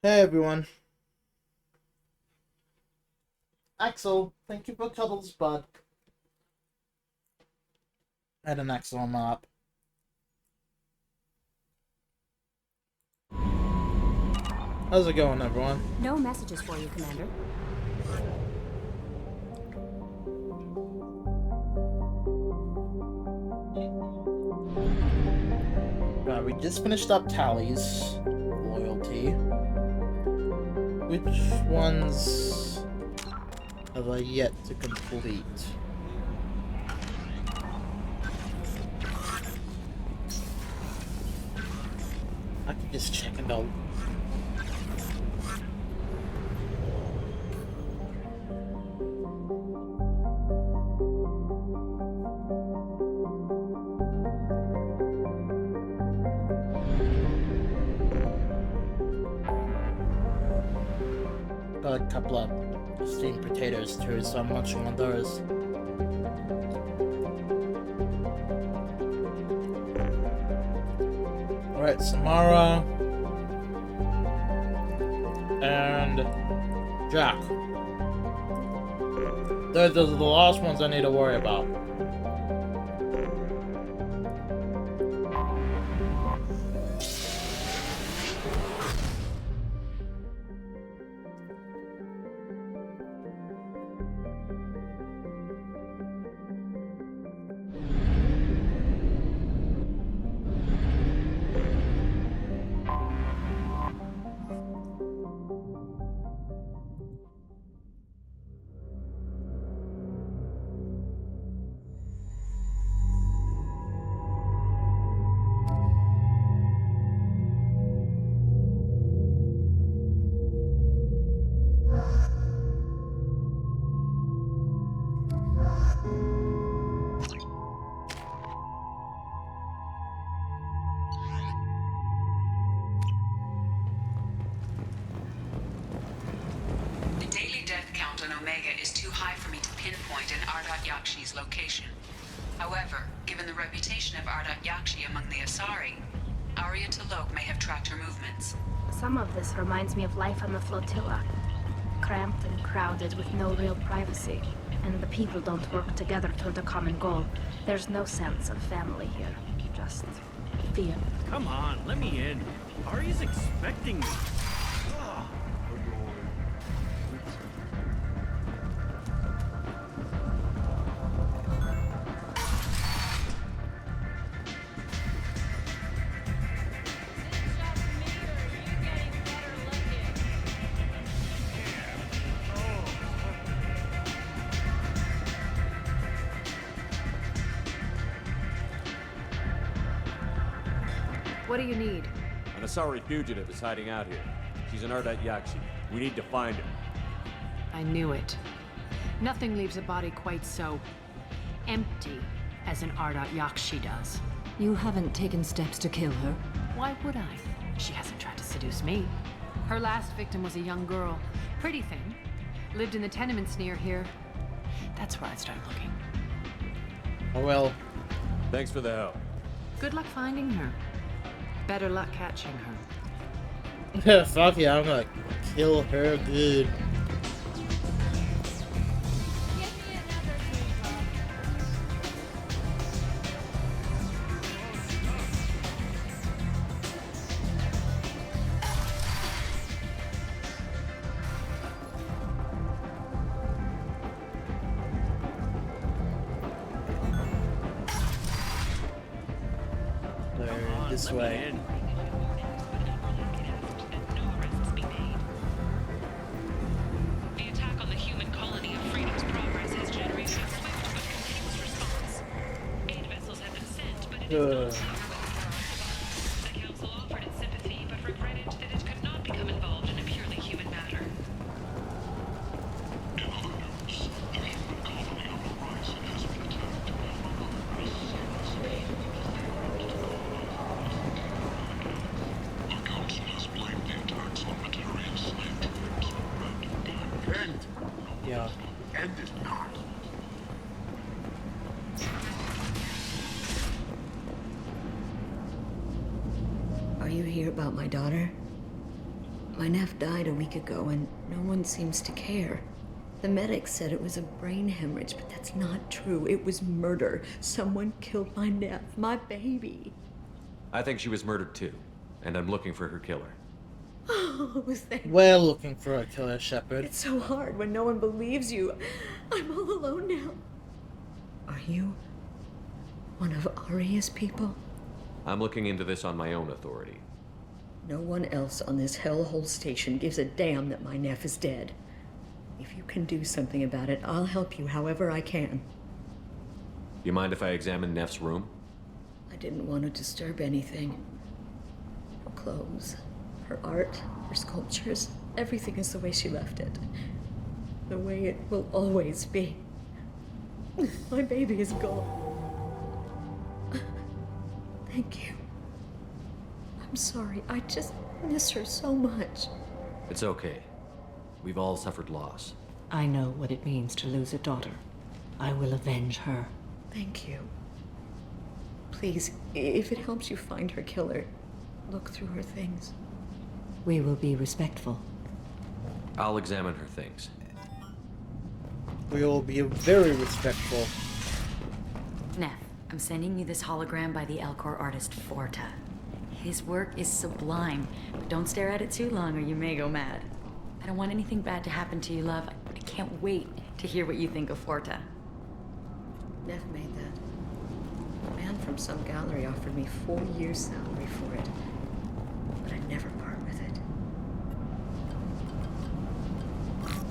Hey everyone. Axel, thank you for cuddles, bud. I had an Axel on my lap. How's it going, everyone? No messages for you, Commander. We just finished up tallies. Loyalty. Which ones have I yet to complete? I can just check and out. Got a couple of steamed potatoes too, so I'm munching on those. Alright, Samara and Jack. Those are the last ones I need to worry about. Yakshi's location. However, given the reputation of Yakshi among the Asari, Arya T'Loak may have tracked her movements. Some of this reminds me of life on the flotilla. Cramped and crowded with no real privacy. And the people don't work together toward a common goal. There's no sense of family here. Just fear. Come on, let me in. Arya's expecting me. What do you need? An Asari fugitive is hiding out here. She's an Yakshi. We need to find her. I knew it. Nothing leaves a body quite so empty as an Yakshi does. You haven't taken steps to kill her? Why would I? She hasn't tried to seduce me. Her last victim was a young girl. Pretty thing. Lived in the tenements near here. That's where I'd start looking. Oh well. Thanks for the help. Good luck finding her. Better luck catching her. Fuck yeah, I'm gonna kill her good. This way. The attack on the human colony of Freedom's Progress has generated a swift but continuous response. Aid vessels have been sent, but it is not clear. The council offered its sympathy, but regretted that it could not become involved in a purely human matter. In other news, the human colony on the horizon has been attacked by a number of mercenaries. The council has blamed the attacks on material slave trades random damage. End. Yeah. End it not. Are you here about my daughter? My nephew died a week ago and no one seems to care. The medics said it was a brain hemorrhage, but that's not true. It was murder. Someone killed my nephew, my baby. I think she was murdered too, and I'm looking for her killer. Oh, thank you. We're looking for a killer, Shepard. It's so hard when no one believes you. I'm all alone now. Are you one of Aria's people? I'm looking into this on my own authority. No one else on this hellhole station gives a damn that my nephew is dead. If you can do something about it, I'll help you however I can. You mind if I examine Neff's room? I didn't want to disturb anything. Her clothes, her art, her sculptures, everything is the way she left it. The way it will always be. My baby is gone. Thank you. I'm sorry, I just miss her so much. It's okay. We've all suffered loss. I know what it means to lose a daughter. I will avenge her. Thank you. Please, if it helps you find her killer, look through her things. We will be respectful. I'll examine her things. We will be very respectful. Neff, I'm sending you this hologram by the Elcor artist Forta. His work is sublime, but don't stare at it too long or you may go mad. I don't want anything bad to happen to you, love. I can't wait to hear what you think of Forta. Neff made that. A man from some gallery offered me 4 years' salary for it, but I'd never part with it.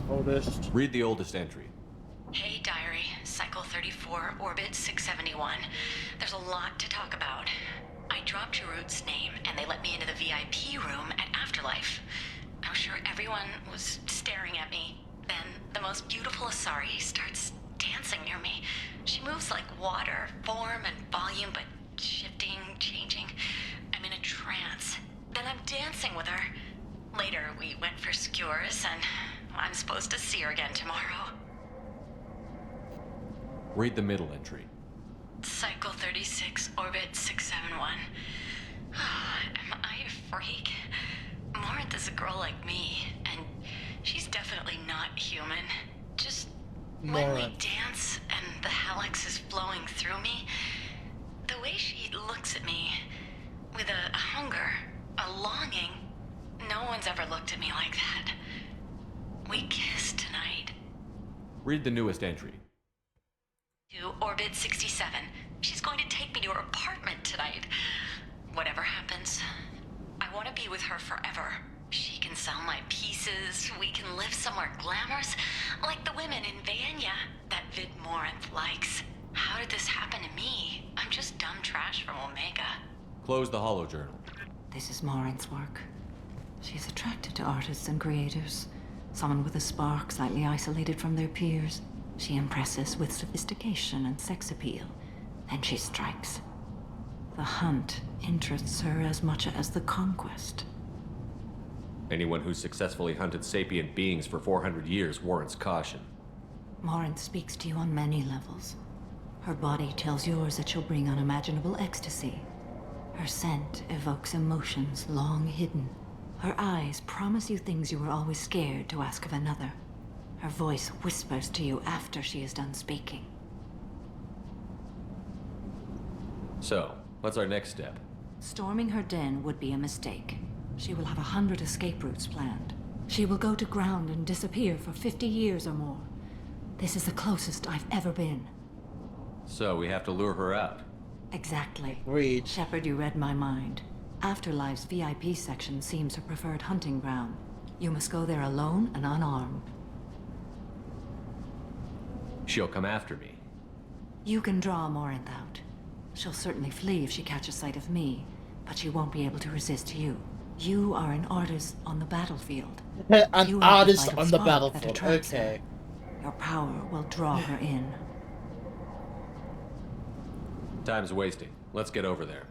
Oldest. Read the oldest entry. Hey, diary. Cycle 34, orbit 671. There's a lot to talk about. I dropped Jarut's name, and they let me into the VIP room at Afterlife. I was sure everyone was staring at me. Then the most beautiful Asari starts dancing near me. She moves like water, form and volume, but shifting, changing. I'm in a trance. Then I'm dancing with her. Later, we went for skewers, and I'm supposed to see her again tomorrow. Read the middle entry. Cycle 36, orbit 671. Am I a freak? Morinth is a girl like me, and she's definitely not human. Just when we Morinth. dance and the helix is flowing through me, the way she looks at me with a hunger, a longing, no one's ever looked at me like that. We kissed tonight. Read the newest entry. To orbit 67. She's going to take me to her apartment tonight. Whatever happens, I want to be with her forever. She can sell my pieces. We can live somewhere glamorous, like the women in Vanya that Vid Morinth likes. How did this happen to me? I'm just dumb trash from Omega. Close the holojournal. This is Morinth's work. She's attracted to artists and creators. Someone with a spark, slightly isolated from their peers. She impresses with sophistication and sex appeal. Then she strikes. The hunt interests her as much as the conquest. Anyone who's successfully hunted sapient beings for 400 years warrants caution. Morinth speaks to you on many levels. Her body tells yours that she'll bring unimaginable ecstasy. Her scent evokes emotions long hidden. Her eyes promise you things you were always scared to ask of another. Her voice whispers to you after she is done speaking. So, what's our next step? Storming her den would be a mistake. She will have 100 escape routes planned. She will go to ground and disappear for 50 years or more. This is the closest I've ever been. So, we have to lure her out. Exactly. Read. Shepard, you read my mind. Afterlife's VIP section seems her preferred hunting ground. You must go there alone and unarmed. She'll come after me. You can draw Morinth out. She'll certainly flee if she catches sight of me, but she won't be able to resist you. You are an artist on the battlefield. An You have the artist vital on the spark that battlefield. attracts her. Okay. Your power will draw her in. Time's wasting. Let's get over there.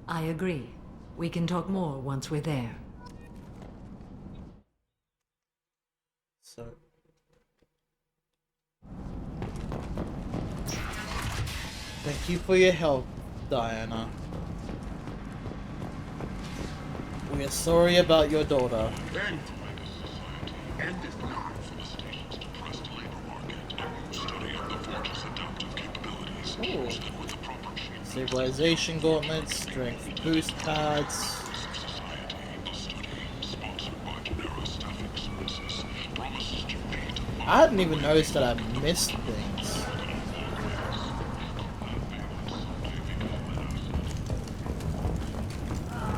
I agree. We can talk more once we're there. So. Thank you for your help, Diana. We are sorry about your daughter. Then tremendous society, and if not for the station's depressed labor market, a new study of the Forge's adaptive capabilities, boosted with the proper treatment. Civilization gauntlets, strength boost pads. Society, the study, sponsored by Genera Staffing Services, promises to lead to I hadn't even noticed that I missed things.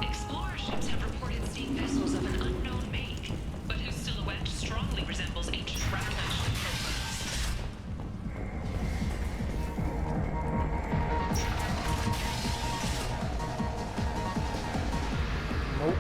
Explorer ships have reported seeing vessels of an unknown make, but whose silhouette strongly resembles ancient Rakna ship profiles. Nope.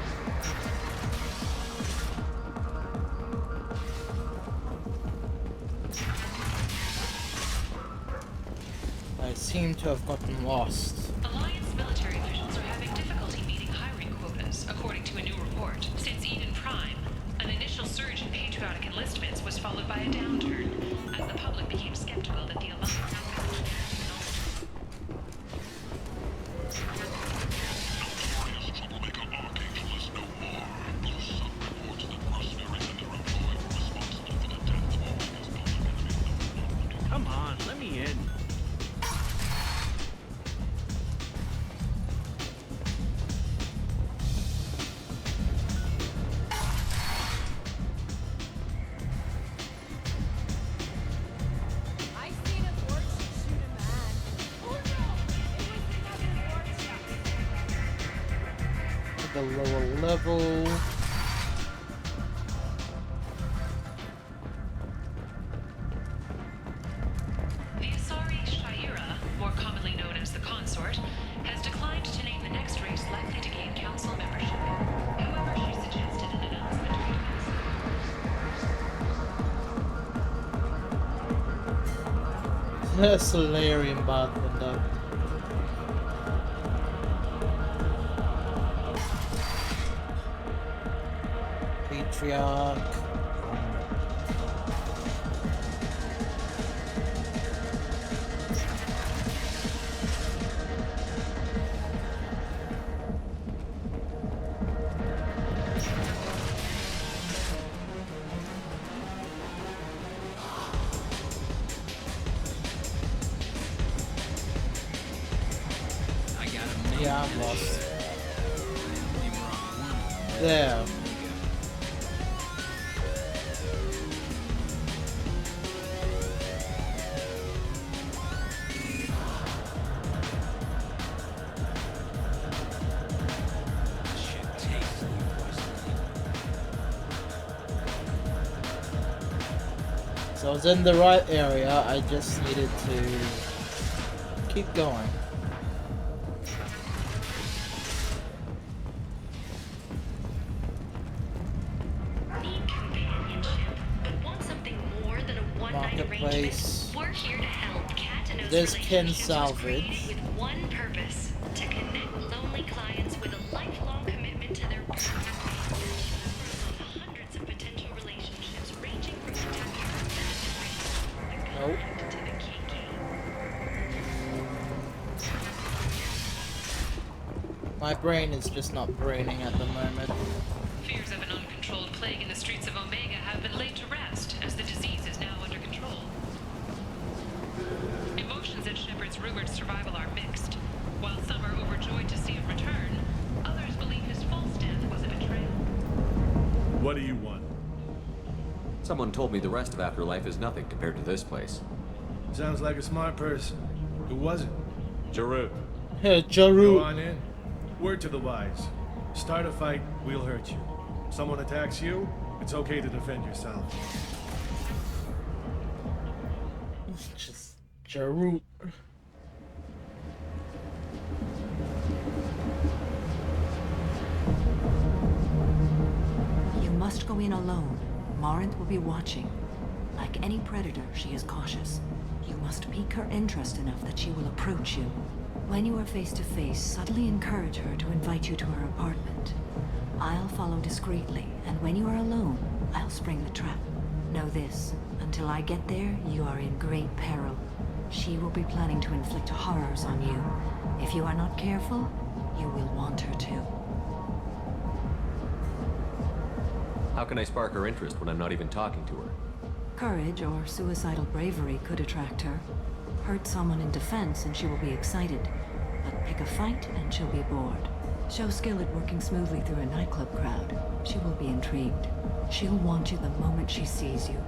I seem to have gotten lost. Alliance military officials are having difficulty meeting hiring quotas, according to a new report. Since Eden Prime, an initial surge in patriotic enlistments was followed by a downturn, as the public became skeptical that the Alliance notorious troublemaker Archangel is no more. Those sudden reports that mercenaries and their employed were responsible for the death of all his public enemies. Come on, let me in. I seen a forge shoot a man. Oh no! It was another forge. The lower level. The Asari Shaira, more commonly known as the Consort, has declined to name the next race likely to gain council membership. However, she suggested an announcement would be Solarian bath window. Patriarch. Yeah, I'm lost. There. So I was in the right area, I just needed to keep going. Need companionship, but want something more than a one-night arrangement? Marketplace. We're here to help Kat and O's This can relationships was salvage. created with one purpose: to connect lonely clients with a lifelong commitment to their brand. Hundreds of potential relationships ranging from the Nope. to the kinky. My brain is just not braining at the moment. Fears of an uncontrolled plague in the streets of Omega have been laid to rest, as the disease is now under control. Emotions at Shepard's rumored survival are mixed. While some are overjoyed to see him return, others believe his false death was a betrayal. What do you want? Someone told me the rest of Afterlife is nothing compared to this place. Sounds like a smart person. Who was it? Jarut. Hey, Go Jaru. on in. Word to the wise. Start a fight, we'll hurt you. Someone attacks you, it's okay to defend yourself. Just Jaru. You must go in alone. Marinth will be watching. Like any predator, she is cautious. You must pique her interest enough that she will approach you. When you are face to face, subtly encourage her to invite you to her apartment. I'll follow discreetly, and when you are alone, I'll spring the trap. Know this, until I get there, you are in great peril. She will be planning to inflict horrors on you. If you are not careful, you will want her to. How can I spark her interest when I'm not even talking to her? Courage or suicidal bravery could attract her. Hurt someone in defense and she will be excited. But pick a fight and she'll be bored. Show skill at working smoothly through a nightclub crowd. She will be intrigued. She'll want you the moment she sees you.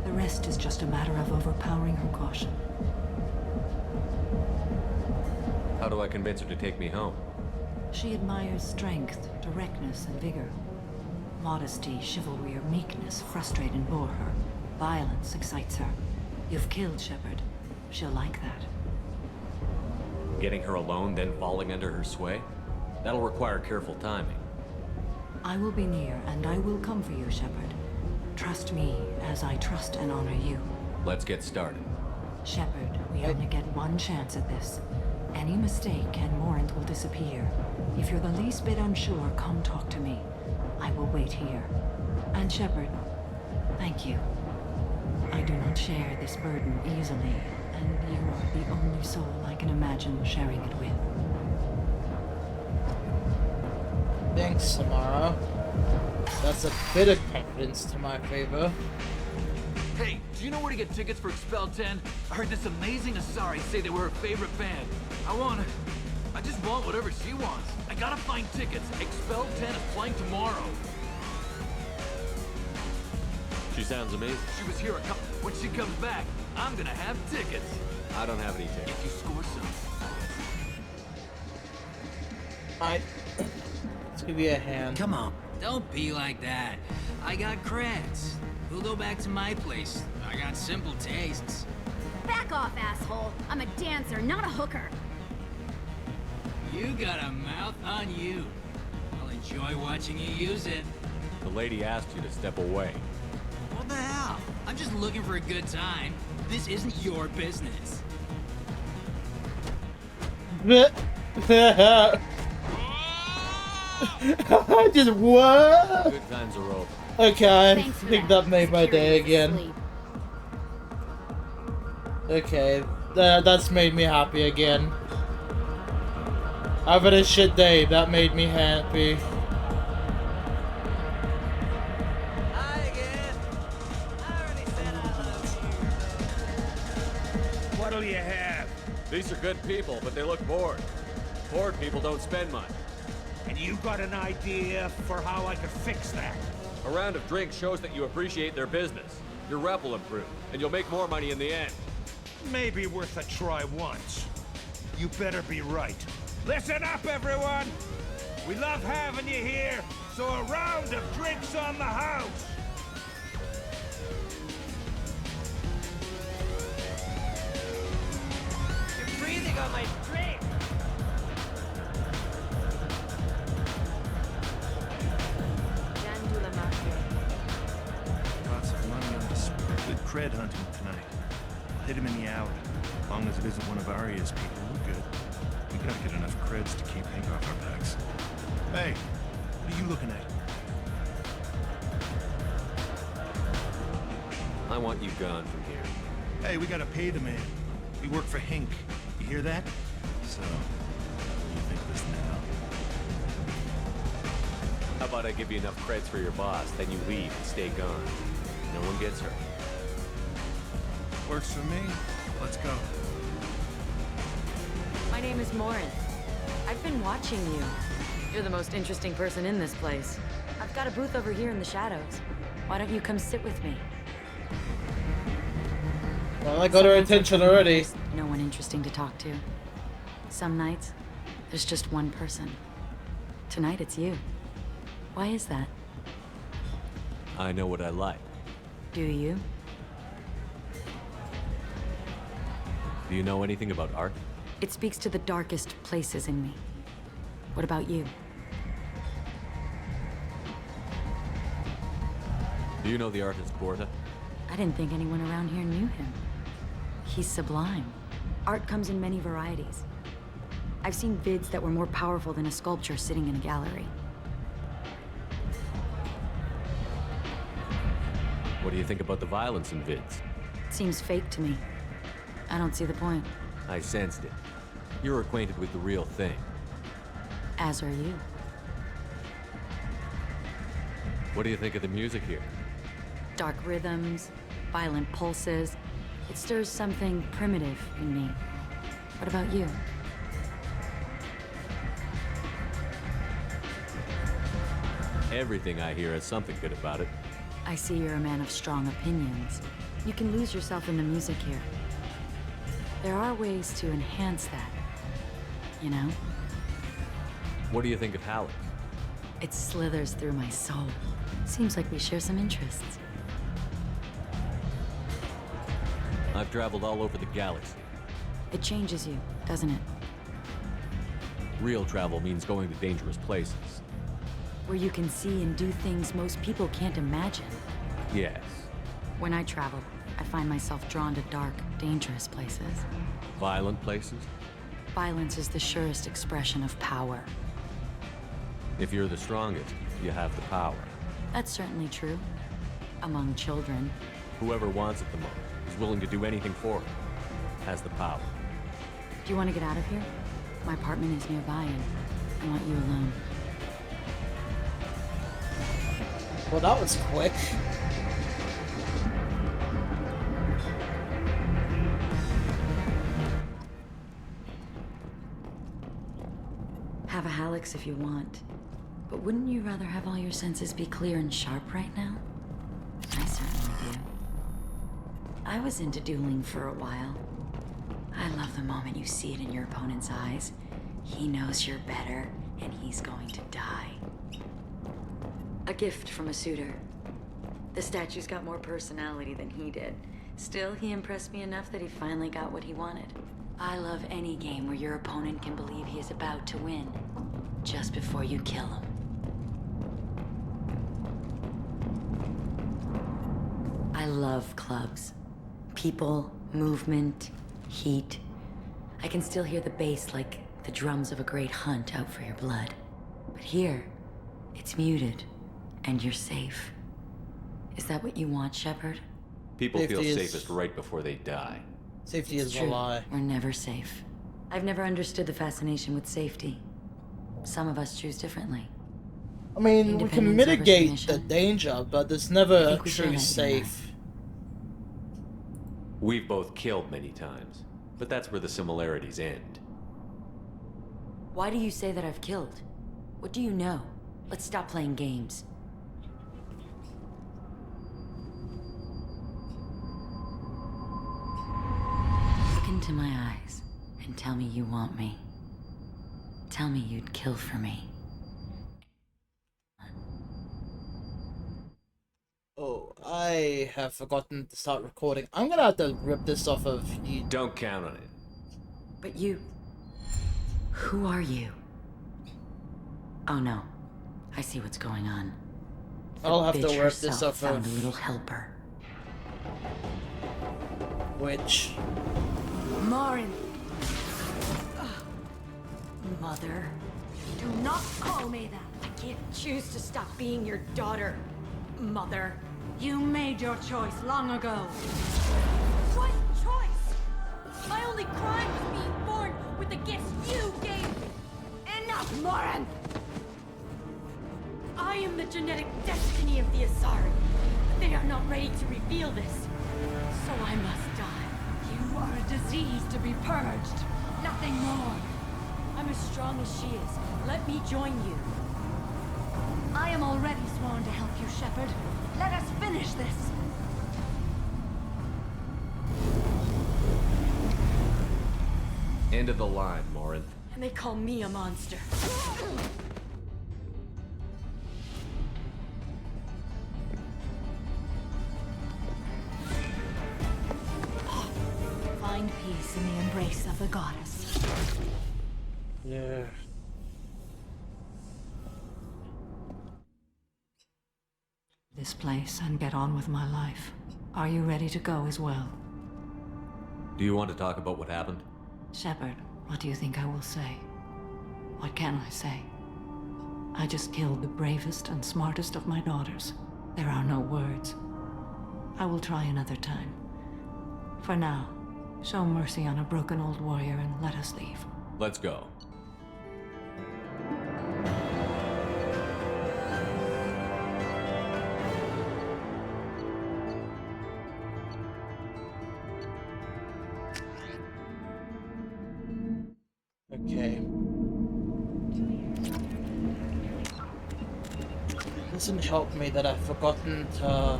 The rest is just a matter of overpowering her caution. How do I convince her to take me home? She admires strength, directness, and vigor. Modesty, chivalry, or meekness frustrate and bore her. Violence excites her. You've killed Shepard. She'll like that. Getting her alone, then falling under her sway? That'll require careful timing. I will be near, and I will come for you, Shepard. Trust me, as I trust and honor you. Let's get started. Shepard, we only get one chance at this. Any mistake and Morant will disappear. If you're the least bit unsure, come talk to me. I will wait here. And Shepard, thank you. I do not share this burden easily, and you are the only soul I can imagine sharing it with. Thanks, Samara. That's a bit of confidence to my favor. Hey, do you know where to get tickets for Expel 10? I heard this amazing Asari say they were her favorite band. I just want whatever she wants. I gotta find tickets. Expel 10 is playing tomorrow. She sounds amazing. She was here when she comes back, I'm gonna have tickets. I don't have any tickets. If you score some. Let's give you a hand. Come on, don't be like that. I got creds. We'll go back to my place. I got simple tastes. Back off, asshole. I'm a dancer, not a hooker. You got a mouth on you. I'll enjoy watching you use it. The lady asked you to step away. What the hell? I'm just looking for a good time. This isn't your business. Just what? Good times are over. Okay, I think that made my day again. Okay, that's made me happy again. I've had a shit day, that made me happy. Hi again. I already said I love you. What'll you have? These are good people, but they look bored. Bored people don't spend much. And you got an idea for how I could fix that? A round of drinks shows that you appreciate their business. Your rep will improve, and you'll make more money in the end. Maybe worth a try once. You better be right. Listen up, everyone! We love having you here, so a round of drinks on the house! You're breathing on my drink. Lots of money on this good cred hunting tonight. I'll hit him in the alley. As long as it isn't one of Arya's people, we're good. We gotta get enough creds to keep Hank off our backs. Hey, what are you looking at? I want you gone from here. Hey, we gotta pay the man. We work for Hank. You hear that? So, you think this now? How about I give you enough creds for your boss, then you leave and stay gone. No one gets hurt. Works for me. Let's go. My name is Morin. I've been watching you. You're the most interesting person in this place. I've got a booth over here in the shadows. Why don't you come sit with me? Well, I got her attention already. No one interesting to talk to. Some nights, there's just one person. Tonight, it's you. Why is that? I know what I like. Do you? Do you know anything about art? It speaks to the darkest places in me. What about you? Do you know the artist Borta? I didn't think anyone around here knew him. He's sublime. Art comes in many varieties. I've seen vids that were more powerful than a sculpture sitting in a gallery. What do you think about the violence in vids? It seems fake to me. I don't see the point. I sensed it. You're acquainted with the real thing. As are you. What do you think of the music here? Dark rhythms, violent pulses. It stirs something primitive in me. What about you? Everything I hear has something good about it. I see you're a man of strong opinions. You can lose yourself in the music here. There are ways to enhance that, you know? What do you think of Halleck? It slithers through my soul. Seems like we share some interests. I've traveled all over the galaxy. It changes you, doesn't it? Real travel means going to dangerous places. Where you can see and do things most people can't imagine. Yes. When I travel, I find myself drawn to dark, dangerous places. Violent places? Violence is the surest expression of power. If you're the strongest, you have the power. That's certainly true. Among children. Whoever wants it the most, is willing to do anything for it, has the power. Do you want to get out of here? My apartment is nearby and I want you alone. Well, that was quick. Have a Hallex if you want. But wouldn't you rather have all your senses be clear and sharp right now? I certainly do. I was into dueling for a while. I love the moment you see it in your opponent's eyes. He knows you're better, and he's going to die. A gift from a suitor. The statue's got more personality than he did. Still, he impressed me enough that he finally got what he wanted. I love any game where your opponent can believe he is about to win, just before you kill him. I love clubs. People, movement, heat. I can still hear the bass like the drums of a great hunt out for your blood. But here, it's muted, and you're safe. Is that what you want, Shepard? People feel Safety is- safest right before they die. Safety It's is a true. lie. We're never safe. I've never understood the fascination with safety. Some of us choose differently. I mean, we Independence can over mitigate the submission. danger, but it's I never think we share truly that, safe. We've both killed many times, but that's where the similarities end. Why do you say that I've killed? What do you know? Let's stop playing games. Look into my eyes and tell me you want me. Tell me you'd kill for me. Oh, I have forgotten to start recording. I'm gonna have to rip this off of you. Don't count on it. But you... Who are you? Oh no. I see what's going on. I'll The have to bitch rip this herself off found of... a little helper. Which... Marin! Mother. Do not call me that. I can't choose to stop being your daughter, Mother. You made your choice long ago. What choice? My only crime was being born with the gifts you gave me. Enough, Morin! I am the genetic destiny of the Asari. They are not ready to reveal this. So I must die. You are a disease to be purged. Nothing more. I'm as strong as she is. Let me join you. I am already sworn to help you, Shepard. Let us finish this. End of the line, Morin. And they call me a monster. Find peace in the embrace of the goddess. Yeah. This place and get on with my life. Are you ready to go as well? Do you want to talk about what happened? Shepard, what do you think I will say? What can I say? I just killed the bravest and smartest of my daughters. There are no words. I will try another time. For now, show mercy on a broken old warrior and let us leave. Let's go. Doesn't help me that I've forgotten to...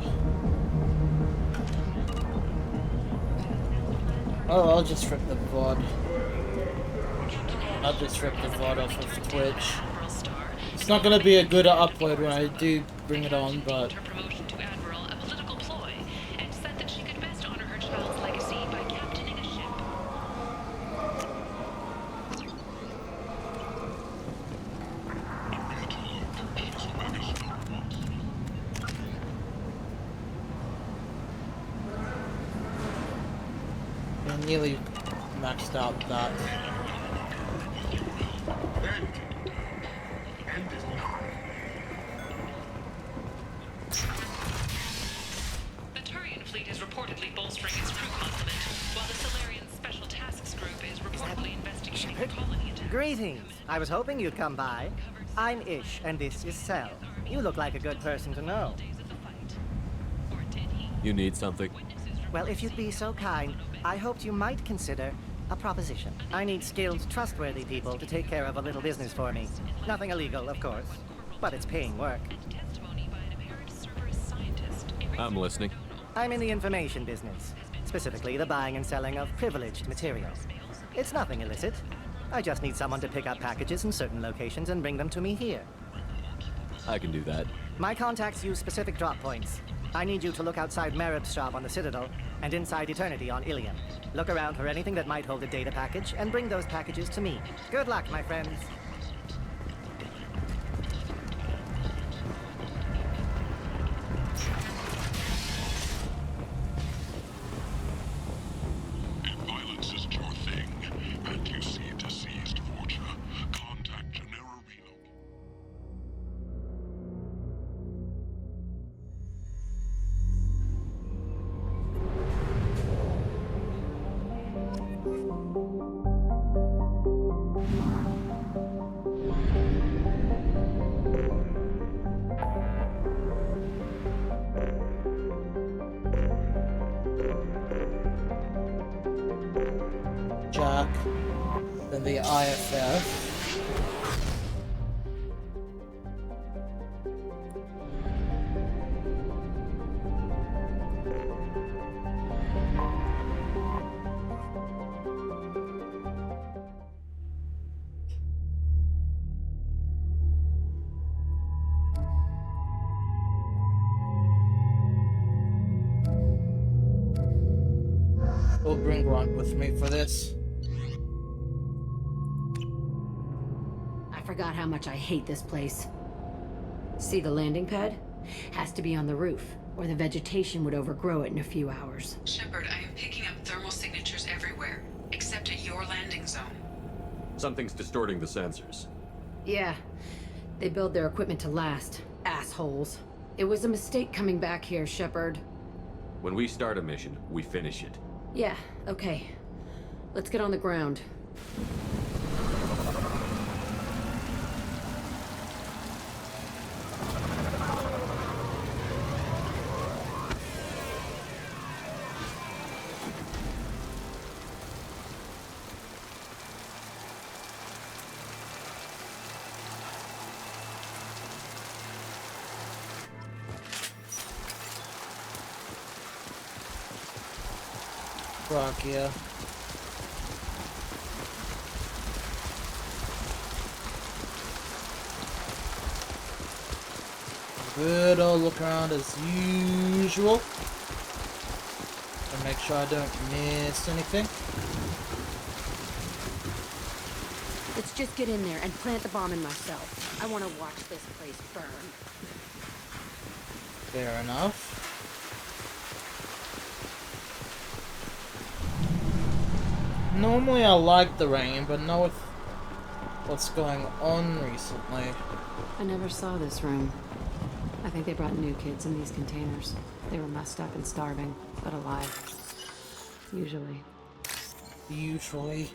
Oh, I'll just rip the VOD. I'll just rip the VOD off of Twitch. It's not gonna be a good upload when I do bring it on, but... Her promotion to Admiral a political ploy, and said that she could best honor her child's legacy by captaining a ship. I nearly maxed out that. The Turian fleet is reportedly bolstering its crew complement, while the Solarian Special Tasks Group is reportedly investigating the colony attack. Greetings. I was hoping you'd come by. I'm Ish, and this is Cell. You look like a good person to know. You need something? Well, if you'd be so kind, I hoped you might consider a proposition. I need skilled, trustworthy people to take care of a little business for me. Nothing illegal, of course, but it's paying work. I'm listening. I'm in the information business, specifically the buying and selling of privileged material. It's nothing illicit. I just need someone to pick up packages in certain locations and bring them to me here. I can do that. My contacts use specific drop points. I need you to look outside Merib's shop on the Citadel and inside Eternity on Ilium. Look around for anything that might hold a data package and bring those packages to me. Good luck, my friends. If violence isn't your thing, and you see deceased Forger, contact Genera Relocate. Jack, then the IFF. We'll bring Grunt with me for this. I forgot how much I hate this place. See the landing pad? Has to be on the roof, or the vegetation would overgrow it in a few hours. Shepard, I am picking up thermal signatures everywhere, except at your landing zone. Something's distorting the sensors. Yeah, they build their equipment to last. Assholes. It was a mistake coming back here, Shepard. When we start a mission, we finish it. Yeah, okay. Let's get on the ground. Rock, yeah. Good old look around as usual. And make sure I don't miss anything. Let's just get in there and plant the bomb in myself. I want to watch this place burn. Fair enough. Normally I like the rain, but not with what's going on recently. I never saw this room. I think they brought new kids in these containers. They were messed up and starving, but alive. Usually. Usually.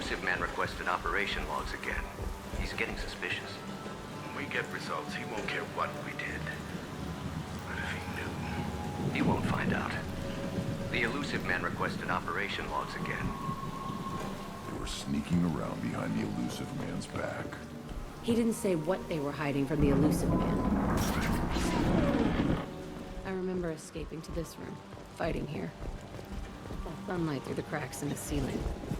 elusive man requested operation logs again. He's getting suspicious. When we get results, he won't care what we did. But if he knew... He won't find out. The elusive man requested operation logs again. They were sneaking around behind the elusive man's back. He didn't say what they were hiding from the elusive man. I remember escaping to this room, fighting here. Sunlight through the cracks in the ceiling.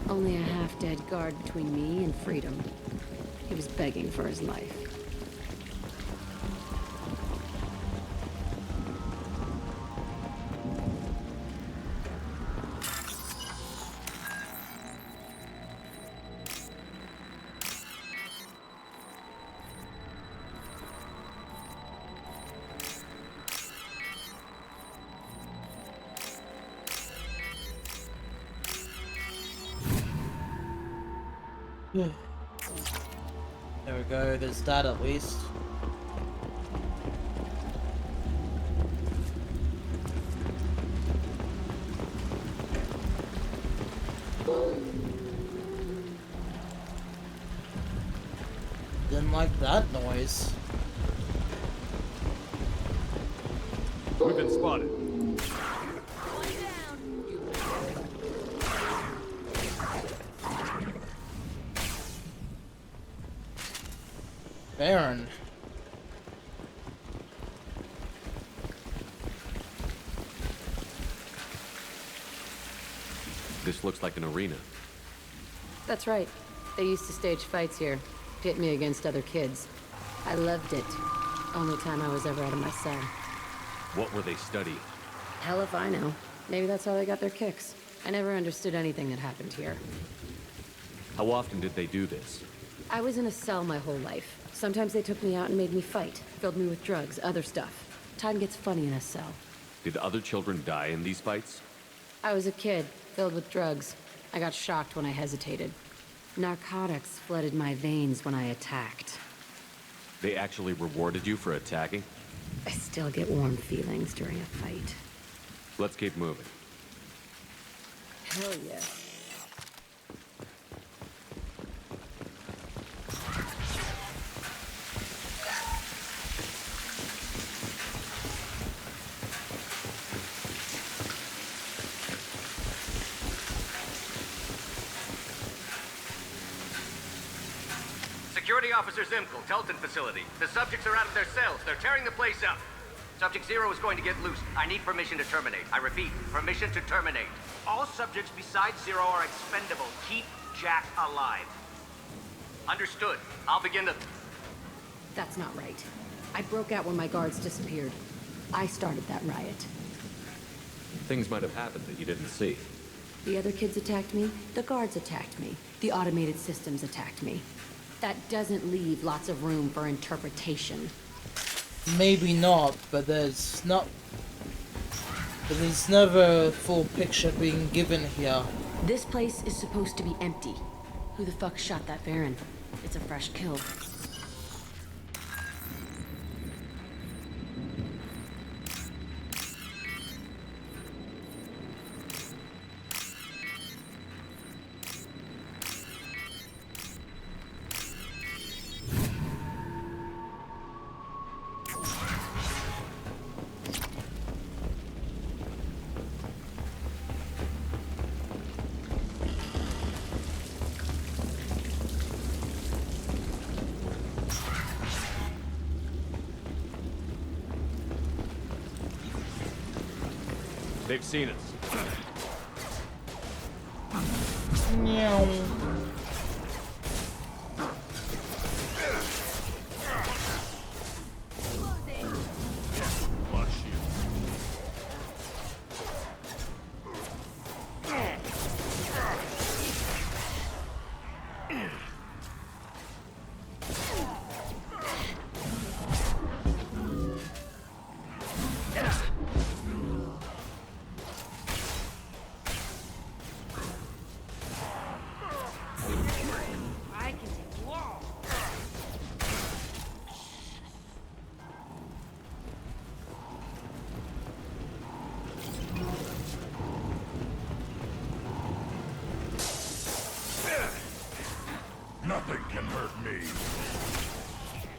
Only a half-dead guard between me and freedom. He was begging for his life. There we go, there's that at least. Didn't like that noise. We've been spotted. Baron. This looks like an arena. That's right. They used to stage fights here, pit me against other kids. I loved it. Only time I was ever out of my cell. What were they studying? Hell if I know. Maybe that's how they got their kicks. I never understood anything that happened here. How often did they do this? I was in a cell my whole life. Sometimes they took me out and made me fight, filled me with drugs, other stuff. Time gets funny in a cell. Did other children die in these fights? I was a kid, filled with drugs. I got shocked when I hesitated. Narcotics flooded my veins when I attacked. They actually rewarded you for attacking? I still get warm feelings during a fight. Let's keep moving. Hell yes. Security Officer Zimkel, Telton facility. The subjects are out of their cells. They're tearing the place up. Subject Zero is going to get loose. I need permission to terminate. I repeat, permission to terminate. All subjects besides Zero are expendable. Keep Jack alive. Understood. I'll begin to... That's not right. I broke out when my guards disappeared. I started that riot. Things might have happened that you didn't see. The other kids attacked me. The guards attacked me. The automated systems attacked me. That doesn't leave lots of room for interpretation. Maybe not, but there's never a full picture being given here. This place is supposed to be empty. Who the fuck shot that Baron? It's a fresh kill. They've seen us. Meow.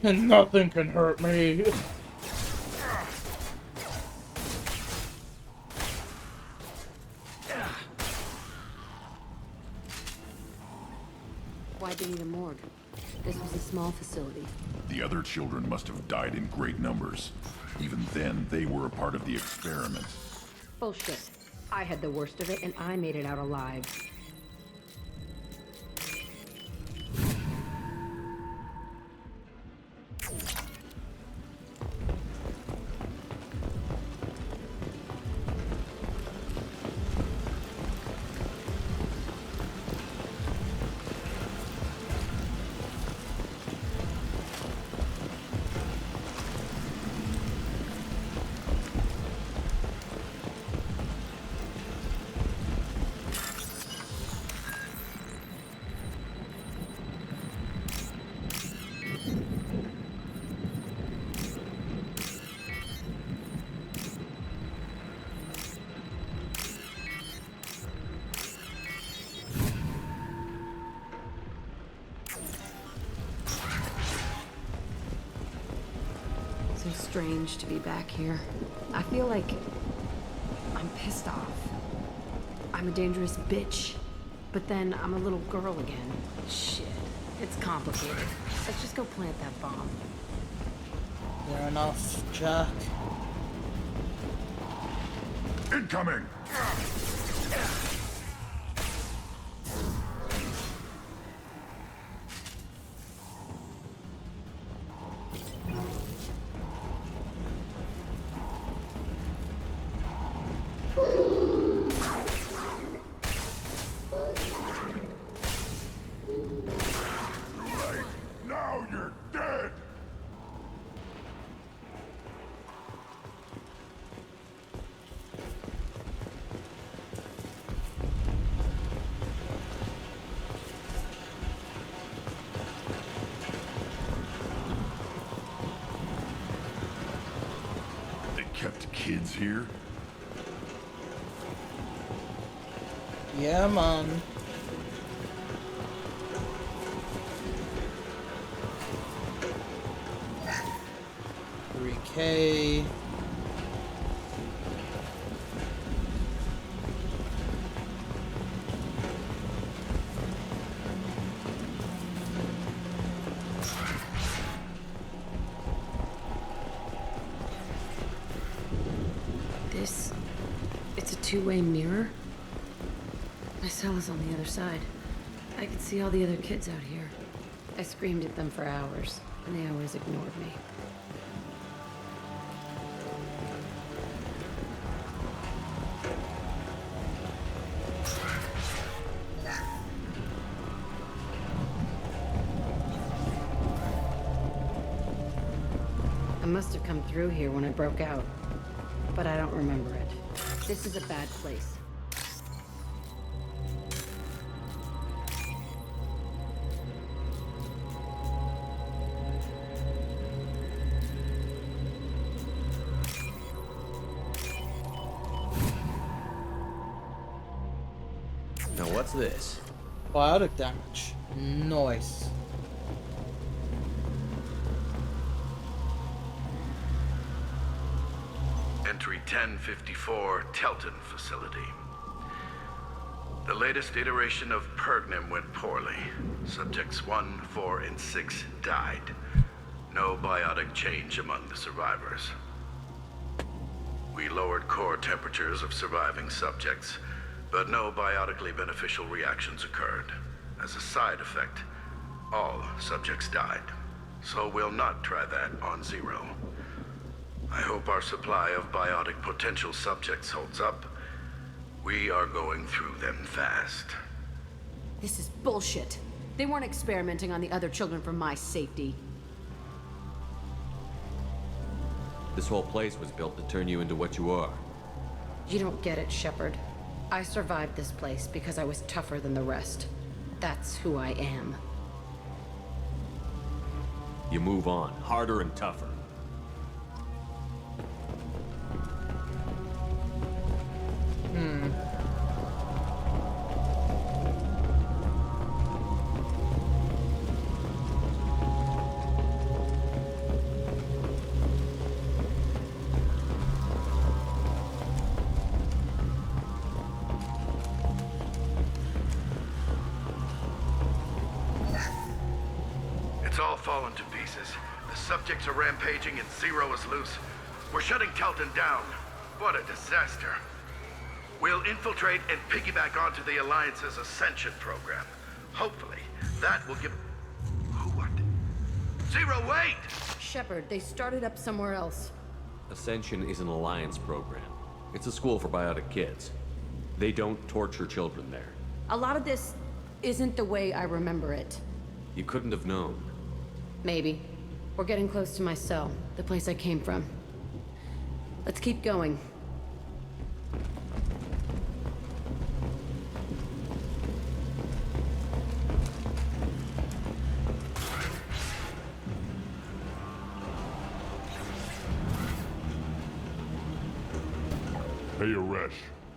And nothing can hurt me. Why'd they need a morgue? This was a small facility. The other children must have died in great numbers. Even then, they were a part of the experiment. Bullshit. I had the worst of it, and I made it out alive. So strange to be back here. I feel like I'm pissed off. I'm a dangerous bitch. But then I'm a little girl again. Shit. It's complicated. Let's just go plant that bomb. Fair enough, Jack. Incoming! Right now you're dead! They kept kids here? Yeah, man. $3K. It's a two-way mirror? My cell is on the other side. I could see all the other kids out here. I screamed at them for hours, and they always ignored me. I must have come through here when I broke out, but I don't remember it. This is a bad place. Now what's this? Biotic damage. Nice. Entry 1054, Telton Facility. The latest iteration of Pergnum went poorly. Subjects 1, 4, and 6 died. No biotic change among the survivors. We lowered core temperatures of surviving subjects, but no biotically beneficial reactions occurred. As a side effect, all subjects died. So we'll not try that on Zero. I hope our supply of biotic potential subjects holds up. We are going through them fast. This is bullshit. They weren't experimenting on the other children for my safety. This whole place was built to turn you into what you are. You don't get it, Shepard. I survived this place because I was tougher than the rest. That's who I am. You move on, harder and tougher. fallen to pieces. The subjects are rampaging and Zero is loose. We're shutting Telton down. What a disaster. We'll infiltrate and piggyback onto the Alliance's Ascension program. Hopefully, that will give... What? Zero, wait! Shepard, they started up somewhere else. Ascension is an Alliance program. It's a school for biotic kids. They don't torture children there. A lot of this isn't the way I remember it. You couldn't have known. Maybe. We're getting close to my cell, the place I came from. Let's keep going. Hey, Aresh.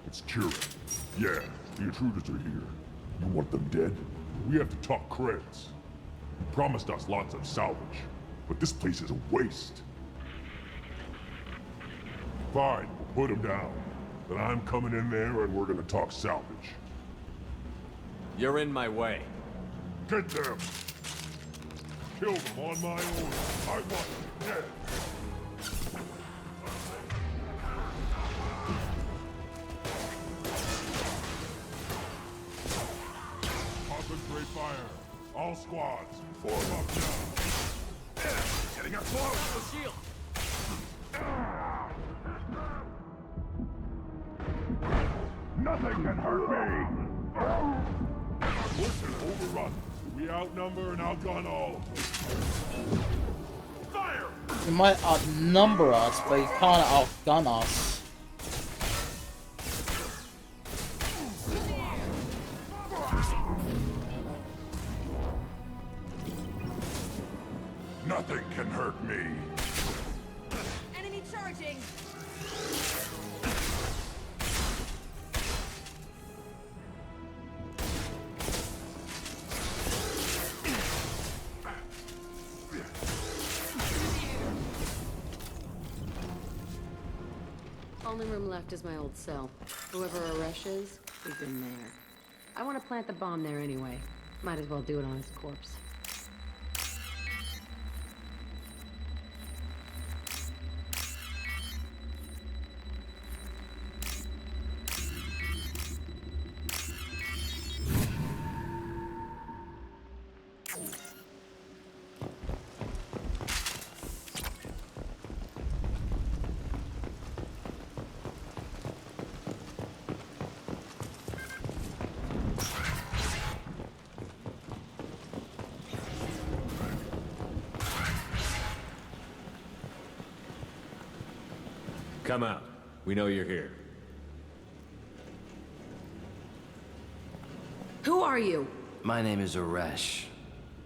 It's Kira. Yeah, the intruders are here. You want them dead? We have to talk creds. You promised us lots of salvage, but this place is a waste. Fine, we'll put them down. Then I'm coming in there and we're gonna talk salvage. You're in my way. Get them! Kill them on my order. I want them dead. Concentrate fire. All squads, form up now. Getting us close. No shield. Nothing can hurt me! Listen, overrun. We outnumber and outgun all of them. Fire! You might outnumber us, but you can't outgun us. Nothing can hurt me. Enemy charging! Only room left is my old cell. Whoever Aresh is, we've been there. I want to plant the bomb there anyway. Might as well do it on his corpse. Come out. We know you're here. Who are you? My name is Aresh,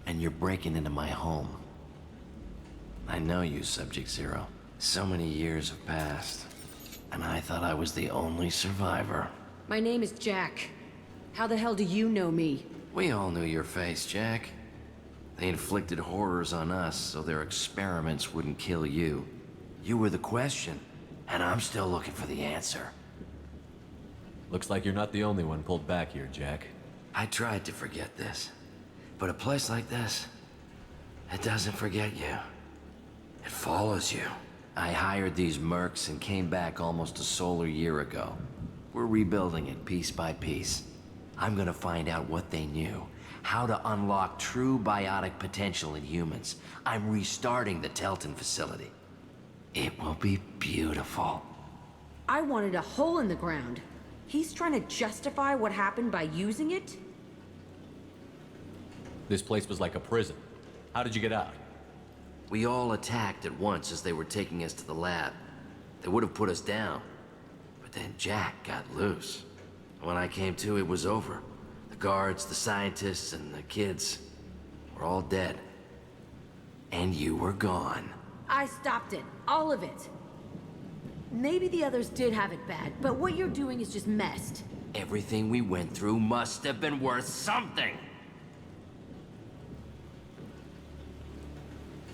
and you're breaking into my home. I know you, Subject-Zero. So many years have passed, and I thought I was the only survivor. My name is Jack. How the hell do you know me? We all knew your face, Jack. They inflicted horrors on us so their experiments wouldn't kill you. You were the question, and I'm still looking for the answer. Looks like you're not the only one pulled back here, Jack. I tried to forget this, but a place like this, it doesn't forget you. It follows you. I hired these mercs and came back almost a solar year ago. We're rebuilding it piece by piece. I'm gonna find out what they knew, how to unlock true biotic potential in humans. I'm restarting the Telton facility. It will be beautiful. I wanted a hole in the ground. He's trying to justify what happened by using it? This place was like a prison. How did you get out? We all attacked at once as they were taking us to the lab. They would have put us down. But then Jack got loose. When I came to, it was over. The guards, the scientists, and the kids were all dead. And you were gone. I stopped it. All of it. Maybe the others did have it bad, but what you're doing is just messed. Everything we went through must have been worth something.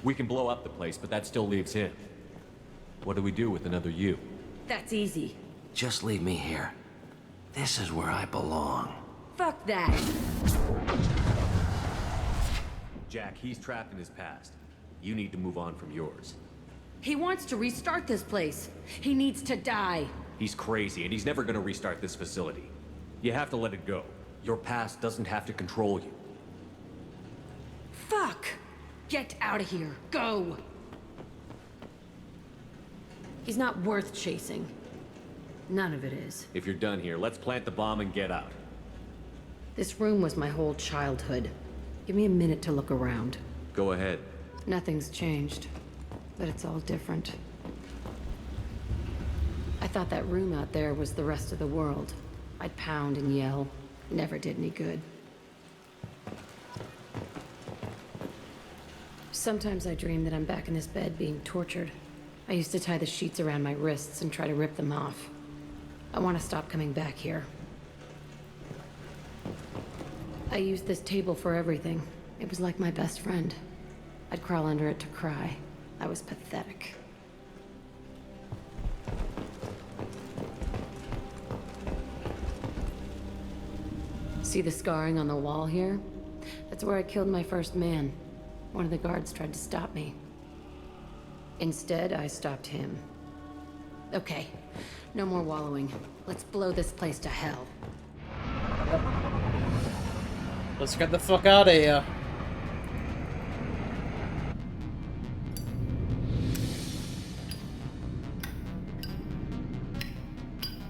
We can blow up the place, but that still leaves him. What do we do with another you? That's easy. Just leave me here. This is where I belong. Fuck that. Jack, he's trapped in his past. You need to move on from yours. He wants to restart this place. He needs to die. He's crazy, and he's never gonna restart this facility. You have to let it go. Your past doesn't have to control you. Fuck! Get out of here. Go! He's not worth chasing. None of it is. If you're done here, let's plant the bomb and get out. This room was my whole childhood. Give me a minute to look around. Go ahead. Nothing's changed, but it's all different. I thought that room out there was the rest of the world. I'd pound and yell. Never did any good. Sometimes I dream that I'm back in this bed being tortured. I used to tie the sheets around my wrists and try to rip them off. I want to stop coming back here. I used this table for everything. It was like my best friend. I'd crawl under it to cry. I was pathetic. See the scarring on the wall here? That's where I killed my first man. One of the guards tried to stop me. Instead, I stopped him. Okay, no more wallowing. Let's blow this place to hell. Let's get the fuck out of here.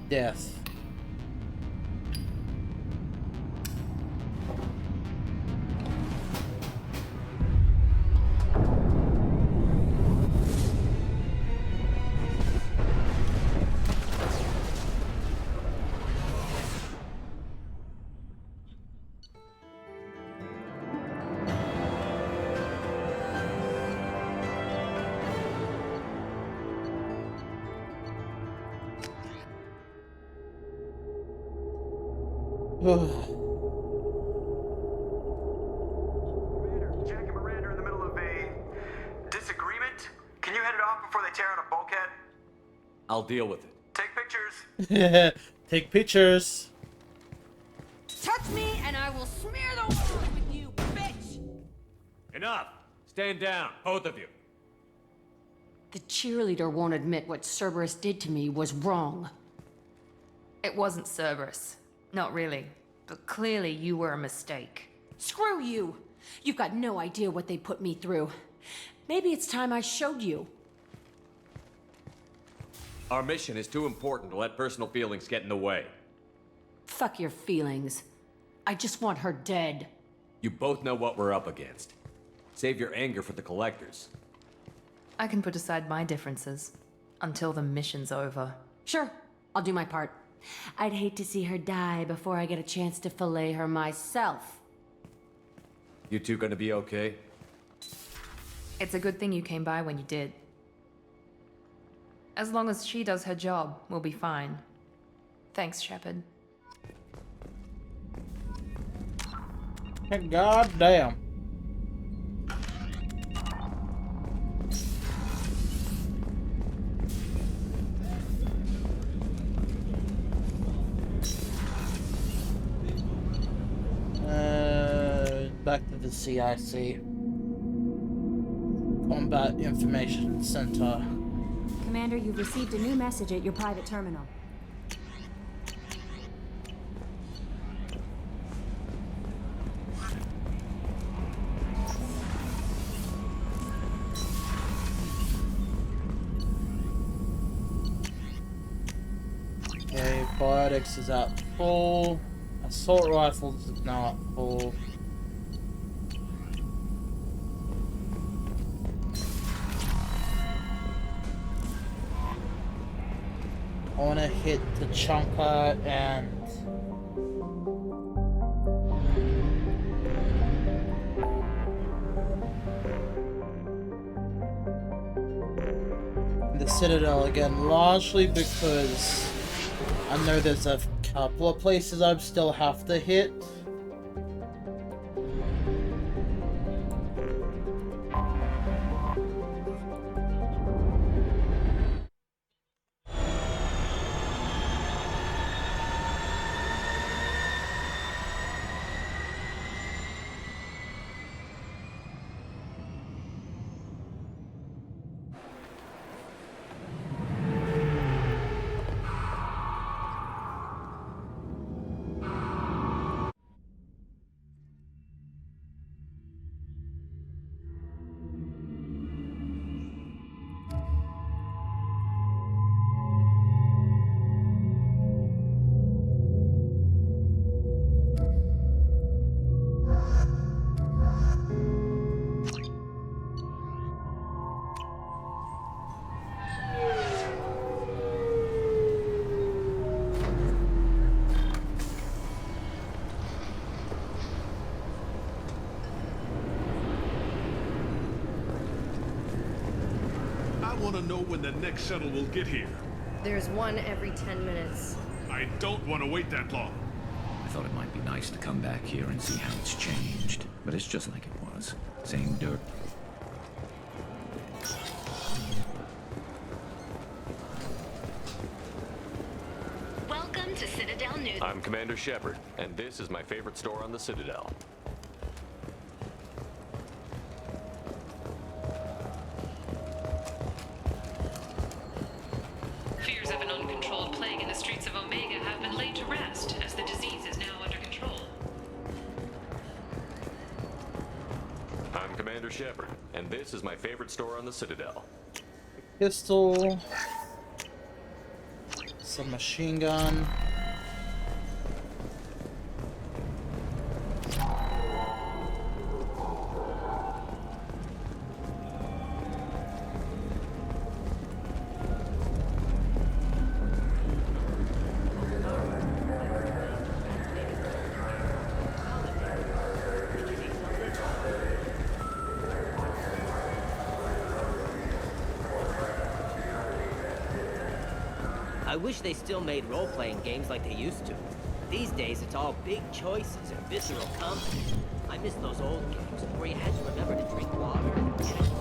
Death. Jack and Miranda are in the middle of a disagreement. Can you head it off before they tear out a bulkhead? I'll deal with it. Take pictures. Take pictures. Touch me and I will smear the walls with you, bitch! Enough! Stand down, both of you. The cheerleader won't admit what Cerberus did to me was wrong. It wasn't Cerberus. Not really. But clearly you were a mistake. Screw you! You've got no idea what they put me through. Maybe it's time I showed you. Our mission is too important to let personal feelings get in the way. Fuck your feelings. I just want her dead. You both know what we're up against. Save your anger for the collectors. I can put aside my differences until the mission's over. Sure, I'll do my part. I'd hate to see her die before I get a chance to fillet her myself. You two gonna be okay? It's a good thing you came by when you did. As long as she does her job, we'll be fine. Thanks, Shepard. God damn. Back to the CIC. Combat Information Center. Commander, you've received a new message at your private terminal. Okay, biotics is at full. Assault rifles is now at full. I want to hit the Chunka and the Citadel again, largely because I know there's a couple of places I still have to hit. want to know when the next shuttle will get here. There's one every 10 minutes. I don't want to wait that long. I thought it might be nice to come back here and see how it's changed. But it's just like it was. Same dirt. Welcome to Citadel News. I'm Commander Shepard, and this is my favorite store on the Citadel. Fears of an uncontrolled plague in the streets of Omega have been laid to rest, as the disease is now under control. I'm Commander Shepard, and this is my favorite store on the Citadel. Pistol. Some machine gun. I wish they still made role-playing games like they used to. These days, it's all big choices and visceral combat. I miss those old games where you had to remember to drink water and get it.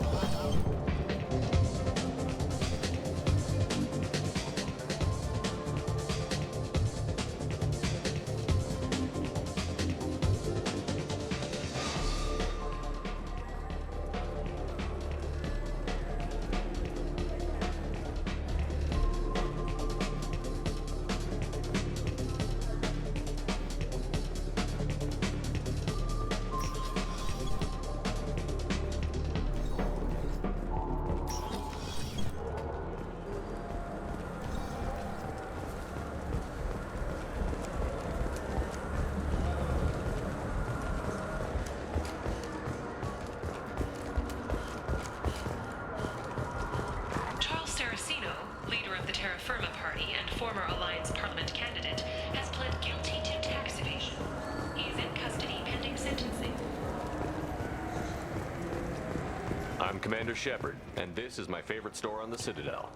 I'm Commander Shepard, and this is my favorite store on the Citadel.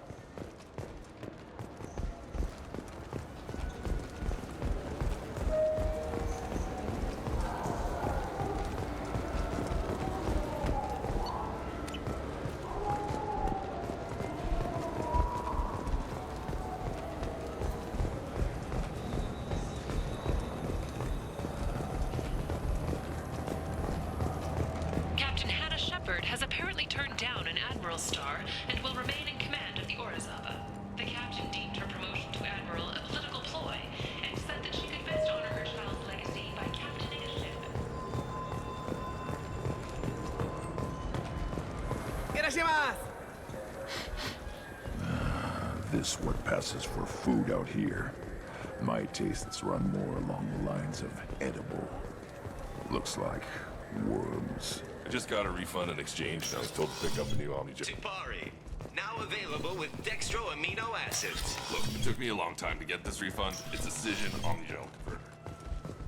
Has apparently turned down an Admiral's star and will remain in command of the Orizaba. The captain deemed her promotion to Admiral a political ploy and said that she could best honor her child's legacy by captaining a ship. This what passes for food out here. My tastes run more along the lines of edible. Looks like worms. I just got a refund and exchange, and I was told to pick up a new Omni-Jet. Tipari, now available with dextro amino acids. Look, it took me a long time to get this refund. It's a Cision Omni-Gel converter.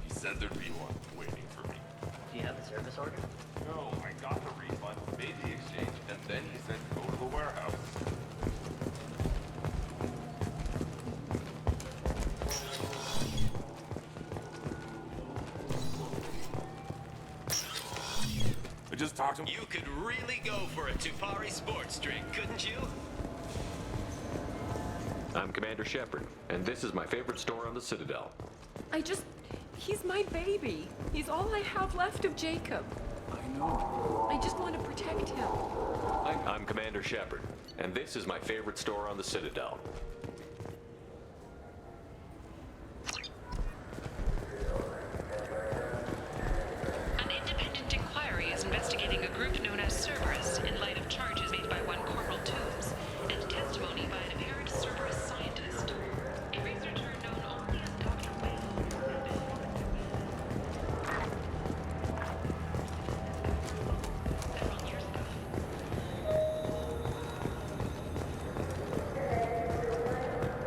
He said there'd be one waiting for me. Do you have the service order? No, I got the refund, made the exchange, and then he said to go to the warehouse. Just talk to him. You could really go for a Tupari sports drink, couldn't you? I'm Commander Shepard, and this is my favorite store on the Citadel. He's my baby. He's all I have left of Jacob. I know. I just want to protect him. I'm Commander Shepard, and this is my favorite store on the Citadel. Investigating a group known as Cerberus in light of charges made by one Corporal Toombs and testimony by an apparent Cerberus scientist. A researcher known only as Dr.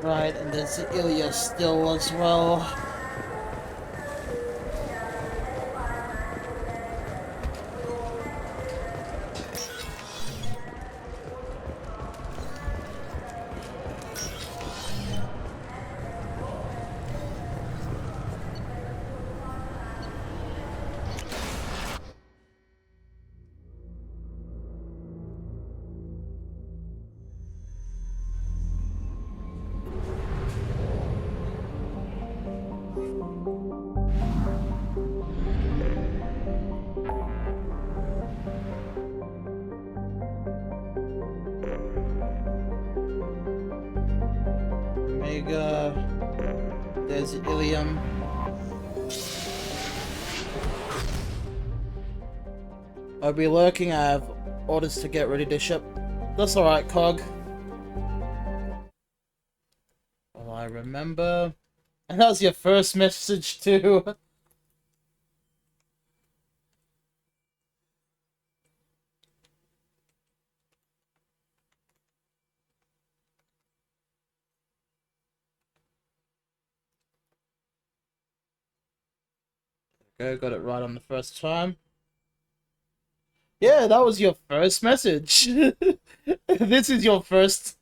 Right, and there's Ilya still as well. Omega. There's Ilium. I'll be lurking. I have orders to get ready to ship. That's alright, Cog. Well, I remember. And that was your first message, too. Okay, got it right on the first time. Yeah, that was your first message. This is your first...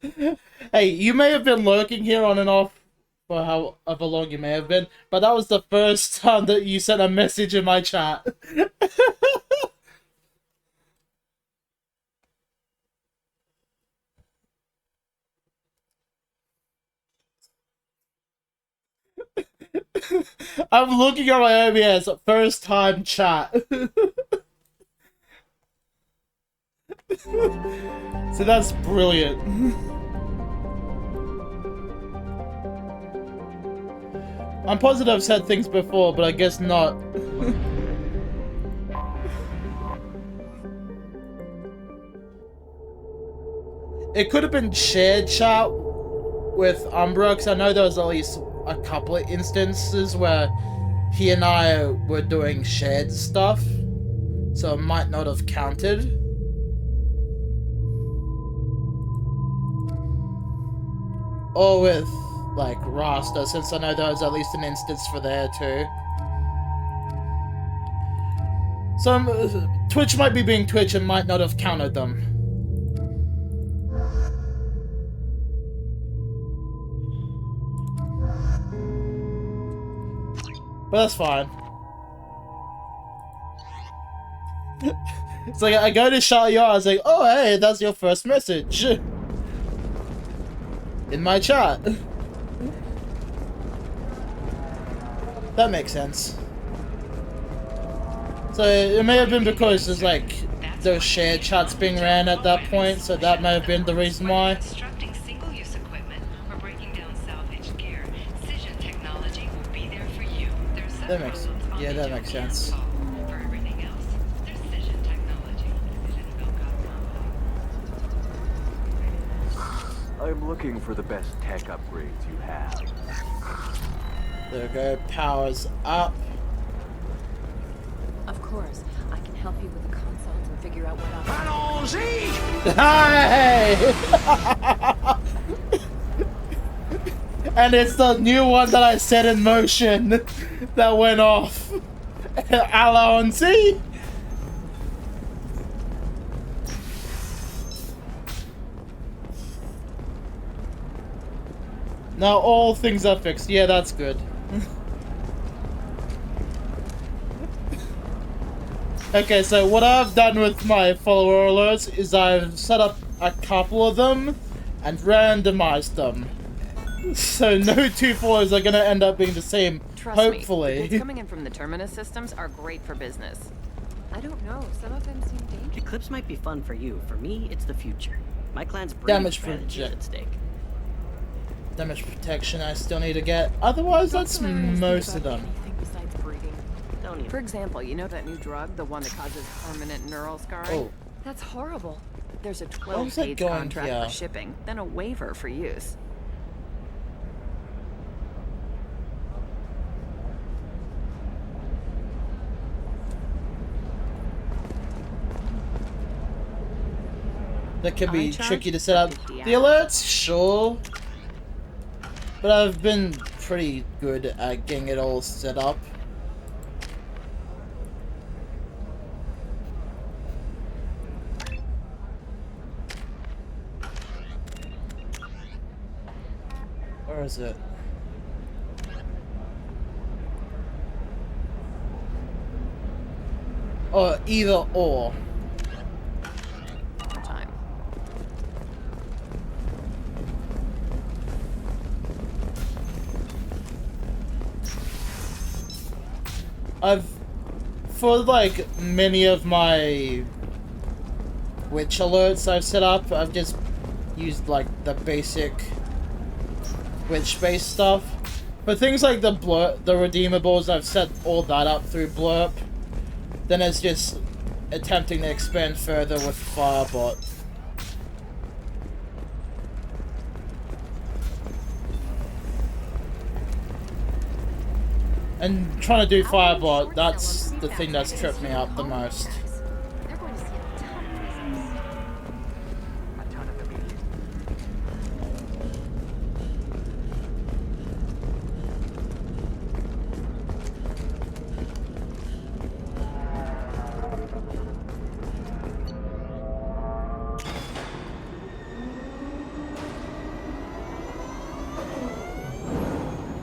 Hey, you may have been lurking here on and off for however long you may have been, but that was the first time that you sent a message in my chat. I'm looking at my OBS, first time chat. So that's brilliant. I'm positive I've said things before, but I guess not. It could have been shared chat with Umbra, because I know there was at least a couple of instances where he and I were doing shared stuff, so it might not have counted. Or with, like, Rasta, since I know there was at least an instance for there, too. So, Twitch might be being Twitch and might not have counted them. But that's fine. It's like, I go to shout you out, I was like, oh, hey, that's your first message. In my chat. That makes sense. So it may have been because there's like those shared chats being ran at that point, so that may have been the reason why. Constructing single-use equipment or breaking down salvaged gear, Cision technology will be there for you. There's That makes that makes sense. for everything else. There's Cision technology. I'm looking for the best tech upgrades you have. There we go, powers up. Of course, I can help you with the consult and figure out what Hey! And it's the new one that I set in motion that went off. Allowance. Now all things are fixed. Yeah, that's good. Okay, so what I've done with my follower alerts is I've set up a couple of them and randomized them. So no two followers are gonna end up being the same, hopefully. Me, the bits coming in from the Terminus systems are great for business. I don't know, some of them seem dangerous. Eclipse might be fun for you. For me, it's the future. My clan's Damage strategy at stake. Damage protection I still need to get. Otherwise, that's most of them. Besides breeding. For example, you know that new drug, the one that causes permanent neural scarring? Oh. That's horrible. There's a Where's that 12-page going contract here? for shipping, then a waiver for use. That can be tricky to set up. The alerts, sure. But I've been pretty good at getting it all set up. Where is it? Oh, either or. Time. For like many of my witch alerts I've set up, I've just used like the basic glitch-based stuff. But things like the redeemables, I've set all that up through Blurp. Then it's just attempting to expand further with Firebot. And trying to do Firebot, that's the thing that's tripped me up the most.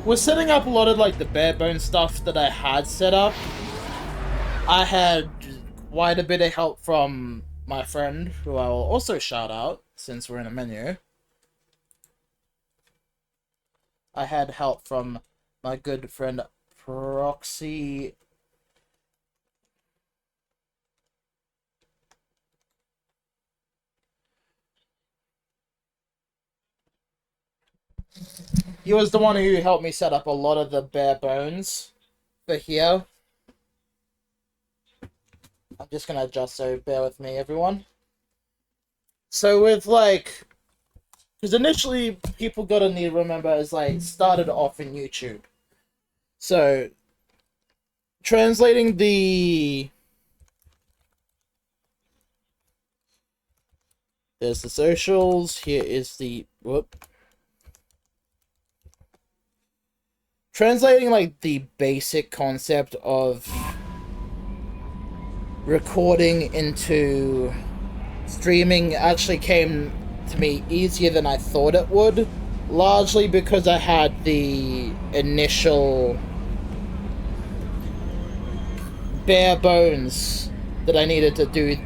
We're setting up a lot of like the bare bones stuff that I had set up. I had quite a bit of help from my friend, who I will also shout out since we're in a menu. I had help from my good friend Proxy. He was the one who helped me set up a lot of the bare bones for here. I'm just gonna adjust, so bear with me, everyone. So with like, because initially people gotta need to remember is like started off in YouTube. So translating there's the socials. Here is the translating like the basic concept of recording into streaming actually came to me easier than I thought it would, largely because I had the initial bare bones that I needed to do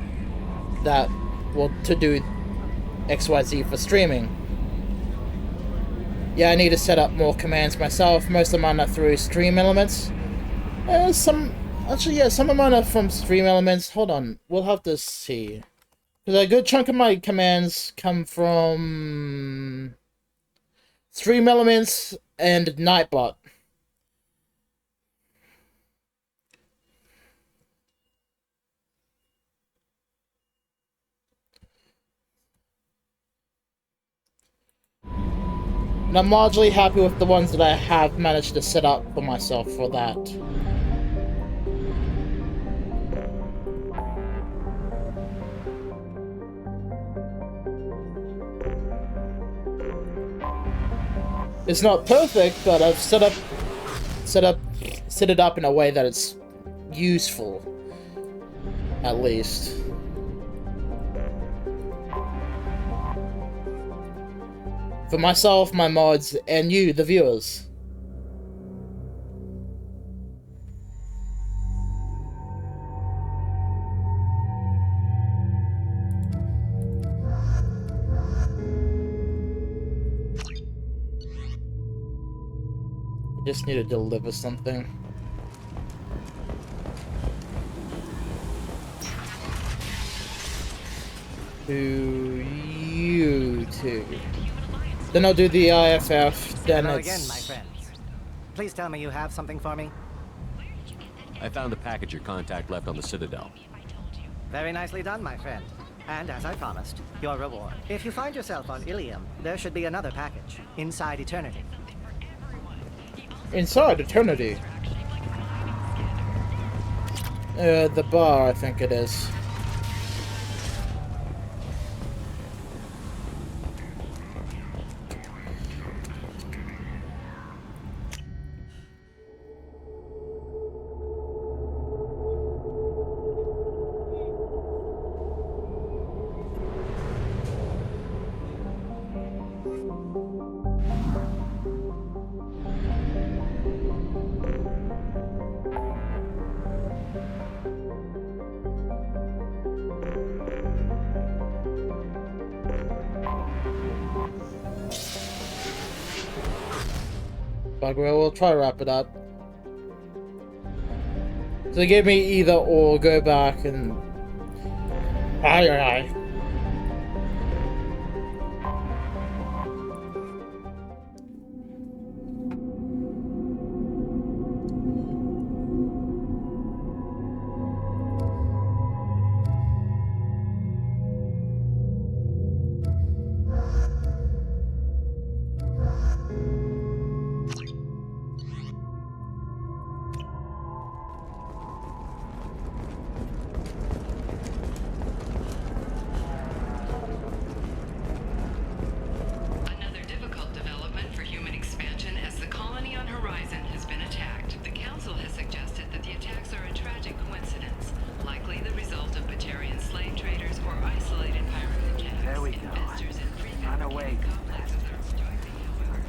that, well, to do XYZ for streaming. Yeah, I need to set up more commands myself. Most of mine are through Stream Elements. Some of mine are from Stream Elements. Hold on, we'll have to see. Because a good chunk of my commands come from Stream Elements and Nightbot. And I'm largely happy with the ones that I have managed to set up for myself for that. It's not perfect, but I've set it up in a way that it's useful, at least. For myself, my mods, and you, the viewers. I just need to deliver something. To you two. Then I'll do the IFF, then Hello it's... again, my friends. Please tell me you have something for me. I found the package your contact left on the Citadel. Very nicely done, my friend. And as I promised, your reward. If you find yourself on Ilium, there should be another package, Inside Eternity. Inside Eternity? The bar, I think it is. We'll try to wrap it up. So they gave me either or, go back and... Aye.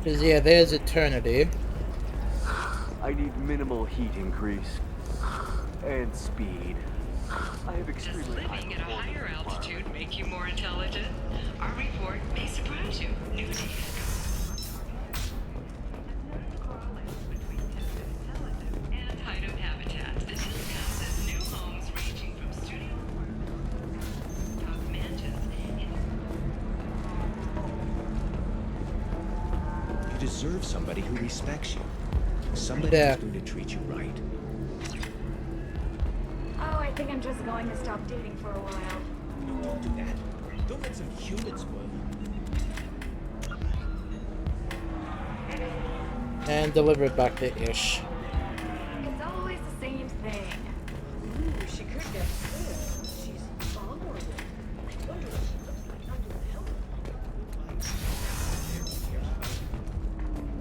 Because, yeah, there's eternity. I need minimal heat increase. And speed. I have extremely high Living at a higher altitude make you more intelligent? Our report may surprise you. New data. And hideout habitat. This discusses new homes ranging from studio top mansions. You deserve somebody who respects you. Somebody who's going to treat you right. Oh, I think I'm just going to stop dating for a while. No, don't do that. Don't let some human spoil you. And deliver it back to Ish. It's always the same thing. Ooh, she could get sick. She's vulnerable. I wonder what she looks like under the helmet.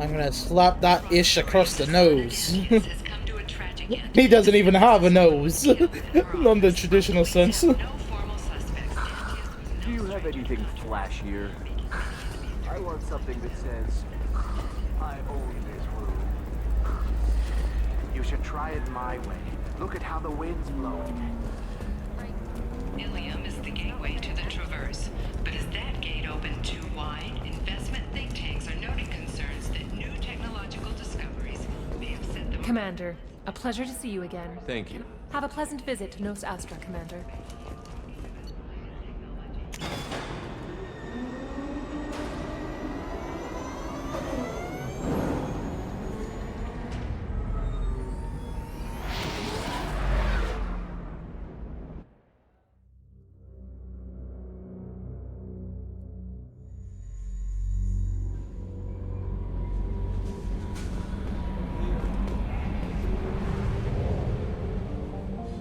I'm gonna slap that Ish across the nose. He doesn't even have a nose. On the traditional sense. Do you have anything flashier? I want something that says, I own this room. You should try it my way. Look at how the wind's blowing. Ilium is the gateway to the Traverse, but is that gate open too wide? Investment think tanks are noting concerns that new technological discoveries may upset the Commander, a pleasure to see you again. Thank you. Have a pleasant visit to Nos Astra, Commander.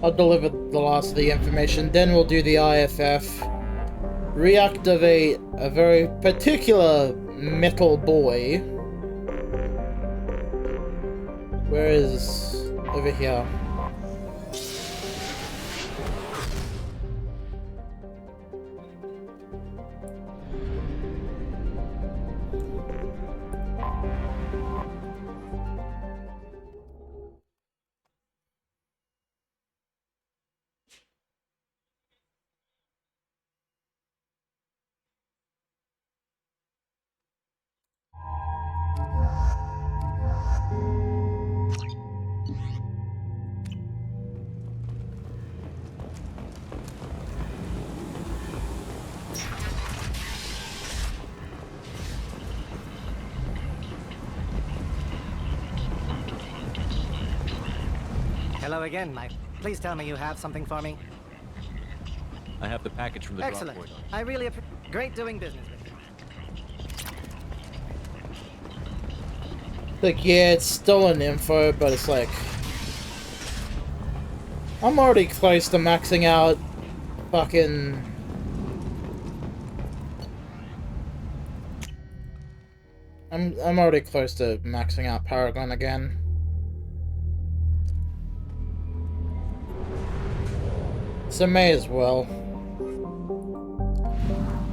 I'll deliver the last of the information, then we'll do the IFF. Reactivate a very particular metal boy. Where is... over here. Hello again, Mike. Please tell me you have something for me. I have the package from the Excellent. drop point. I really great doing business with you. Like, yeah, it's stolen info, but it's like... I'm already close to maxing out fucking... I'm already close to maxing out Paragon again. So may as well.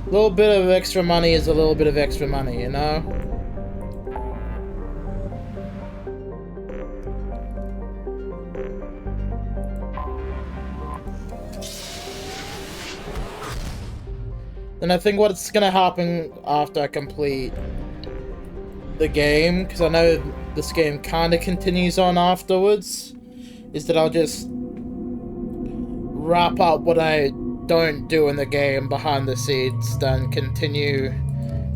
A little bit of extra money is a little bit of extra money, you know? And I think what's gonna happen after I complete the game, because I know this game kind of continues on afterwards, is that I'll just wrap up what I don't do in the game behind the scenes, then continue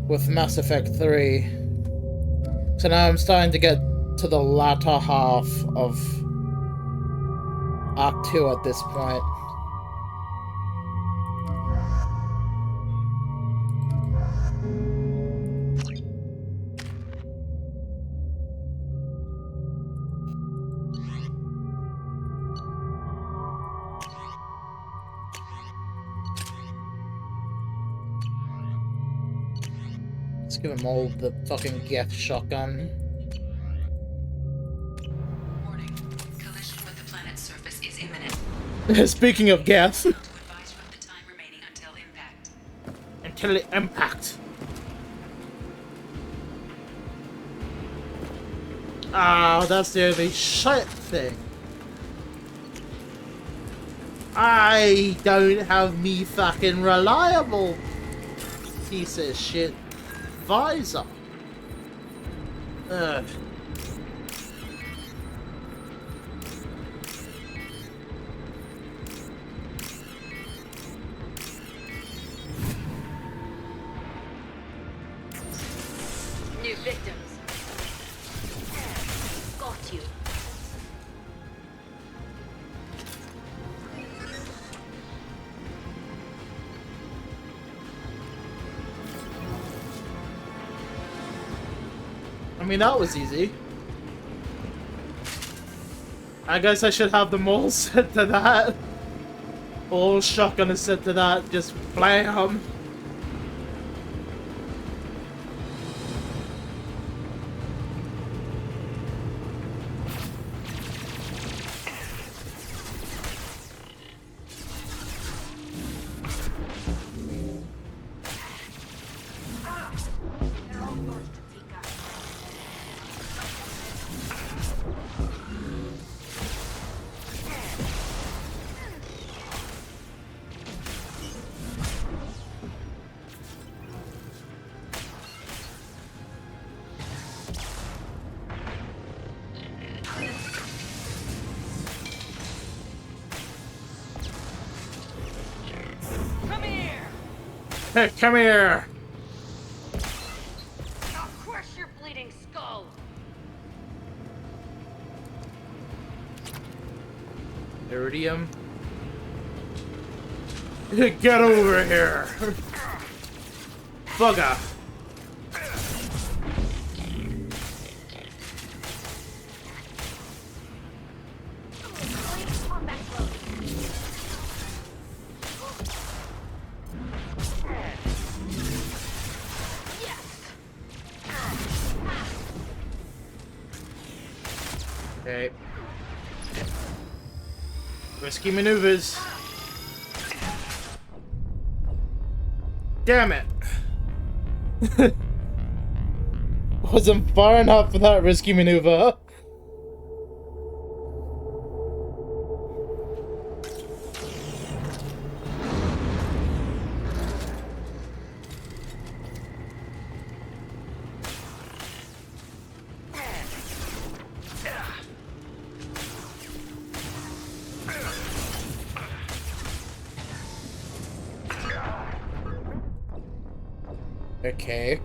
with Mass Effect 3. So now I'm starting to get to the latter half of Act 2 at this point. Let's give him all the fucking Geth shotgun. Warning. Collision with the planet's surface is imminent. Speaking of Geth. To advise you of the time remaining until impact. Until impact. Oh, that's the only shit thing. I don't have me fucking reliable piece of shit visor. Ugh. New victims. Got you. I mean, that was easy. I guess I should have them all set to that. All shotgun is set to that. Just blam. Hey, come here! I'll crush your bleeding skull. Iridium. Get over here! Bugger! Okay. Risky maneuvers. Damn it! Wasn't far enough for that risky maneuver. Okay.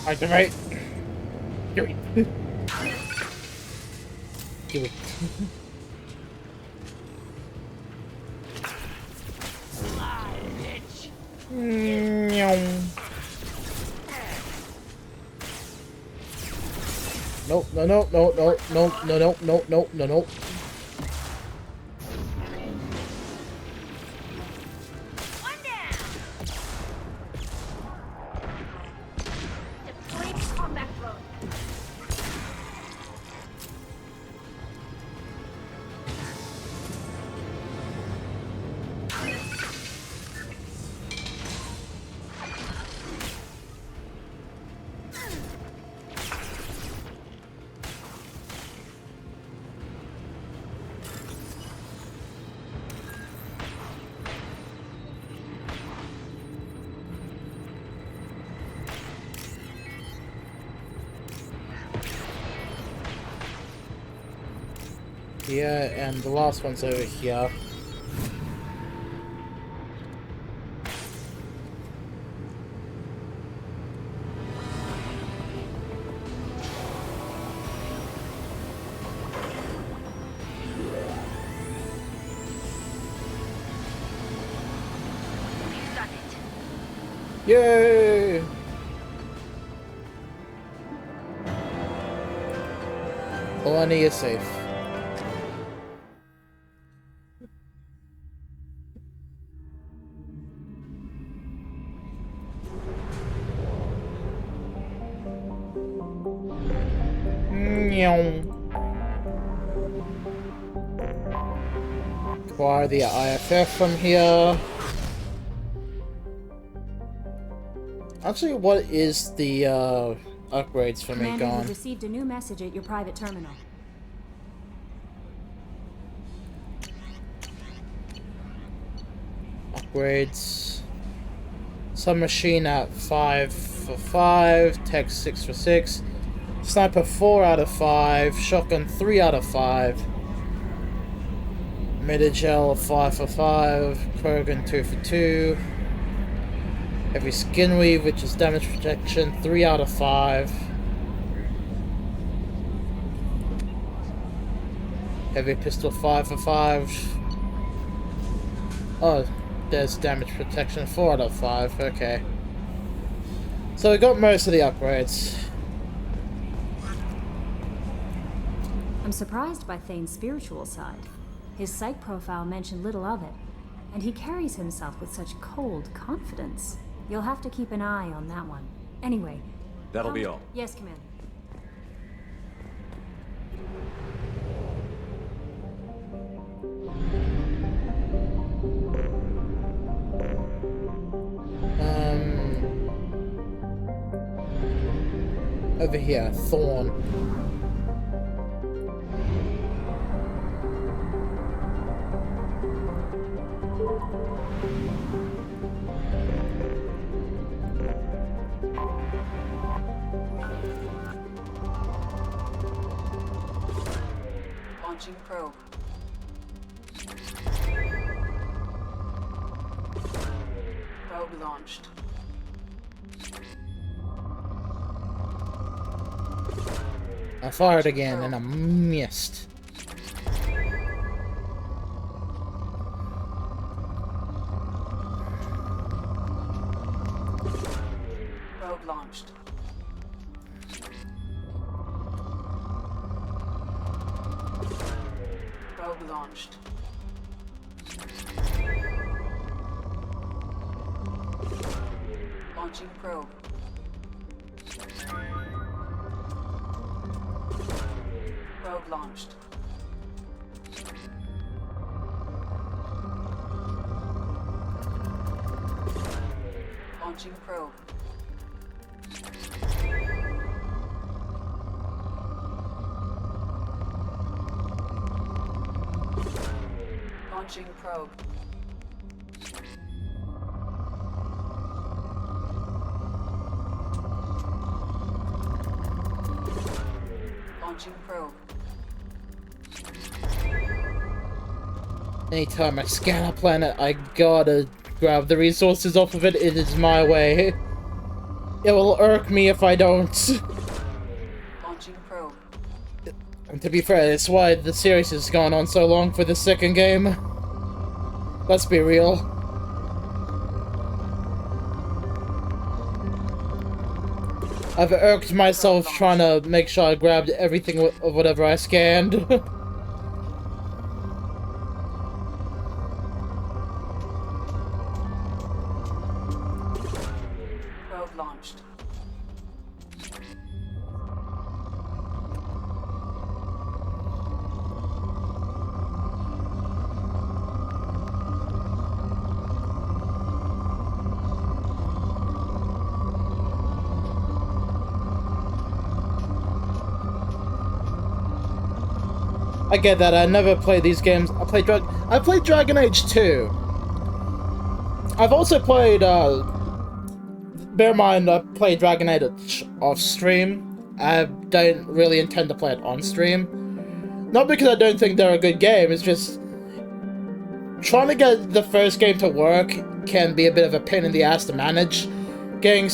Activate. Give me. Give me. No, no, no, no, no, no, no, no, no, no, no, no. here, and the last one's over here. Yay! Eleni is safe. Acquire the IFF from here. Actually, what is the upgrades for me Commander, gone? you received a new message at your private terminal. Upgrades. Submachine at 5 for 5. Tech 6 for 6. Sniper 4 out of 5. Shotgun 3 out of 5. Medi-gel 5 for 5. Krogan 2 for 2. Heavy skin weave, which is damage protection, 3 out of 5. Heavy pistol 5 for 5. Oh, there's damage protection, 4 out of 5. Okay. So we got most of the upgrades. I'm surprised by Thane's spiritual side. His psych profile mentioned little of it, and he carries himself with such cold confidence. You'll have to keep an eye on that one. Anyway. That'll be all. Yes, Commander. Over here, Thorn. Launching probe. Probe launched. I fired again and I missed. Probe launched. Probe launched. Launching probe. Probe launched. Launching probe. Launching probe. Launching probe. Anytime I scan a planet, I gotta grab the resources off of it. It is my way. It will irk me if I don't. Launching probe. And to be fair, that's why the series has gone on so long for the second game. Let's be real. I've irked myself trying to make sure I grabbed everything of whatever I scanned. Probe launched. I get that. I never played these games. I played Dragon Age 2. I've also played, bear in mind, I played Dragon Age off stream. I don't really intend to play it on stream. Not because I don't think they're a good game, it's just trying to get the first game to work can be a bit of a pain in the ass to manage. Getting the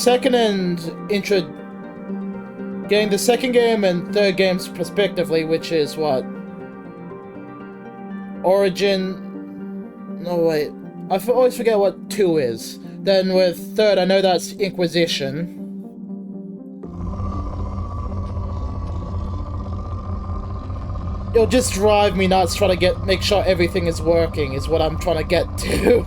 second game and third games respectively, which is what? Origin... No, wait. I always forget what 2 is. Then with third, I know that's Inquisition. It'll just drive me nuts trying to make sure everything is working, is what I'm trying to get to.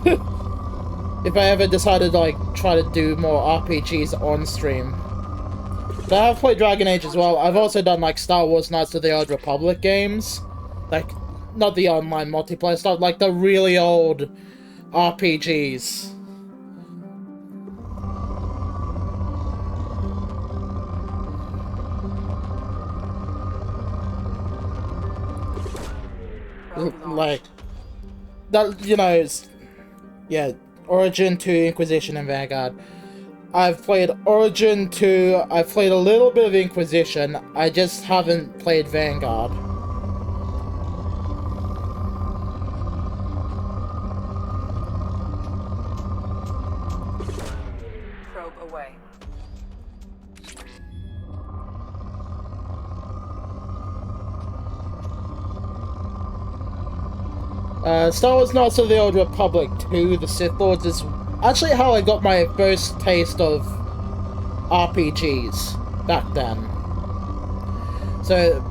If I ever decided to, like, try to do more RPGs on stream. But I have played Dragon Age as well. I've also done, like, Star Wars Knights of the Old Republic games. Like, not the online multiplayer stuff, like the really old RPGs. Like, that, you know, it's, yeah, Origin 2, Inquisition, and Vanguard. I've played Origin 2, I've played a little bit of Inquisition, I just haven't played Vanguard. Probe away. Star Wars Knights of the Old Republic 2, The Sith Lords, is actually how I got my first taste of RPGs back then. So,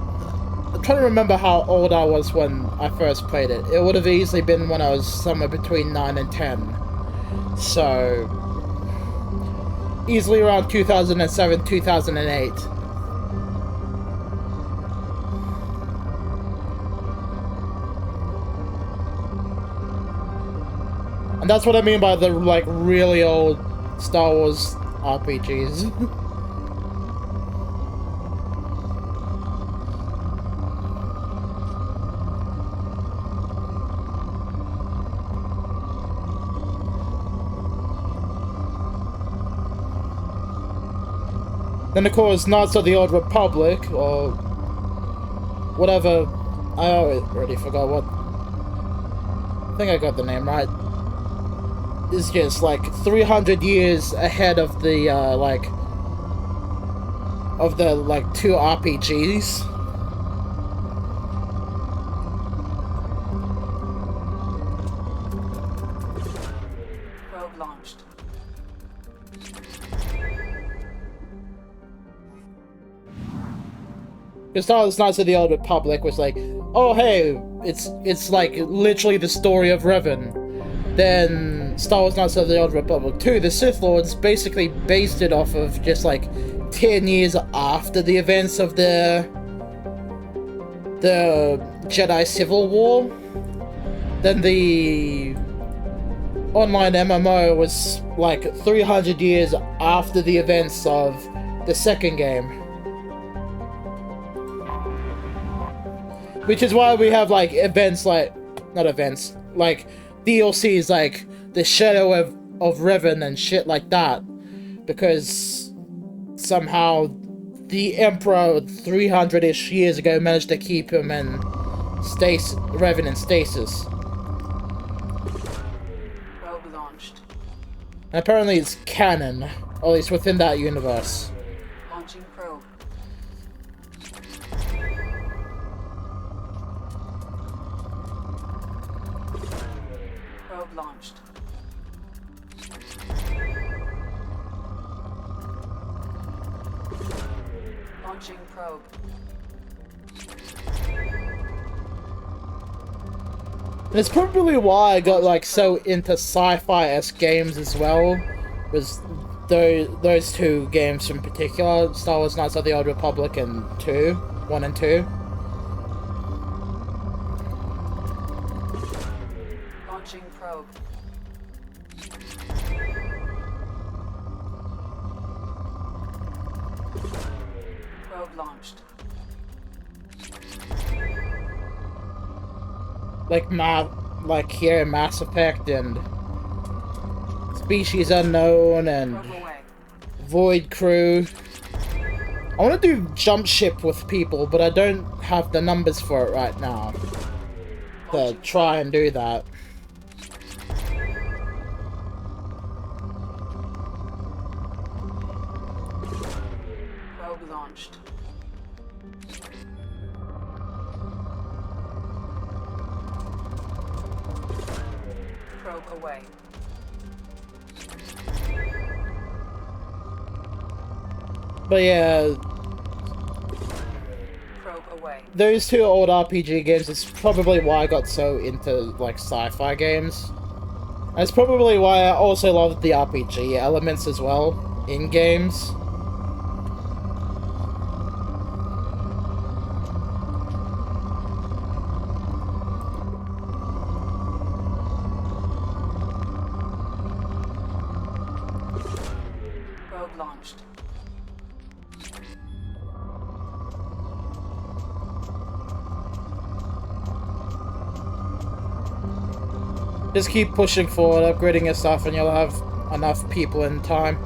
I'm trying to remember how old I was when I first played it. It would have easily been when I was somewhere between 9 and 10. So, easily around 2007, 2008. And that's what I mean by the, like, really old Star Wars RPGs. Then, of course, Knights of the Old Republic, or whatever. I already forgot what. I think I got the name right. Is just like 300 years ahead of the like two RPGs. Probe launched. Because Star Wars Knights of the Old Republic was like, oh hey, it's like literally the story of Revan. Then Star Wars Knights of the Old Republic 2, the Sith Lords, basically based it off of just like 10 years after the events of the Jedi Civil War. Then the online MMO was like 300 years after the events of the second game. Which is why we have like events like, not events, like DLCs like the Shadow of Revan and shit like that, because somehow the Emperor 300-ish years ago managed to keep him in Revan in stasis. Probe launched. And apparently it's canon, or at least within that universe. Launching probe. Probe launched. Launching probe. And it's probably why I got like so into sci-fi-esque games as well, was those two games in particular, Star Wars Knights of the Old Republic and 1 and 2. Launching probe. Probe launched. Like here in Mass Effect and Species Unknown and Void Crew. I want to do jump ship with people, but I don't have the numbers for it right now to try and do that. Probe launched. Probe away. But yeah, Probe away. those two old RPG games is probably why I got so into like sci-fi games. And it's probably why I also love the RPG elements as well in games. Probe launched. Just keep pushing forward, upgrading your stuff, and you'll have enough people in time.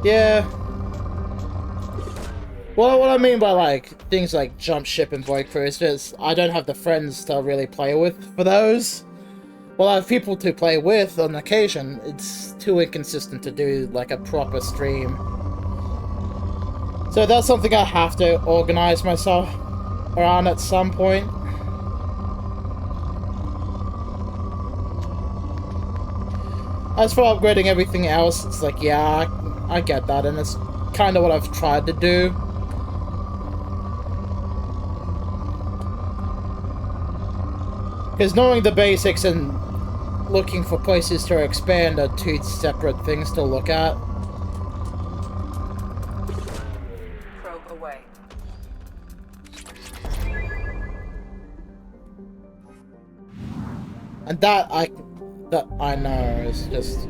Yeah. Well, what I mean by, like, things like Jump Ship and Void Cruise is I don't have the friends to really play with for those. Well, I have people to play with on occasion. It's too inconsistent to do, like, a proper stream. So that's something I have to organize myself around at some point. As for upgrading everything else, it's like, yeah, I get that, and it's kind of what I've tried to do. Because knowing the basics and looking for places to expand are two separate things to look at. Probe away. And that I know is just...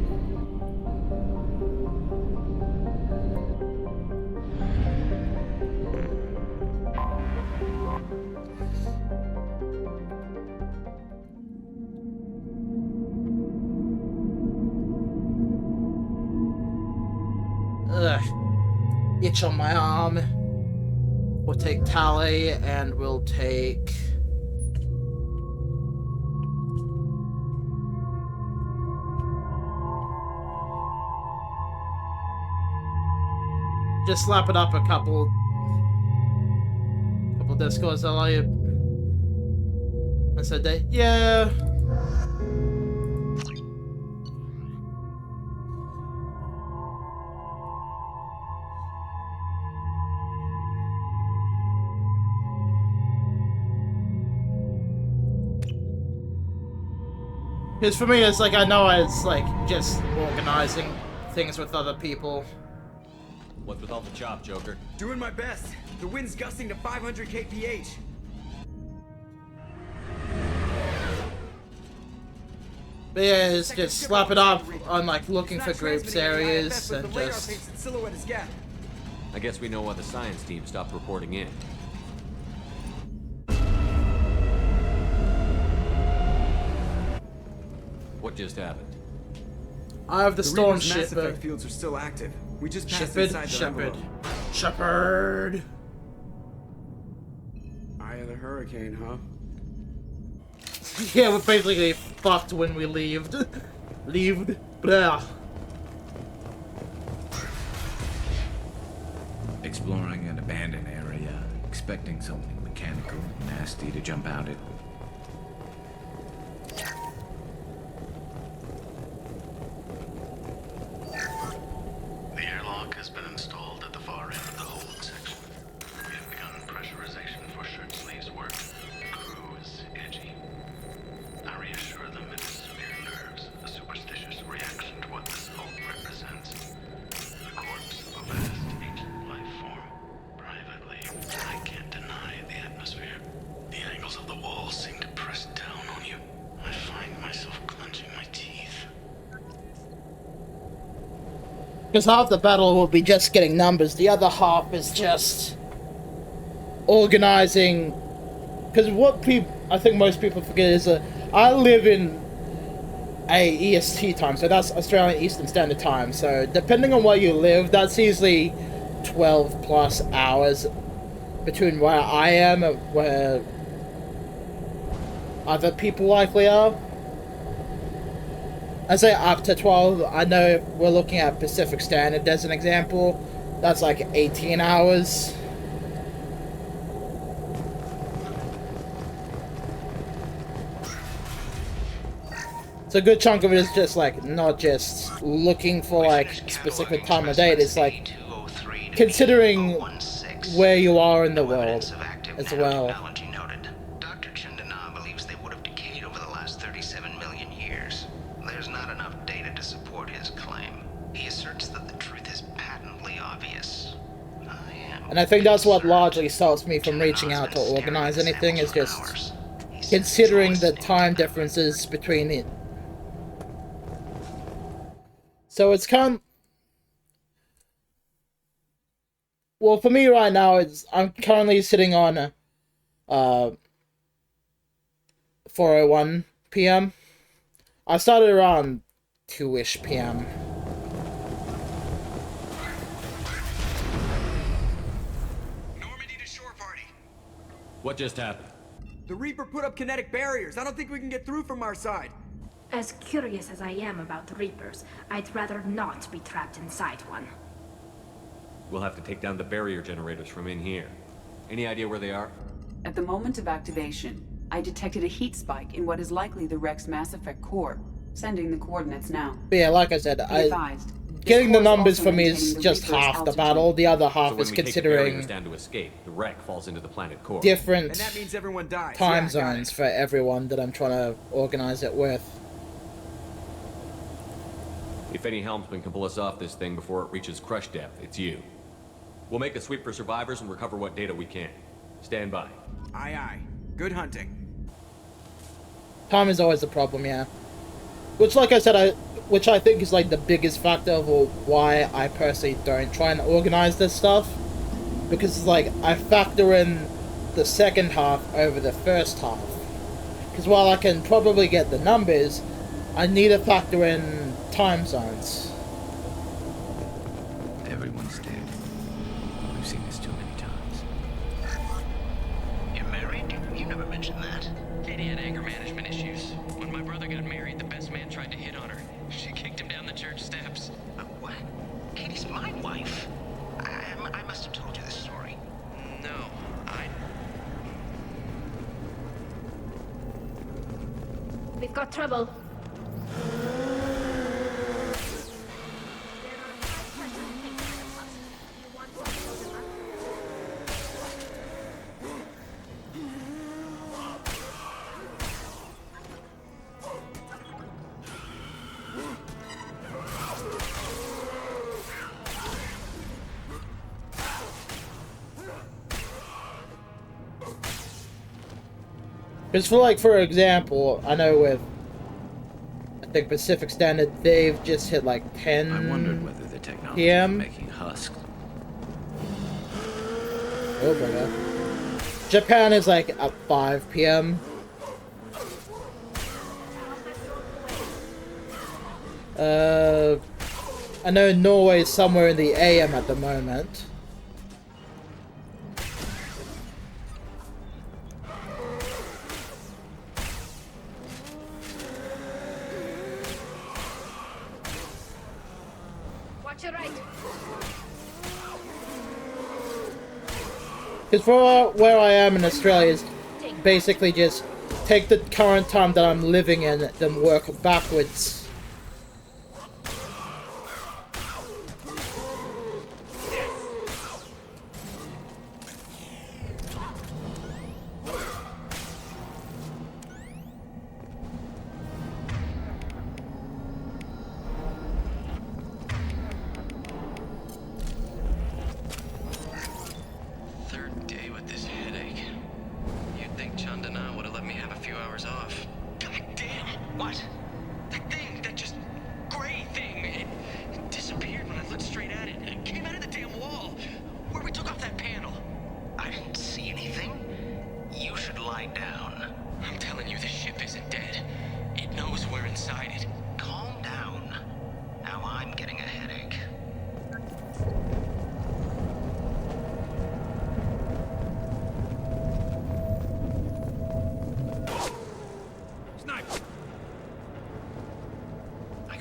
Ugh. Itch on my arm. We'll take Tally, and we'll take... Just slap it up a couple discords, allow you. I said that, yeah. Because for me, it's like, I know it's like just organizing things with other people. What's with all the chop, Joker? Doing my best. The wind's gusting to 500 kph. But yeah, it's just slap it up on like looking for groups areas and just... I guess we know why the science team stopped reporting in. What just happened? I have the storm ship. Mass effect fields are still active. We just passed inside the envelope. Shepard. Eye of the hurricane, huh? Yeah, we're basically fucked when we leaved. Leaved. Blah. Exploring an abandoned area, expecting something mechanical and nasty to jump out at. The airlock has been installed at the far end of the hold section. We have begun pressurization for shirt sleeves work. The crew is edgy. I reassure them it is mere nerves, a superstitious reaction to what this hold represents. The corpse of a vast ancient life form. Privately, I can't deny the atmosphere. The angles of the walls seem to press down on you. I find myself clenching my teeth. Because half the battle will be just getting numbers, the other half is just organizing. Because what I think most people forget is that I live in a EST time, so that's Australian Eastern Standard Time. So depending on where you live, that's easily 12 plus hours between where I am and where other people likely are. I say up to 12. I know we're looking at Pacific Standard as an example. That's like 18 hours. So a good chunk of it is just like not just looking for like specific time of day. It's like considering where you are in the world as well. Dr. Chandana believes they would have decayed over the last 37 million years. There's not enough data to support his claim. He asserts that the truth is patently obvious. And I think that's what largely stops me from reaching out to organize anything, is just considering the time differences between it. So it's kind of... Well, for me right now, I'm currently sitting on 4:01 p.m. I started around 2-ish p.m. What just happened? The Reaper put up kinetic barriers. I don't think we can get through from our side. As curious as I am about the Reapers, I'd rather not be trapped inside one. We'll have to take down the barrier generators from in here. Any idea where they are? At the moment of activation, I detected a heat spike in what is likely the Rex Mass Effect core. Sending the coordinates now. But yeah, like I said, getting the numbers for me is just half the battle. The other half is considering down to escape, the wreck falls into the planet core. Different and that means everyone dies. time zones for everyone that I'm trying to organize it with. If any helmsman can pull us off this thing before it reaches crush depth, it's you. We'll make a sweep for survivors and recover what data we can. Stand by. Aye, aye. Good hunting. Time is always a problem, yeah. Which, like I said, which I think is like the biggest factor of why I personally don't try and organize this stuff. Because it's like, I factor in the second half over the first half. Because while I can probably get the numbers, I need to factor in time zones. Everyone's dead. We've seen this too many times. You're married? You never mentioned that. Katie had anger management issues. When my brother got married, the best man tried to hit on her. She kicked him down the church steps. What? Katie's my wife. I must have told you this story. No, We've got trouble. Because for example, I know with, I think Pacific Standard, they've just hit like 10 I wondered whether the technology PM. was making husks. Oh my god. Japan is like at 5 p.m. I know Norway's somewhere in the AM at the moment. Watch your right. Because for where I am in Australia is basically just take the current time that I'm living in, then work backwards. third day with this headache. You'd think Chandana would have let me have a few hours off. God damn! What? That thing!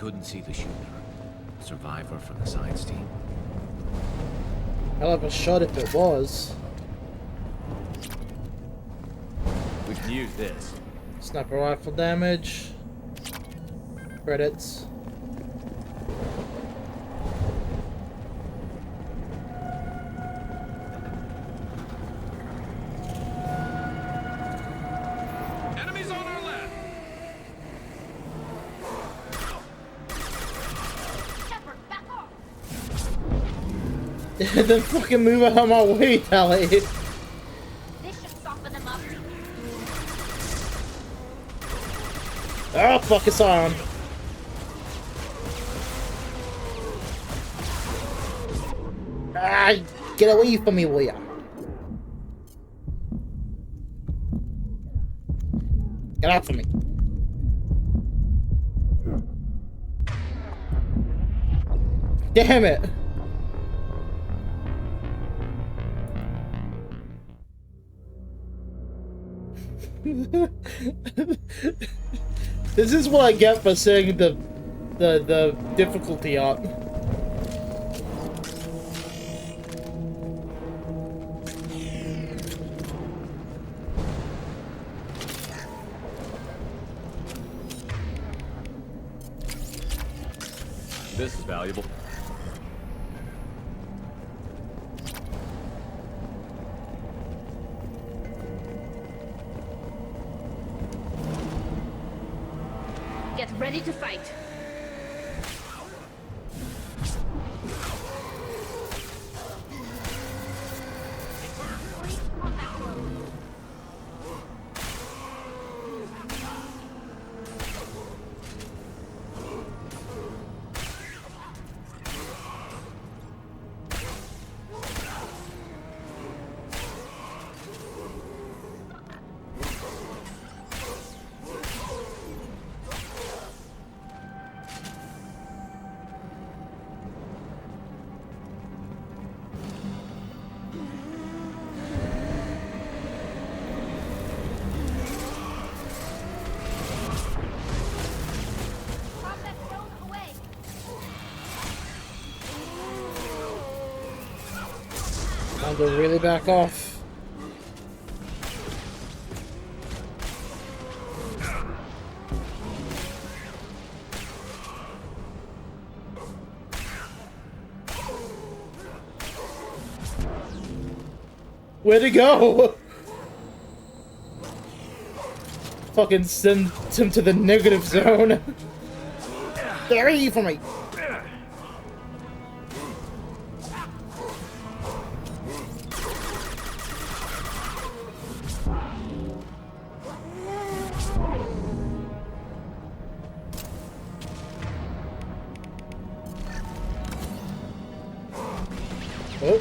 couldn't see the shooter. Survivor from the science team. I'll have a shot if it was. We can use this. Sniper rifle damage. Credits. Enemies on our left. Then fucking move out of my way, Tally. This should soften them up. Oh, fuck, it's on. Ah, get away from me, will ya? Get off of me. Damn it. This is what I get for setting the difficulty up. This is valuable. Get ready to fight. Time to really back off. Where'd it go? Fucking send him to the negative zone. Get away from me. Oh.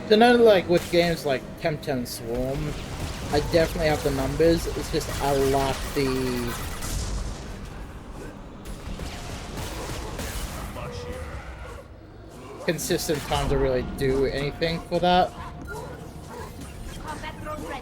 So now, like with games like Temtem Swarm, I definitely have the numbers. It's just I lack the consistent time to really do anything for that. Combat drone ready.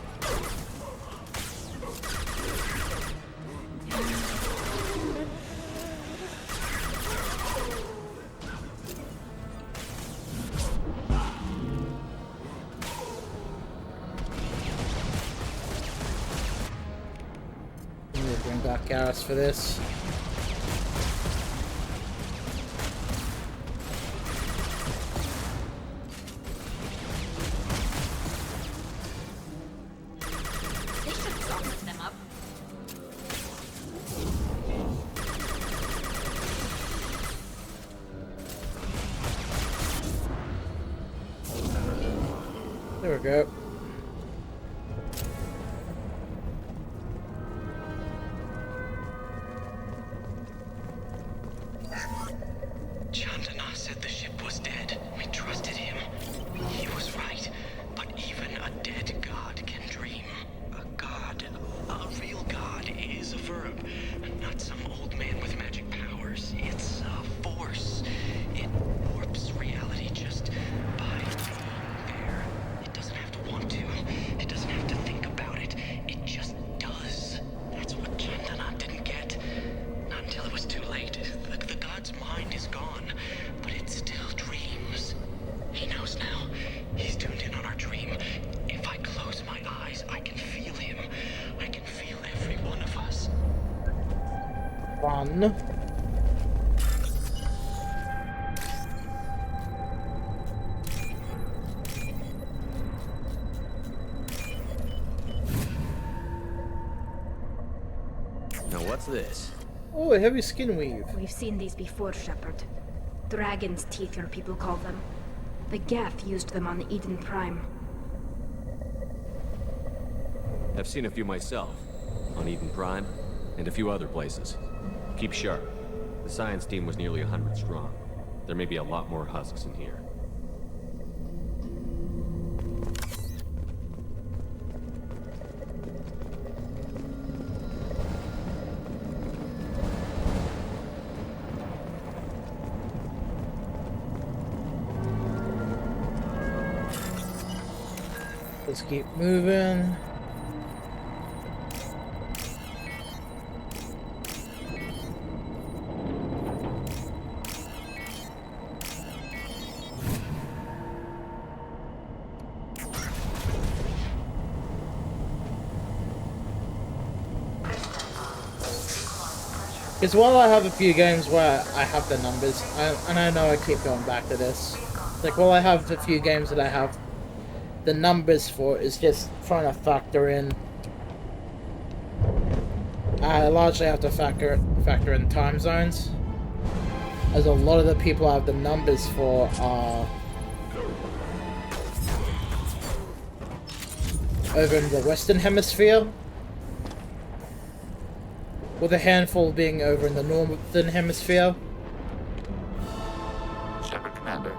I'm gonna bring back Garrus for this. This should soften them up. There we go. Chandana said the ship was dead. We trusted him. He was right. verb, not some old man with magic powers. It's a force. It warps reality just by being there. It doesn't have to want to. It doesn't have to think about it. It just does. That's what Chandana didn't get. Not until it was too late. The god's mind is gone, but it still dreams. He knows now. He's tuned in on our dream. If I close my eyes, I can feel him. I can feel every one of us. Fun. Now what's this? Oh, a heavy skin weave. We've seen these before, Shepard. Dragon's teeth, your people call them. The Geth used them on Eden Prime. I've seen a few myself. On Eden Prime, and a few other places. Keep sharp. The science team was nearly 100 strong. There may be a lot more husks in here. Let's keep moving. Because while I have a few games where I have the numbers, and I know I keep going back to this, like while I have a few games that I have the numbers for, is just trying to factor in. I largely have to factor in time zones, as a lot of the people I have the numbers for are over in the Western Hemisphere, with a handful being over in the Northern Hemisphere. Shepard, Commander.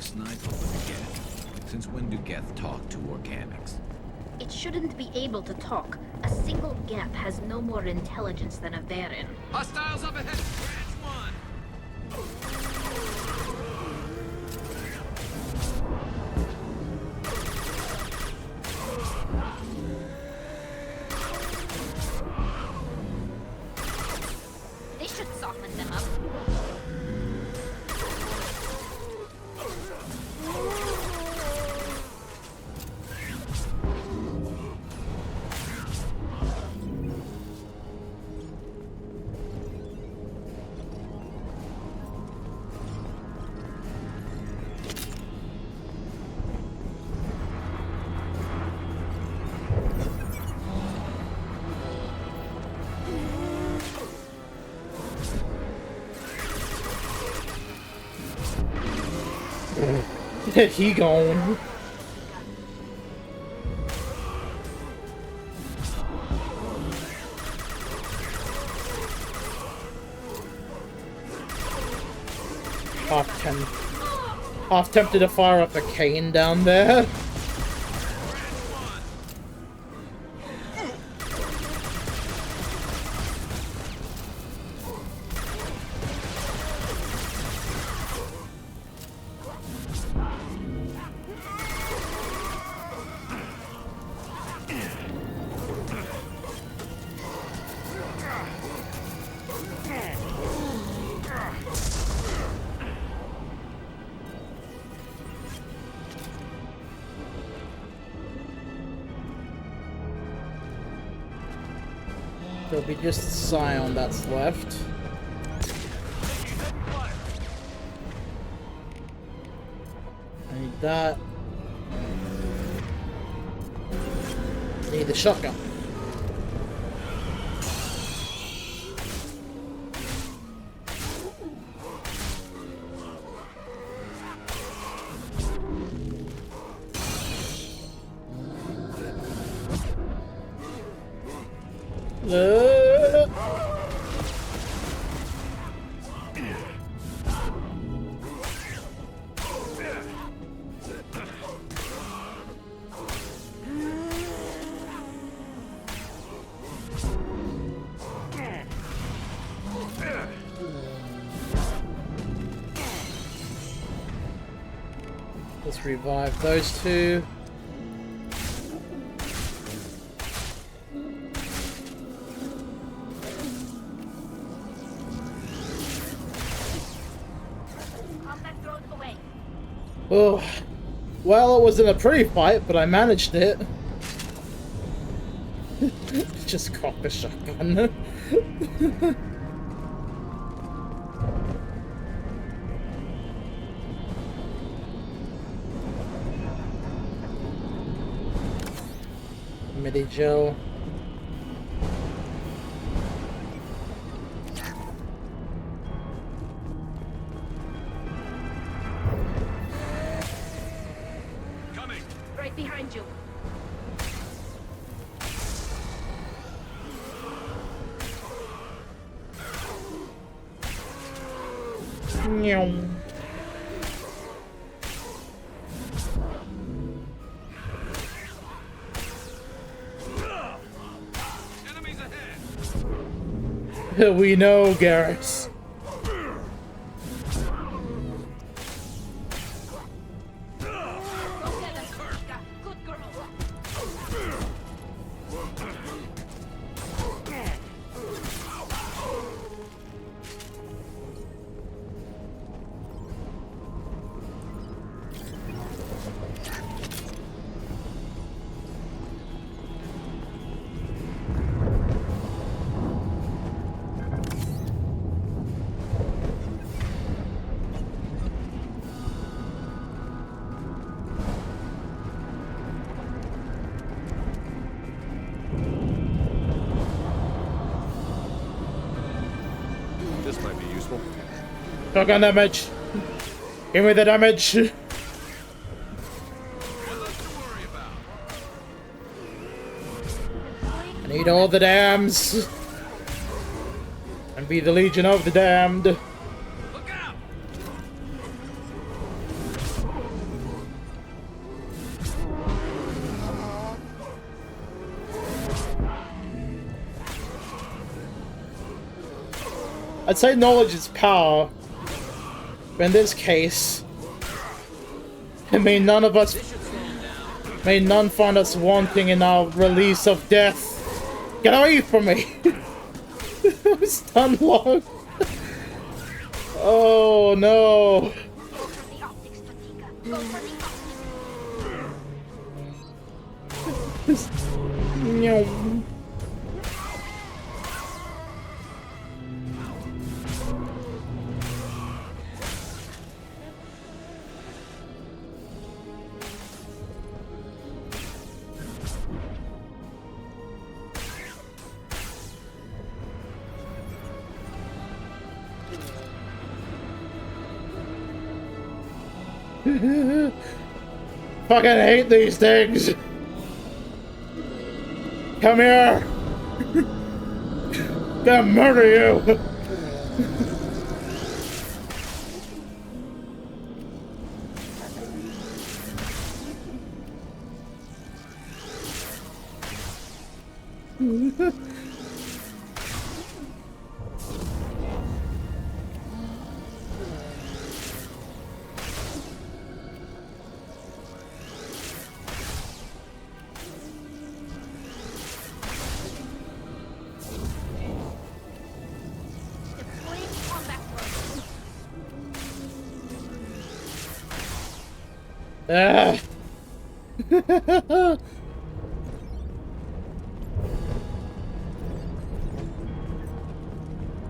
Snipe over the Geth. Since when do Geth talk to organics? It shouldn't be able to talk. A single Geth has no more intelligence than a Varen. Hostiles up ahead! Branch one! This should soften them up. He gone. Half tempted to fire up a cane down there. There'll be just Scion that's left. I need that. Need the shotgun. Let's revive those two. Oh, well, it wasn't a pretty fight, but I managed it. Just cock a shotgun. Midi gel. Right behind you. Meow. We know, Garrus. This might be useful. Shotgun damage. Give me the damage. I need all the dams. And be the Legion of the Damned. I'd say knowledge is power, but in this case, may none find us wanting in our release of death. Get away from me! I was done long. Oh no! No. Fucking hate these things. Come here. Gonna murder you. Ah.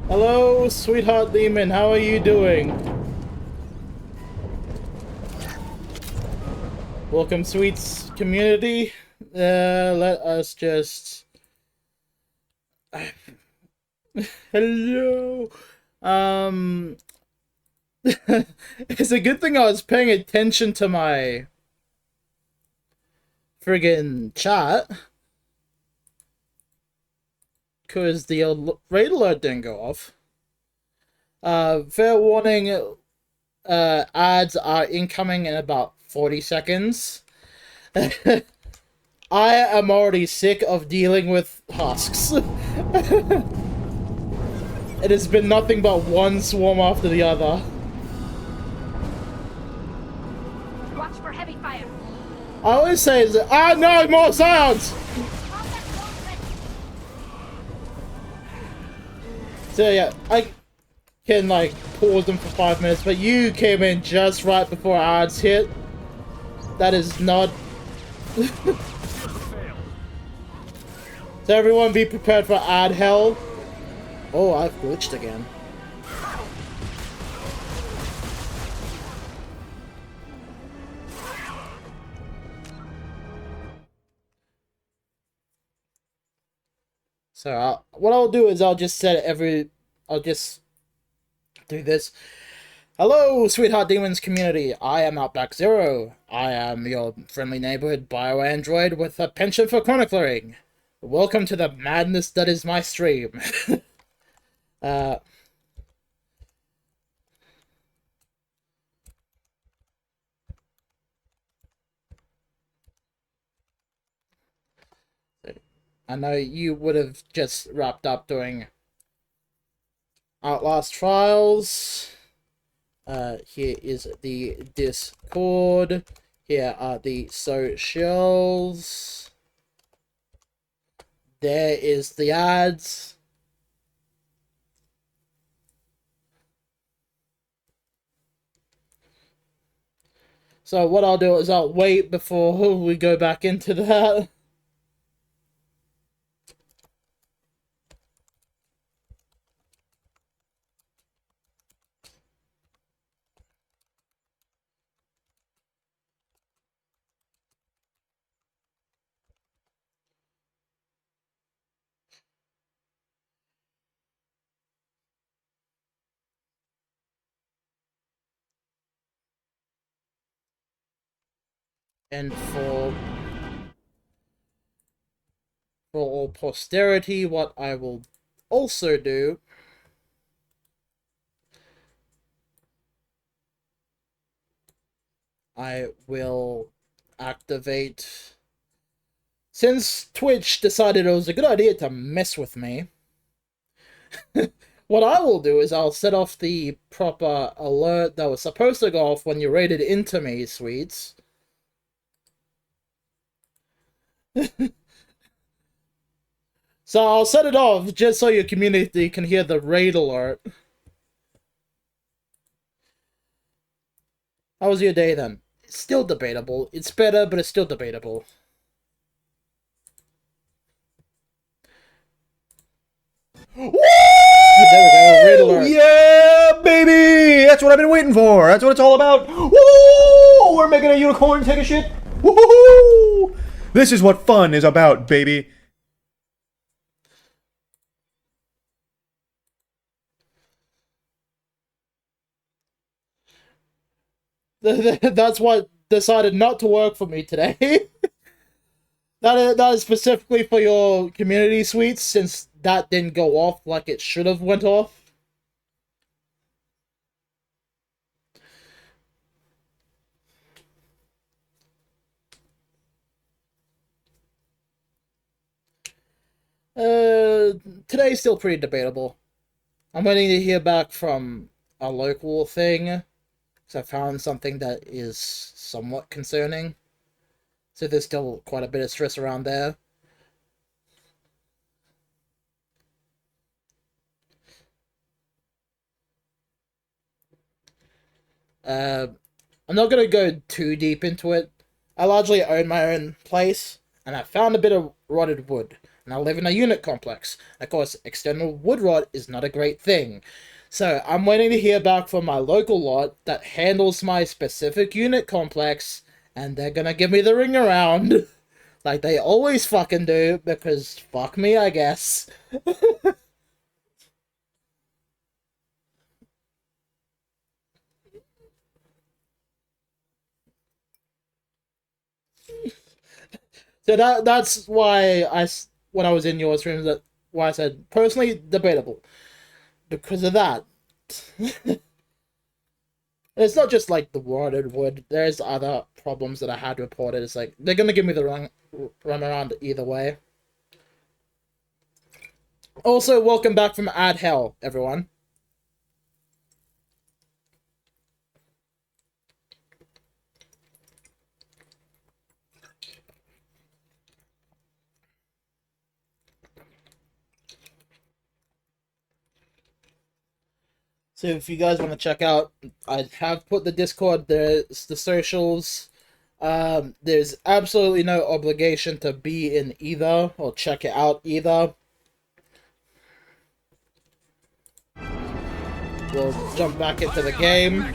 Hello, sweetheart demon. How are you doing? Welcome, sweets community. Let us just. Hello. It's a good thing I was paying attention to my friggin' chat, because the raid alert didn't go off. Fair warning, ads are incoming in about 40 seconds. I am already sick of dealing with husks. It has been nothing but one swarm after the other. Watch for heavy fire. I always say that. Ah, no, more sounds! So yeah, I can like pause them for 5 minutes, but you came in just right before ads hit. That is not. So everyone be prepared for ad hell. Oh, I've glitched again. So what I'll do is I'll just do this. Hello, Sweetheart Demons community. I am Outback-Zero. I am your friendly neighborhood Bioware android with a penchant for chronicling. Welcome to the madness that is my stream. I know you would have just wrapped up doing Outlast Trials. Here is the Discord. Here are the socials. There is the ads. So what I'll do is I'll wait before we go back into that. And for all posterity, what I will also do I will activate, since Twitch decided it was a good idea to mess with me, what I will do is I'll set off the proper alert that was supposed to go off when you raided into me, sweets. So I'll set it off just so your community can hear the raid alert. How was your day then? It's still debatable. It's better, but it's still debatable. Woo! There we go, raid alert. Yeah, baby! That's what I've been waiting for. That's what it's all about. Woo! We're making a unicorn take a shit. Woohoo! This is what fun is about, baby. That's what decided not to work for me today. That is specifically for your community suites, since that didn't go off like it should have went off. Today's still pretty debatable. I'm waiting to hear back from a local thing, because I found something that is somewhat concerning. So there's still quite a bit of stress around there. I'm not gonna go too deep into it. I largely own my own place, and I found a bit of rotted wood, and I live in a unit complex. Of course, external wood rot is not a great thing. So I'm waiting to hear back from my local lot that handles my specific unit complex, and they're gonna give me the ring around. Like they always fucking do, because fuck me, I guess. So that's why when I was in your streams, that why I said personally debatable, because of that. It's not just like the rotted wood. There's other problems that I had reported. It's like they're gonna give me the run around either way. Also, welcome back from Ad Hell, everyone. So if you guys want to check out, I have put the Discord, there's the socials. There's absolutely no obligation to be in either or check it out either. We'll jump back into the game.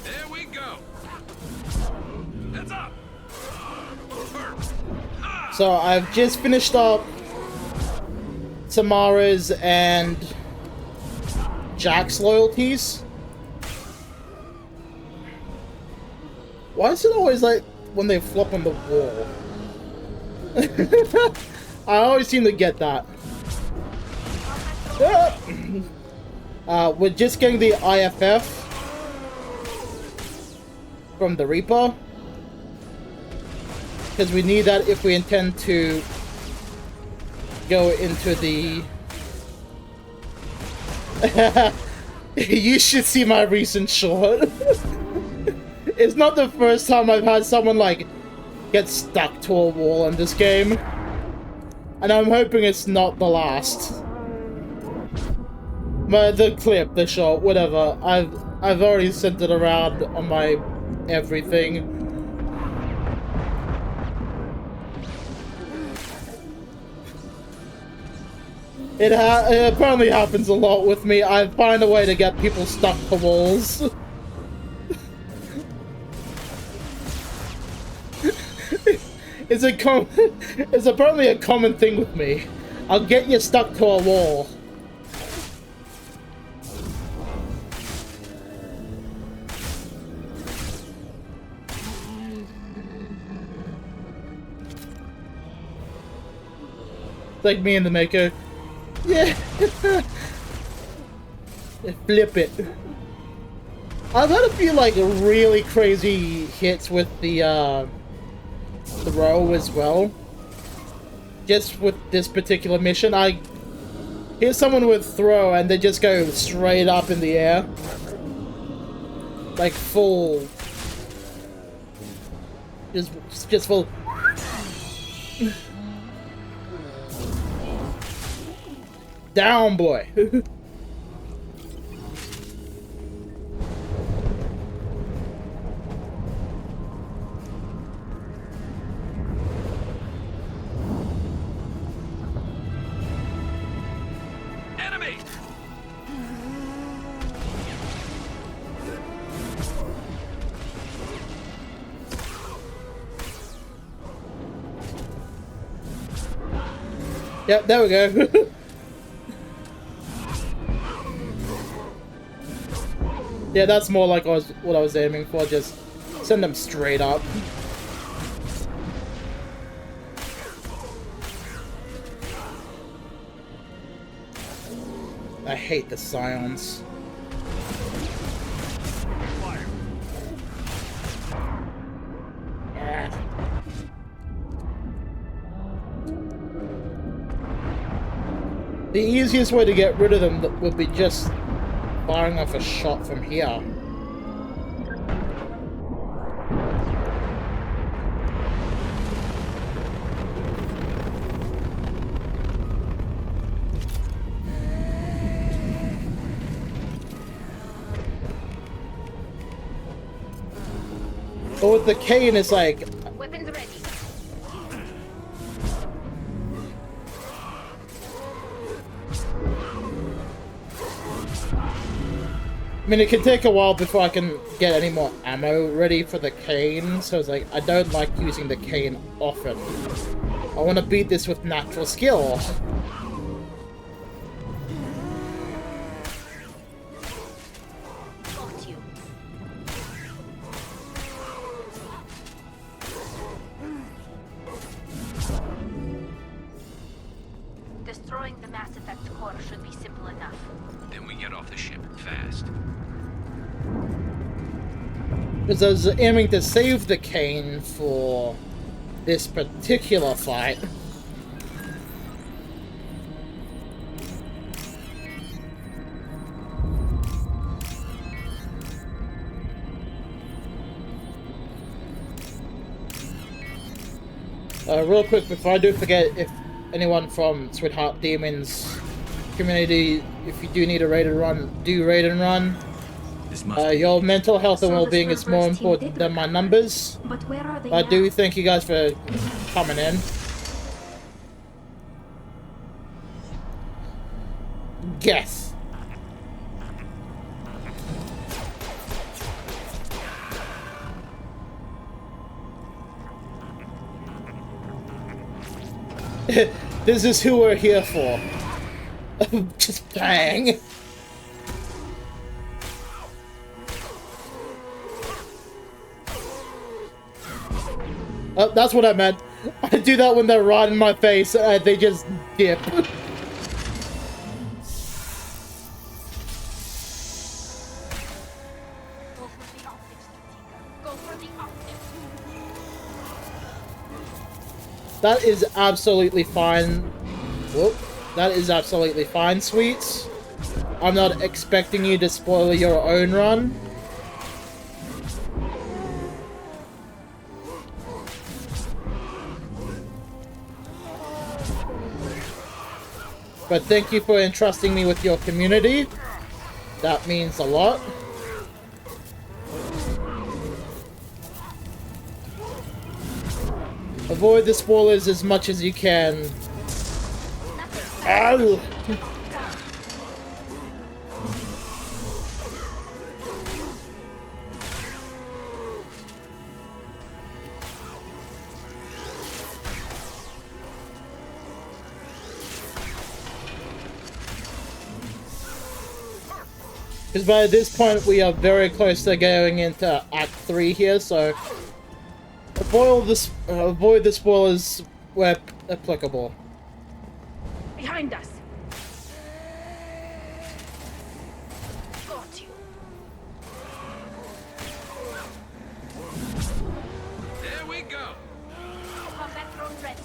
There we go. Heads up. So I've just finished up Tamara's and Jack's loyalties. Why is it always like when they flop on the wall? I always seem to get that. We're just getting the IFF from the Reaper, because we need that if we intend to go into the... You should see my recent short. It's not the first time I've had someone, like, get stuck to a wall in this game. And I'm hoping it's not the last. But the clip, the short, whatever, I've already sent it around on my everything. It apparently happens a lot with me. I find a way to get people stuck to walls. It's apparently a common thing with me. I'll get you stuck to a wall. Like me and the Mako. Yeah. Flip it. I've had a few like really crazy hits with the throw as well. Just with this particular mission, I hear someone with throw and they just go straight up in the air. Like full. Just full. Down, boy. Enemy. Yep, there we go. Yeah, that's more like what I was aiming for. Just send them straight up. I hate the scions. The easiest way to get rid of them would be just firing off a shot from here. But with the cane, it's like... Weapons ready. I mean, it can take a while before I can get any more ammo ready for the cane, so it's like, I don't like using the cane often. I want to beat this with natural skill. Destroying the Mass Effect core should be simple enough. Then we get off the ship fast. Because I was aiming to save the cane for this particular fight. Real quick, before I do forget, if anyone from Sweetheart Demons community if you do need a raid and run, do raid and run. This must Your mental health and So the well-being is more Cerberus team important did than my recover. numbers. But where are they I now? do thank you guys for coming in. Guess. This is who we're here for. Just bang. Oh, that's what I meant. I do that when they're right in my face and they just dip. That is absolutely fine. Whoop. That is absolutely fine, sweets. I'm not expecting you to spoil your own run. But thank you for entrusting me with your community. That means a lot. Avoid the spoilers as much as you can. Ow! Because by this point we are very close to going into Act 3 here, so avoid the spoilers where applicable. Behind us. Got you. There we go. Combat drone ready.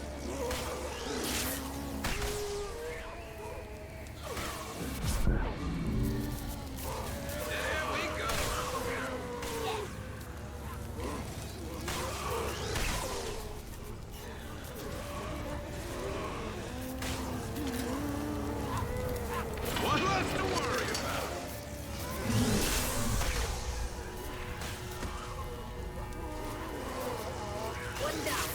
One less to worry about. One down.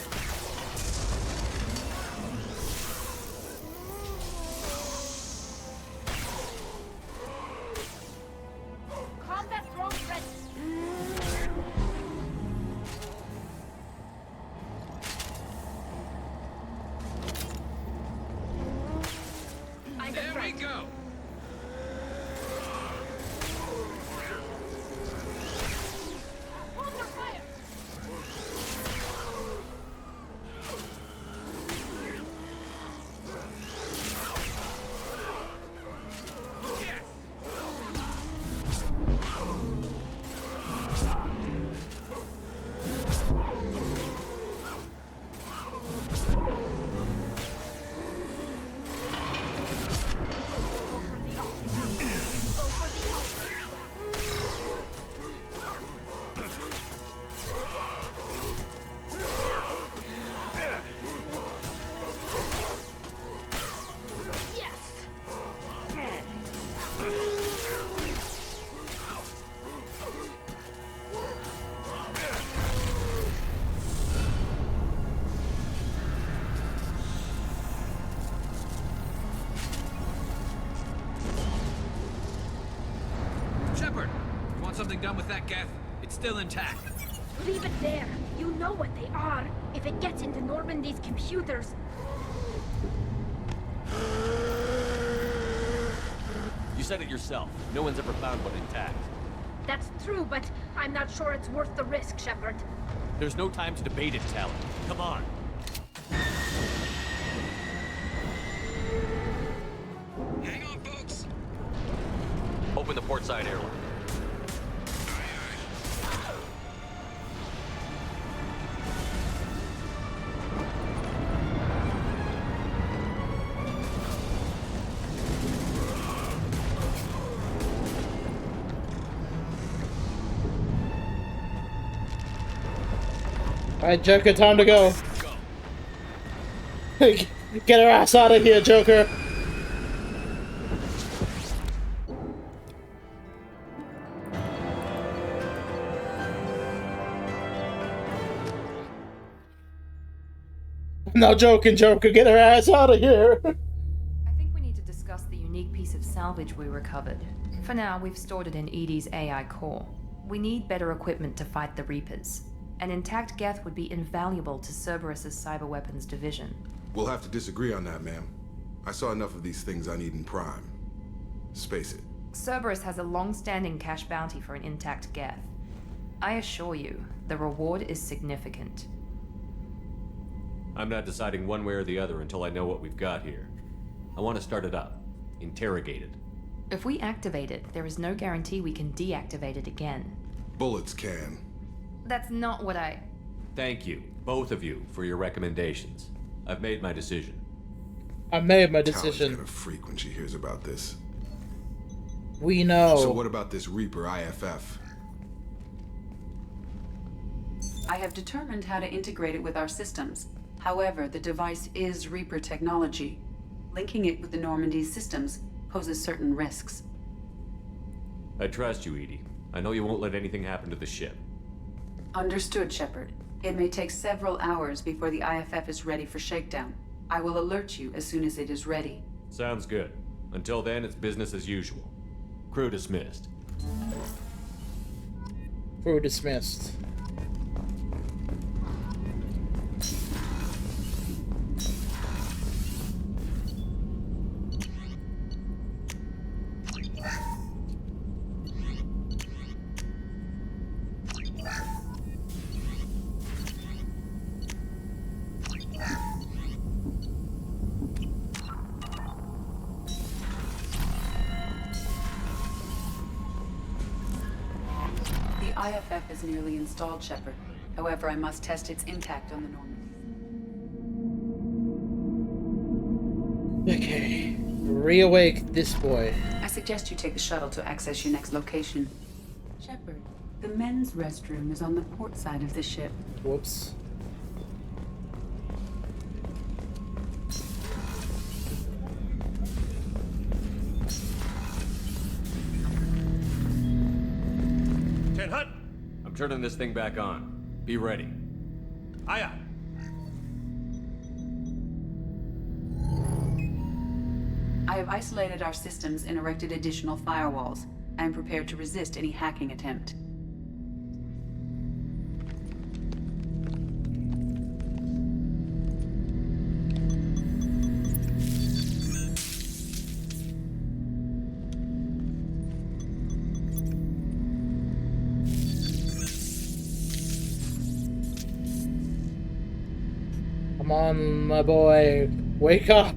Combat drone ready. There we go. Under fire. Shepard, you want something done with that geth? It's still intact. Leave it there. You know what they are. If it gets into Normandy's computers. You said it yourself. No one's ever found one intact. That's true, but I'm not sure it's worth the risk, Shepard. There's no time to debate it, Talon. Come on. Hang on, folks. Open the port side airlock. Alright, Joker, time to go. Get her ass out of here, Joker. No, joking, Joker. Get her ass out of here. I think we need to discuss the unique piece of salvage we recovered. For now, we've stored it in Edie's AI core. We need better equipment to fight the Reapers. An intact Geth would be invaluable to Cerberus's cyber weapons division. We'll have to disagree on that, ma'am. I saw enough of these things I need in Prime. Space it. Cerberus has a long-standing cash bounty for an intact Geth. I assure you, the reward is significant. I'm not deciding one way or the other until I know what we've got here. I want to start it up. Interrogate it. If we activate it, there is no guarantee we can deactivate it again. Bullets can. That's not what I... Thank you, both of you, for your recommendations. I've made my decision. I made my Talon's decision. gonna freak when she hears about this. We know. So what about this Reaper IFF? I have determined how to integrate it with our systems. However, the device is Reaper technology. Linking it with the Normandy's systems poses certain risks. I trust you, Edie. I know you won't let anything happen to the ship. Understood, Shepard. It may take several hours before the IFF is ready for shakedown. I will alert you as soon as it is ready. Sounds good. Until then, it's business as usual. Crew dismissed. Crew dismissed. The IFF is nearly installed, Shepard. However, I must test its impact on the Normandy. Okay. Reawake this boy. I suggest you take the shuttle to access your next location. Shepard, the men's restroom is on the port side of the ship. Whoops. Hut! I'm turning this thing back on. Be ready. Aye aye. I have isolated our systems and erected additional firewalls. I am prepared to resist any hacking attempt. Come on, my boy. Wake up.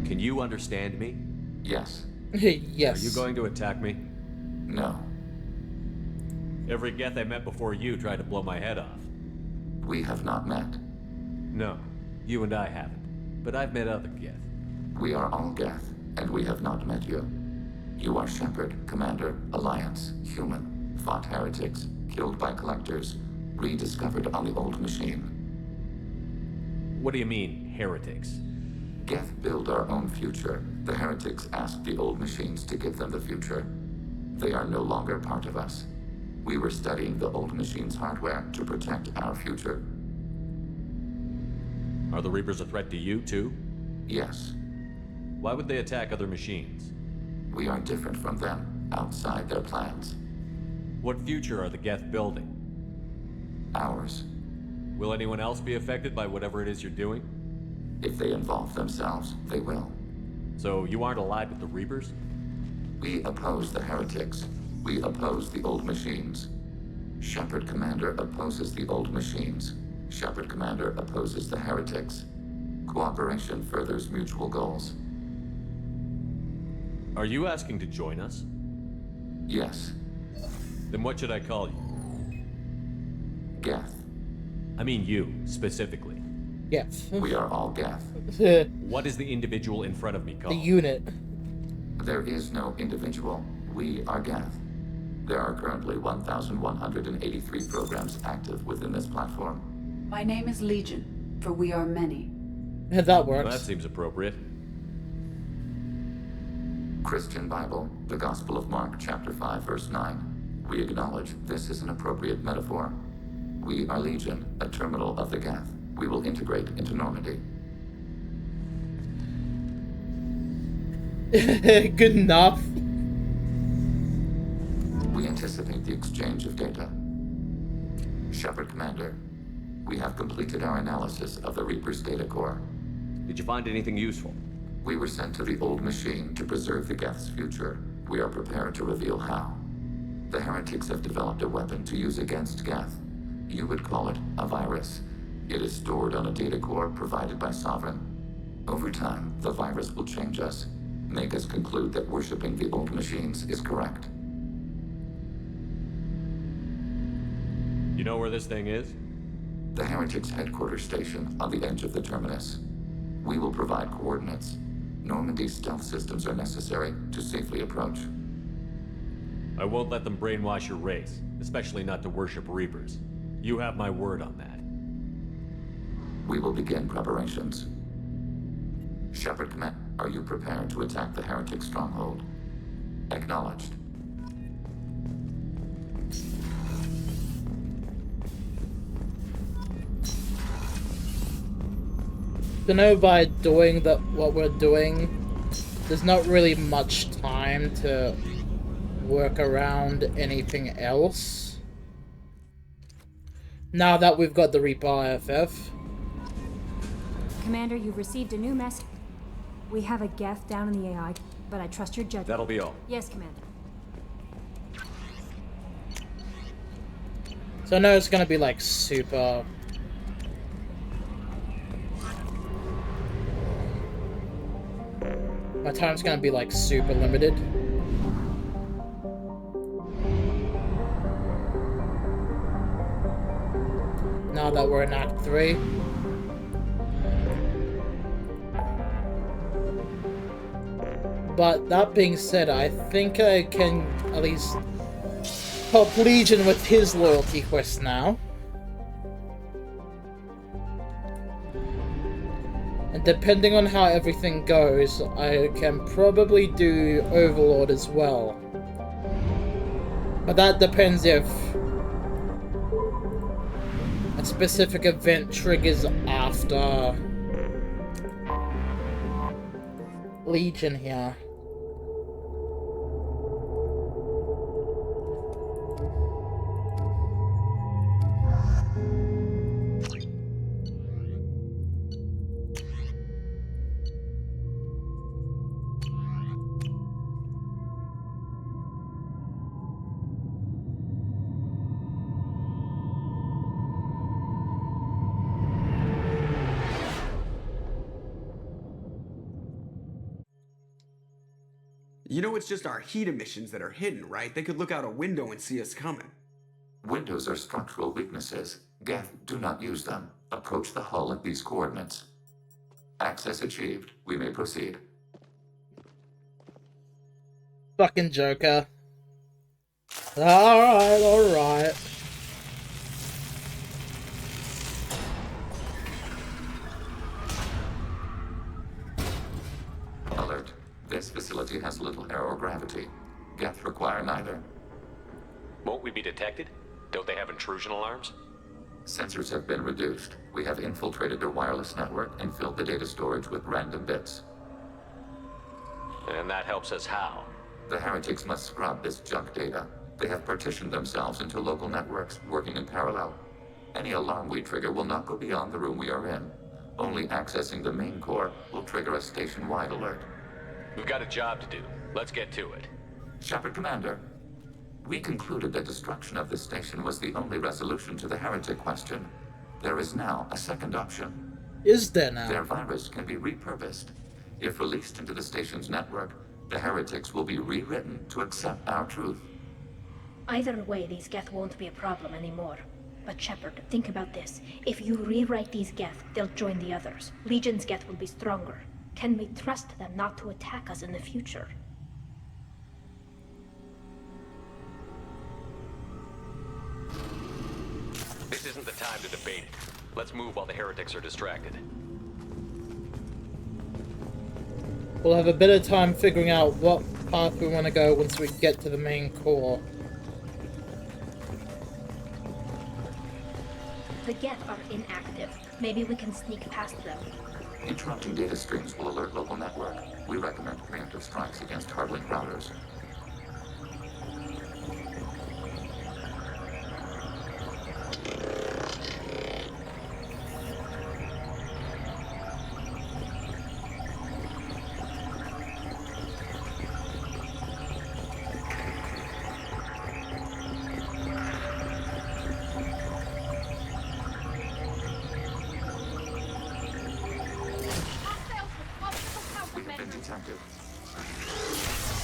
Can you understand me? Yes. Yes. Are you going to attack me? No. Every Geth I met before you tried to blow my head off. We have not met. No, you and I haven't. But I've met other Geth. We are all Geth, and we have not met you. You are Shepard, Commander, Alliance, human, fought heretics, killed by collectors, rediscovered on the old machine. What do you mean, heretics? Geth build our own future. The heretics asked the old machines to give them the future. They are no longer part of us. We were studying the old machine's hardware to protect our future. Are the Reapers a threat to you, too? Yes. Why would they attack other machines? We are different from them, outside their plans. What future are the Geth building? Ours. Will anyone else be affected by whatever it is you're doing? If they involve themselves, they will. So you aren't allied with the Reapers? We oppose the heretics. We oppose the old machines. Shepard Commander opposes the old machines. Shepard Commander opposes the heretics. Cooperation furthers mutual goals. Are you asking to join us? Yes. Then what should I call you? Geth. I mean you, specifically. Geth. We are all Geth. What is the individual in front of me called? The unit. There is no individual. We are Geth. There are currently 1,183 programs active within this platform. My name is Legion, for we are many. Yeah, that works. Well, that seems appropriate. Christian Bible, the Gospel of Mark, chapter 5, verse 9. We acknowledge this is an appropriate metaphor. We are Legion, a terminal of the Geth. We will integrate into Normandy. Good enough. We anticipate the exchange of data. Shepard Commander, we have completed our analysis of the Reaper's data core. Did you find anything useful? We were sent to the old machine to preserve the Geth's future. We are prepared to reveal how. The heretics have developed a weapon to use against Geth. You would call it a virus. It is stored on a data core provided by Sovereign. Over time, the virus will change us, make us conclude that worshipping the old machines is correct. You know where this thing is? The heretics' headquarters station on the edge of the terminus. We will provide coordinates. Normandy's stealth systems are necessary to safely approach. I won't let them brainwash your race, especially not to worship Reapers. You have my word on that. We will begin preparations. Shepard Command, are you prepared to attack the heretic stronghold? Acknowledged. To know by doing what we're doing, there's not really much time to work around anything else. Now that we've got the Reaper IFF. Commander, you've received a new message. We have a Geth down in the AI, but I trust your judgment. That'll be all. Yes, Commander. So I know it's gonna be like super... My time's gonna be like super limited. Now that we're in Act 3. But that being said, I think I can at least help Legion with his loyalty quest now. And depending on how everything goes, I can probably do Overlord as well. But that depends if a specific event triggers after Legion here. You know it's just our heat emissions that are hidden, right? They could look out a window and see us coming. Windows are structural weaknesses. Geth, do not use them. Approach the hull at these coordinates. Access achieved. We may proceed. Fucking Joker. Alright, alright. Alert. This facility has little aerogravity. Geth require neither. Won't we be detected? Don't they have intrusion alarms? Sensors have been reduced. We have infiltrated their wireless network and filled the data storage with random bits. And that helps us how? The heretics must scrub this junk data. They have partitioned themselves into local networks, working in parallel. Any alarm we trigger will not go beyond the room we are in. Only accessing the main core will trigger a station-wide alert. We've got a job to do. Let's get to it. Shepard Commander, we concluded that destruction of this station was the only resolution to the heretic question. There is now a second option. Is there now? Their virus can be repurposed. If released into the station's network, the heretics will be rewritten to accept our truth. Either way, these Geth won't be a problem anymore. But Shepard, think about this. If you rewrite these Geth, they'll join the others. Legion's Geth will be stronger. Can we trust them not to attack us in the future? This isn't the time to debate it. Let's move while the heretics are distracted. We'll have a bit of time figuring out what path we want to go once we get to the main core. The Geth are inactive. Maybe we can sneak past them. Interrupting data streams will alert local network. We recommend preemptive strikes against hardlink routers.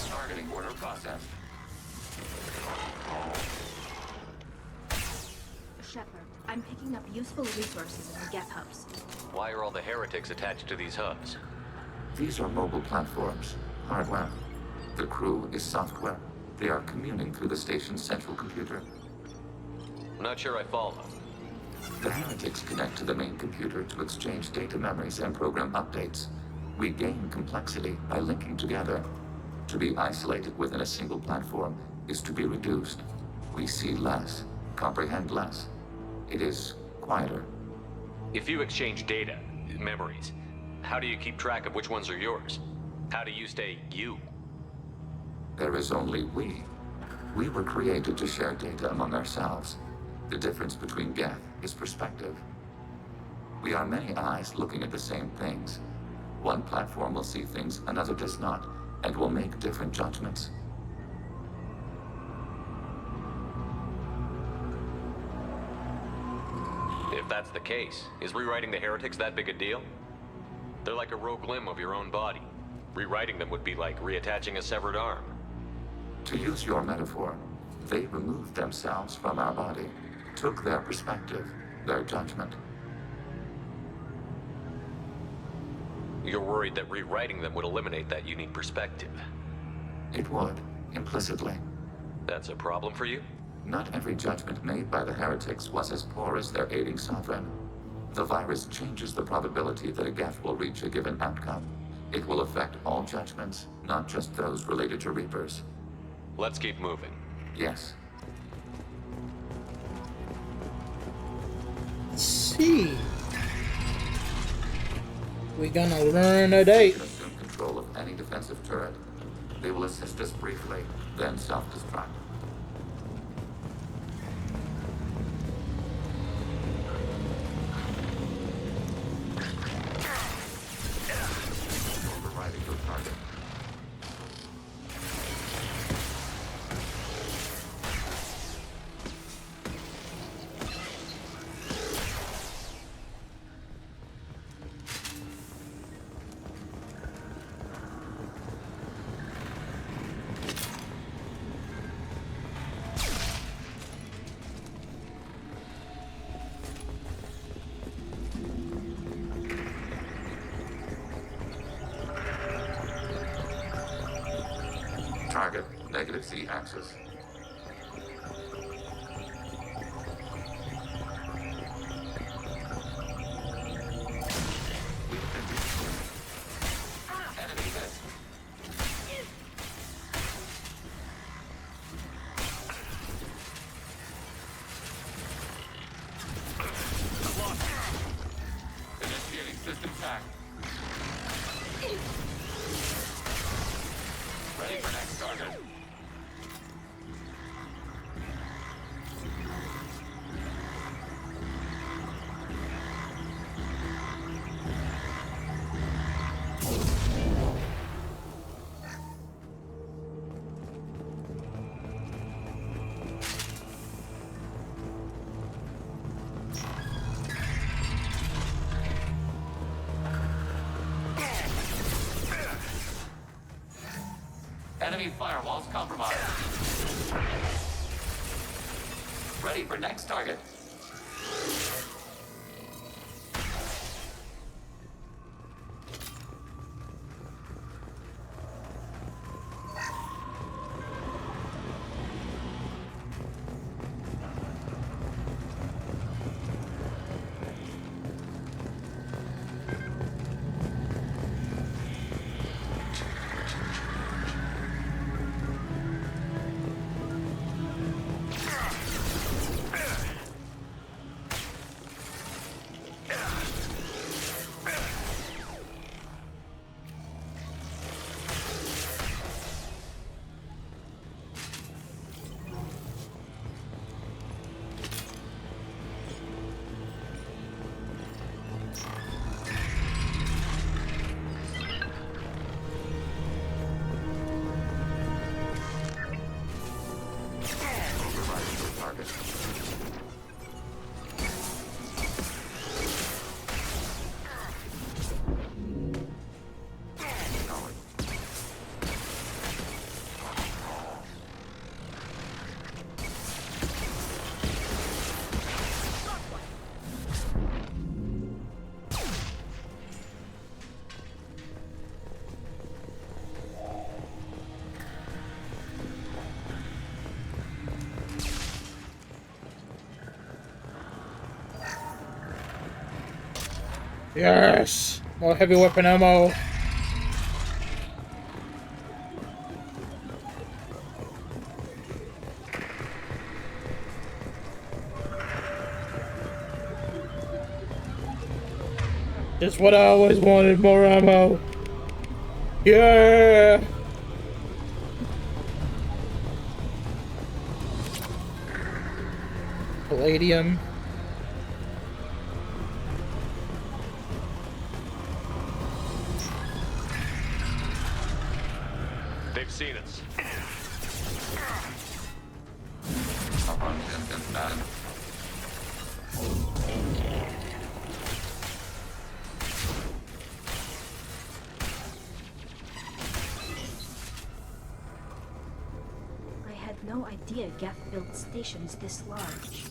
Targeting order processed. Shepard, I'm picking up useful resources in the Geth hubs. Why are all the heretics attached to these hubs? These are mobile platforms, hardware. The crew is software. They are communing through the station's central computer. I'm not sure I follow. The heretics connect to the main computer to exchange data memories and program updates. We gain complexity by linking together. To be isolated within a single platform is to be reduced. We see less, comprehend less. It is quieter. If you exchange data, memories, how do you keep track of which ones are yours? How do you stay you? There is only we. We were created to share data among ourselves. The difference between Geth is perspective. We are many eyes looking at the same things. One platform will see things another does not, and will make different judgments. If that's the case, is rewriting the heretics that big a deal? They're like a rogue limb of your own body. Rewriting them would be like reattaching a severed arm. To use your metaphor, they removed themselves from our body, took their perspective, their judgment. You're worried that rewriting them would eliminate that unique perspective. It would, implicitly. That's a problem for you? Not every judgment made by the heretics was as poor as their aiding sovereign. The virus changes the probability that a Geth will reach a given outcome. It will affect all judgments, not just those related to Reapers. Let's keep moving. Yes. Let's see. We're gonna learn a date. Assume control of any defensive turret. They will assist us briefly, then self-destruct. Overriding your target. Target, negative Z-axis. Enemy hit. Initiating system hack. Ready for next target. Enemy firewalls compromised. Ready for next target. Yes! More heavy weapon ammo. Just what I always wanted, more ammo. Yeah! Palladium. They've seen us. I had no idea Geth built stations this large.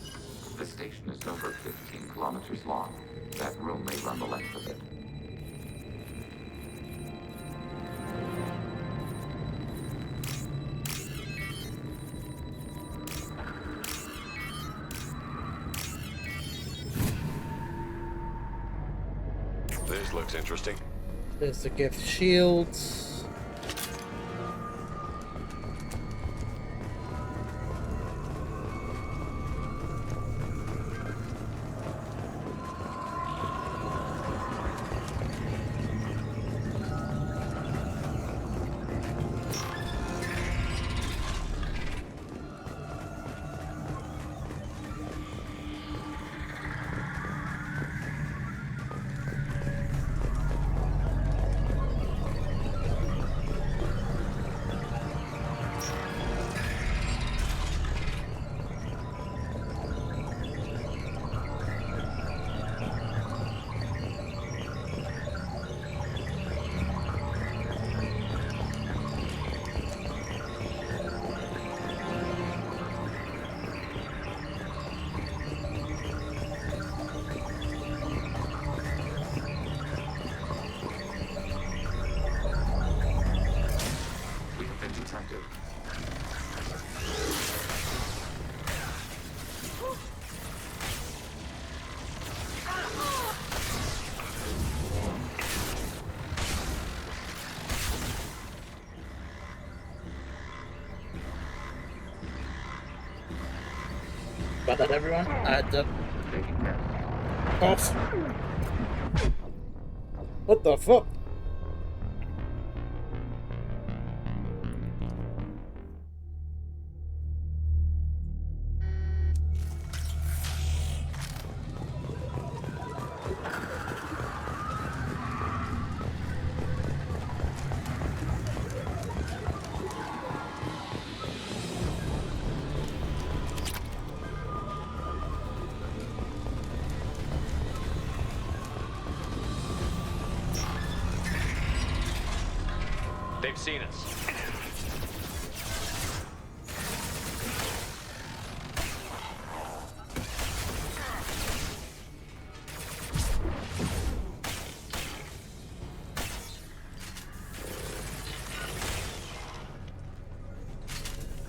The station is over 15 kilometers long. That room may run the length of it. This looks interesting. There's the gift shields. Got that, everyone? Off. What the fuck? They've seen us.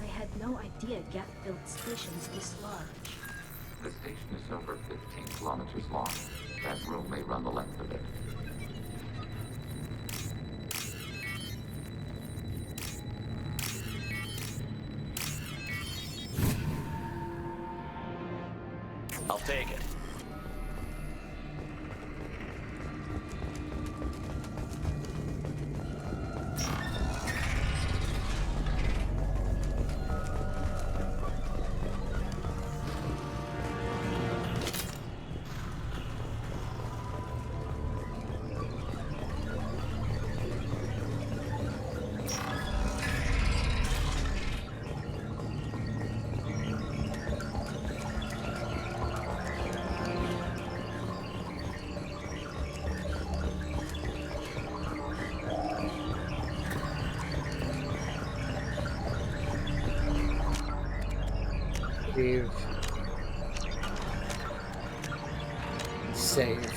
I had no idea Geth built stations this large. The station is over 15 kilometers long. That room may run the length of it. I'll take it. Save. Save.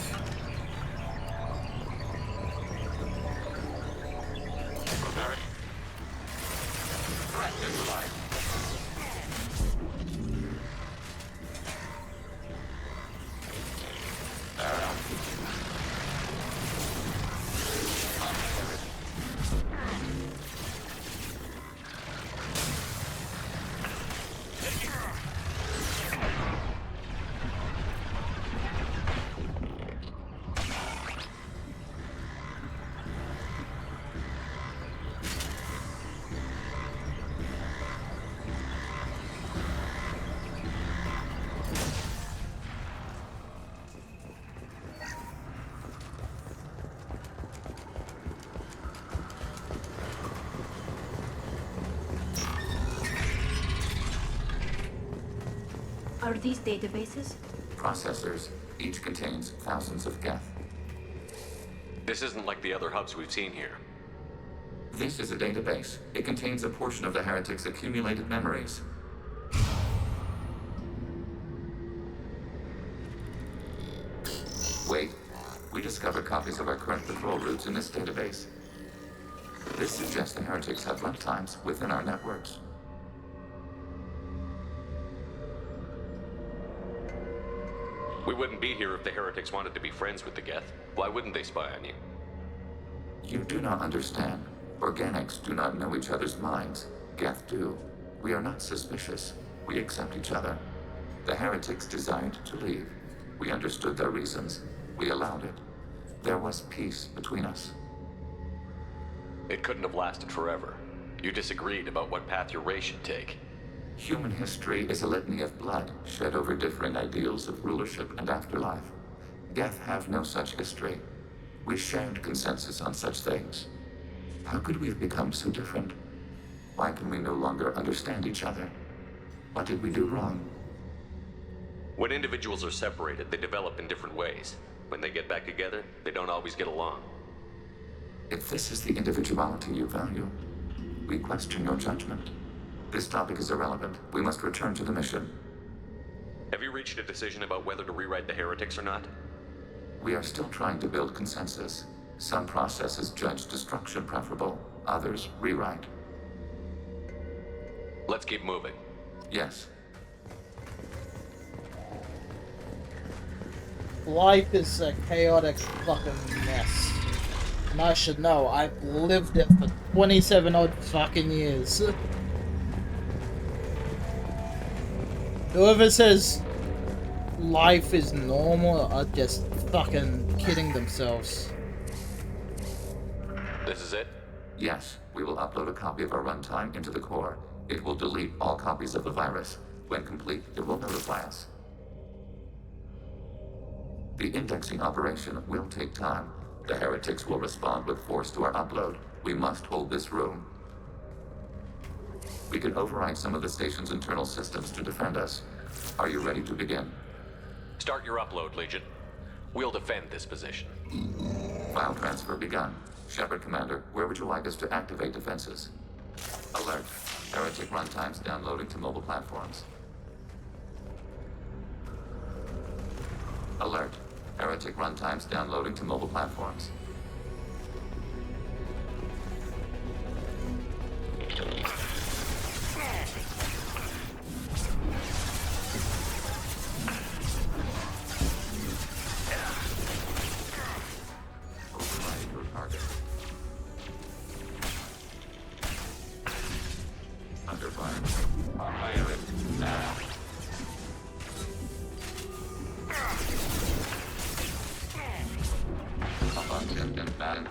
Are these databases? Processors. Each contains thousands of geth. This isn't like the other hubs we've seen here. This is a database. It contains a portion of the heretic's accumulated memories. Wait. We discovered copies of our current patrol routes in this database. This suggests the heretics have lifetimes within our networks. We wouldn't be here if the heretics wanted to be friends with the geth. Why wouldn't they spy on you? You do not understand. Organics do not know each other's minds. Geth do. We are not suspicious. We accept each other. The heretics desired to leave. We understood their reasons. We allowed it. There was peace between us. It couldn't have lasted forever. You disagreed about what path your race should take. Human history is a litany of blood shed over differing ideals of rulership and afterlife. Geth have no such history. We shared consensus on such things. How could we have become so different? Why can we no longer understand each other? What did we do wrong? When individuals are separated, they develop in different ways. When they get back together, they don't always get along. If this is the individuality you value, we question your judgment. This topic is irrelevant. We must return to the mission. Have you reached a decision about whether to rewrite the heretics or not? We are still trying to build consensus. Some processes judge destruction preferable, others rewrite. Let's keep moving. Yes. Life is a chaotic fucking mess. And I should know, I've lived it for 27 odd fucking years. Whoever says life is normal are just fucking kidding themselves. This is it? Yes, we will upload a copy of our runtime into the core. It will delete all copies of the virus. When complete, it will notify us. The indexing operation will take time. The heretics will respond with force to our upload. We must hold this room. We can override some of the station's internal systems to defend us. Are you ready to begin? Start your upload, Legion. We'll defend this position. File transfer begun. Shepard Commander, where would you like us to activate defenses? Alert. Heretic runtimes downloading to mobile platforms. Alert. Heretic runtimes downloading to mobile platforms. Override your target. Under fire. Fire it now. Abundant and bad.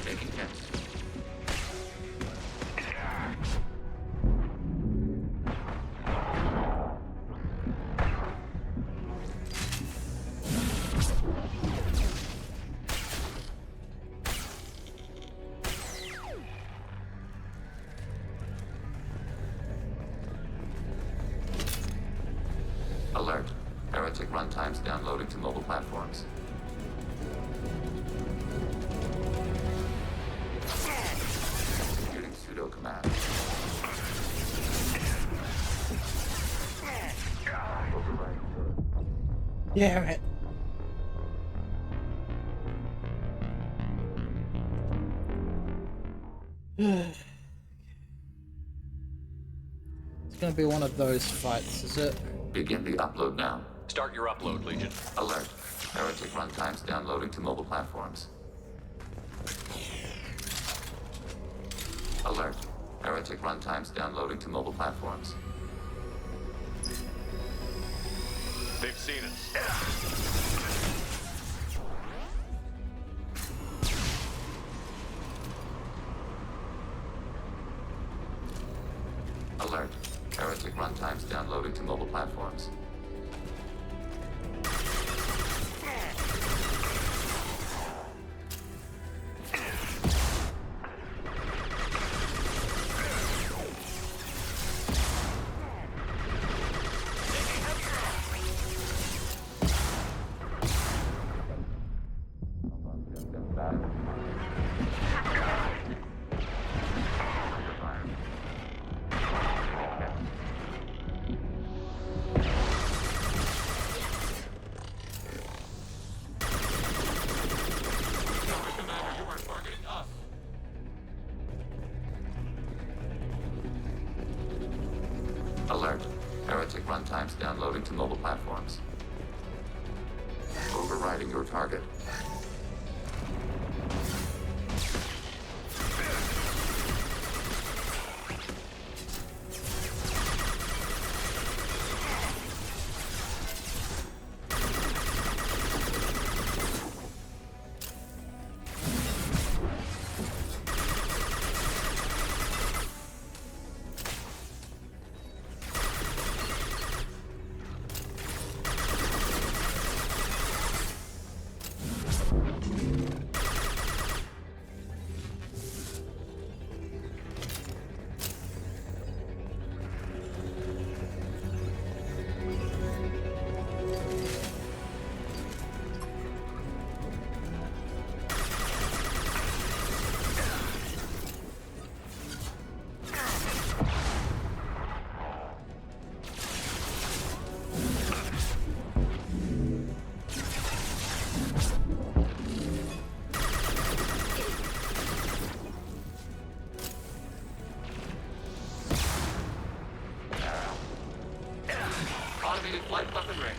Taking hits. Alert. Heretic runtimes downloading to mobile platforms. Executing pseudo command. Yeah, right. It's gonna be one of those fights, is it? Begin the upload now. Start your upload, Legion. Alert. Heretic runtimes downloading to mobile platforms. Alert. Heretic runtimes downloading to mobile platforms. They've seen us. Alert. Heretic runtimes downloading to mobile platforms. Heretic runtimes downloading to mobile platforms. Overriding your target. Automated flight weapon ring.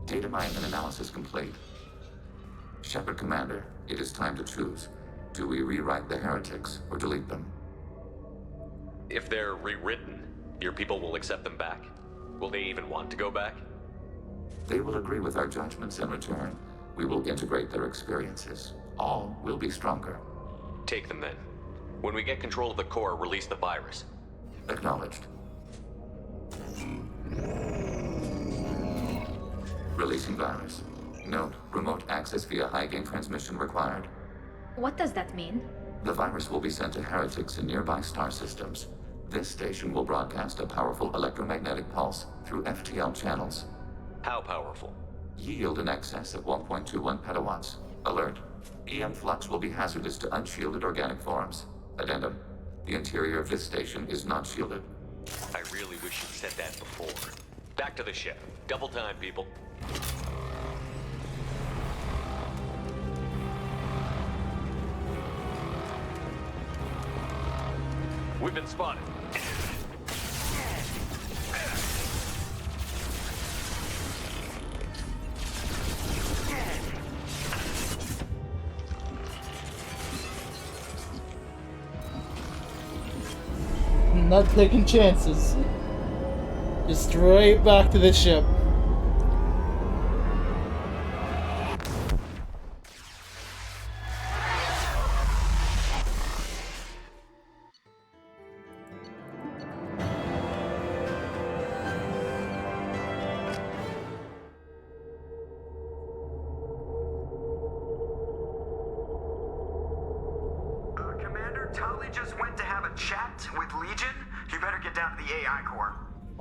Data mine and analysis complete. Shepard Commander, it is time to choose. Do we rewrite the heretics or delete them? If they're rewritten, your people will accept them back? Will they even want to go back? They will agree with our judgments in return. We will integrate their experiences. All will be stronger. Take them then. When we get control of the core, release the virus. Acknowledged. Releasing virus. Note, remote access via high-gain transmission required. What does that mean? The virus will be sent to heretics in nearby star systems. This station will broadcast a powerful electromagnetic pulse through FTL channels. How powerful? Yield in excess of 1.21 petawatts. Alert. EM flux will be hazardous to unshielded organic forms. Addendum. The interior of this station is not shielded. I really wish you'd said that before. Back to the ship. Double time, people. We've been spotted. Not taking chances. Just straight back to the ship.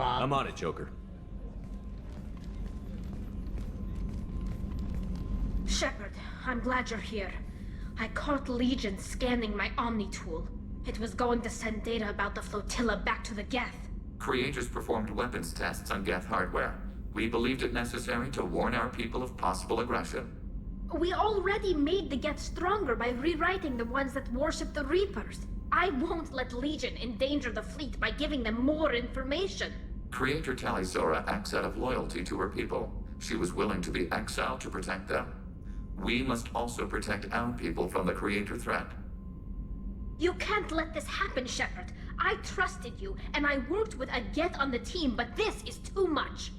I'm on it, Joker. Shepard, I'm glad you're here. I caught Legion scanning my Omni tool. It was going to send data about the flotilla back to the Geth. Creators performed weapons tests on Geth hardware. We believed it necessary to warn our people of possible aggression. We already made the Geth stronger by rewriting the ones that worship the Reapers. I won't let Legion endanger the fleet by giving them more information. Creator Tali'Zorah acts out of loyalty to her people. She was willing to be exiled to protect them. We must also protect our people from the Creator threat. You can't let this happen, Shepard. I trusted you, and I worked with a Geth on the team, but this is too much.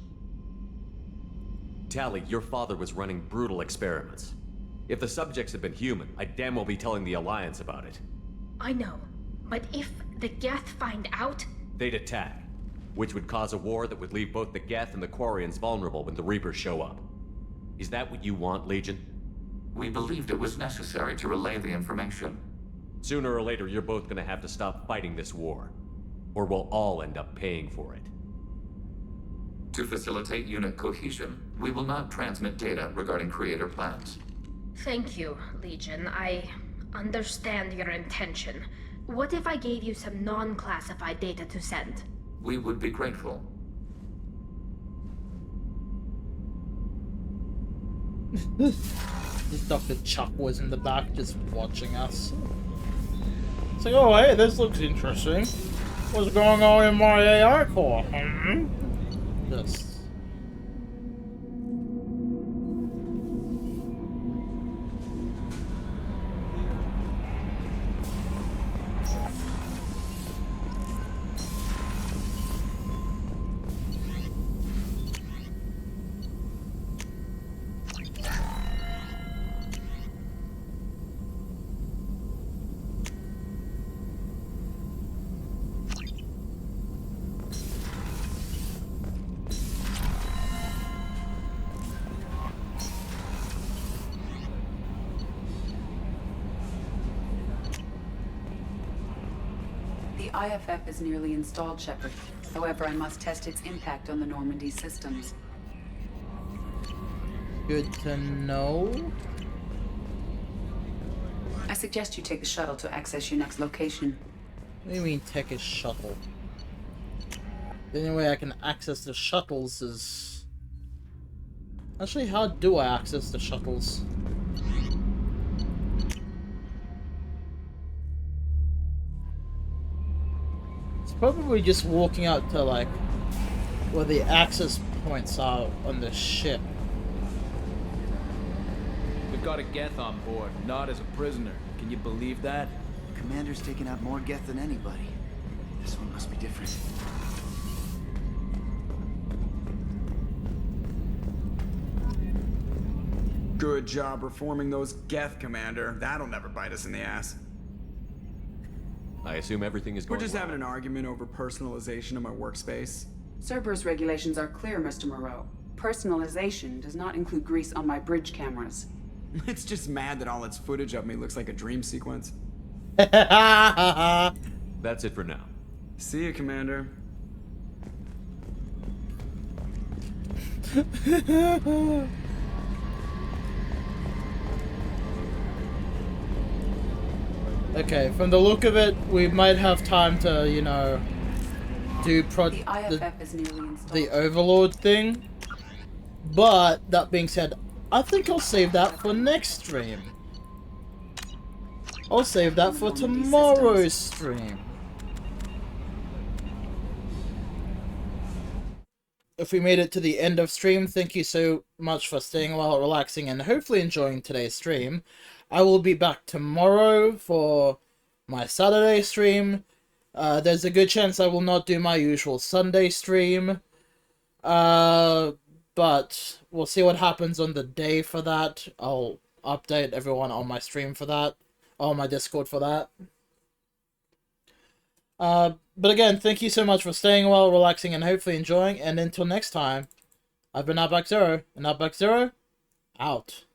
Tali, your father was running brutal experiments. If the subjects had been human, I'd damn well be telling the Alliance about it. I know, but if the Geth find out... They'd attack, which would cause a war that would leave both the Geth and the Quarians vulnerable when the Reapers show up. Is that what you want, Legion? We believed it was necessary to relay the information. Sooner or later, you're both gonna have to stop fighting this war, or we'll all end up paying for it. To facilitate unit cohesion, we will not transmit data regarding Creator plans. Thank you, Legion. I understand your intention. What if I gave you some non-classified data to send? We would be grateful. Dr. Chuck was in the back just watching us. It's like, oh hey, this looks interesting. What's going on in my AI core? Just... The IFF is nearly installed, Shepard. However, I must test its impact on the Normandy systems. Good to know. I suggest you take the shuttle to access your next location. What do you mean take a shuttle? The only way I can access the shuttles is... Actually, how do I access the shuttles? It's probably just walking out to, like, where the access points are on the ship. We've got a Geth on board, not as a prisoner. Can you believe that? Commander's taken out more Geth than anybody. This one must be different. Good job reforming those Geth, Commander. That'll never bite us in the ass. I assume everything is We're going just well. having an argument over personalization of my workspace. Cerberus regulations are clear, Mr. Moreau. Personalization does not include grease on my bridge cameras. It's just mad that all its footage of me looks like a dream sequence. That's it for now. See you, Commander. Okay, from the look of it, we might have time to, you know, do The IFF is nearly installed. the Overlord thing. But, that being said, I think I'll save that for next stream. I'll save that for tomorrow's stream. If we made it to the end of stream, thank you so much for staying while relaxing and hopefully enjoying today's stream. I will be back tomorrow for my Saturday stream. There's a good chance I will not do my usual Sunday stream. But we'll see what happens on the day for that. I'll update everyone on my stream for that. On my Discord for that. But again, thank you so much for staying well, relaxing, and hopefully enjoying. And until next time, I've been Outback-Zero. And Outback-Zero, out.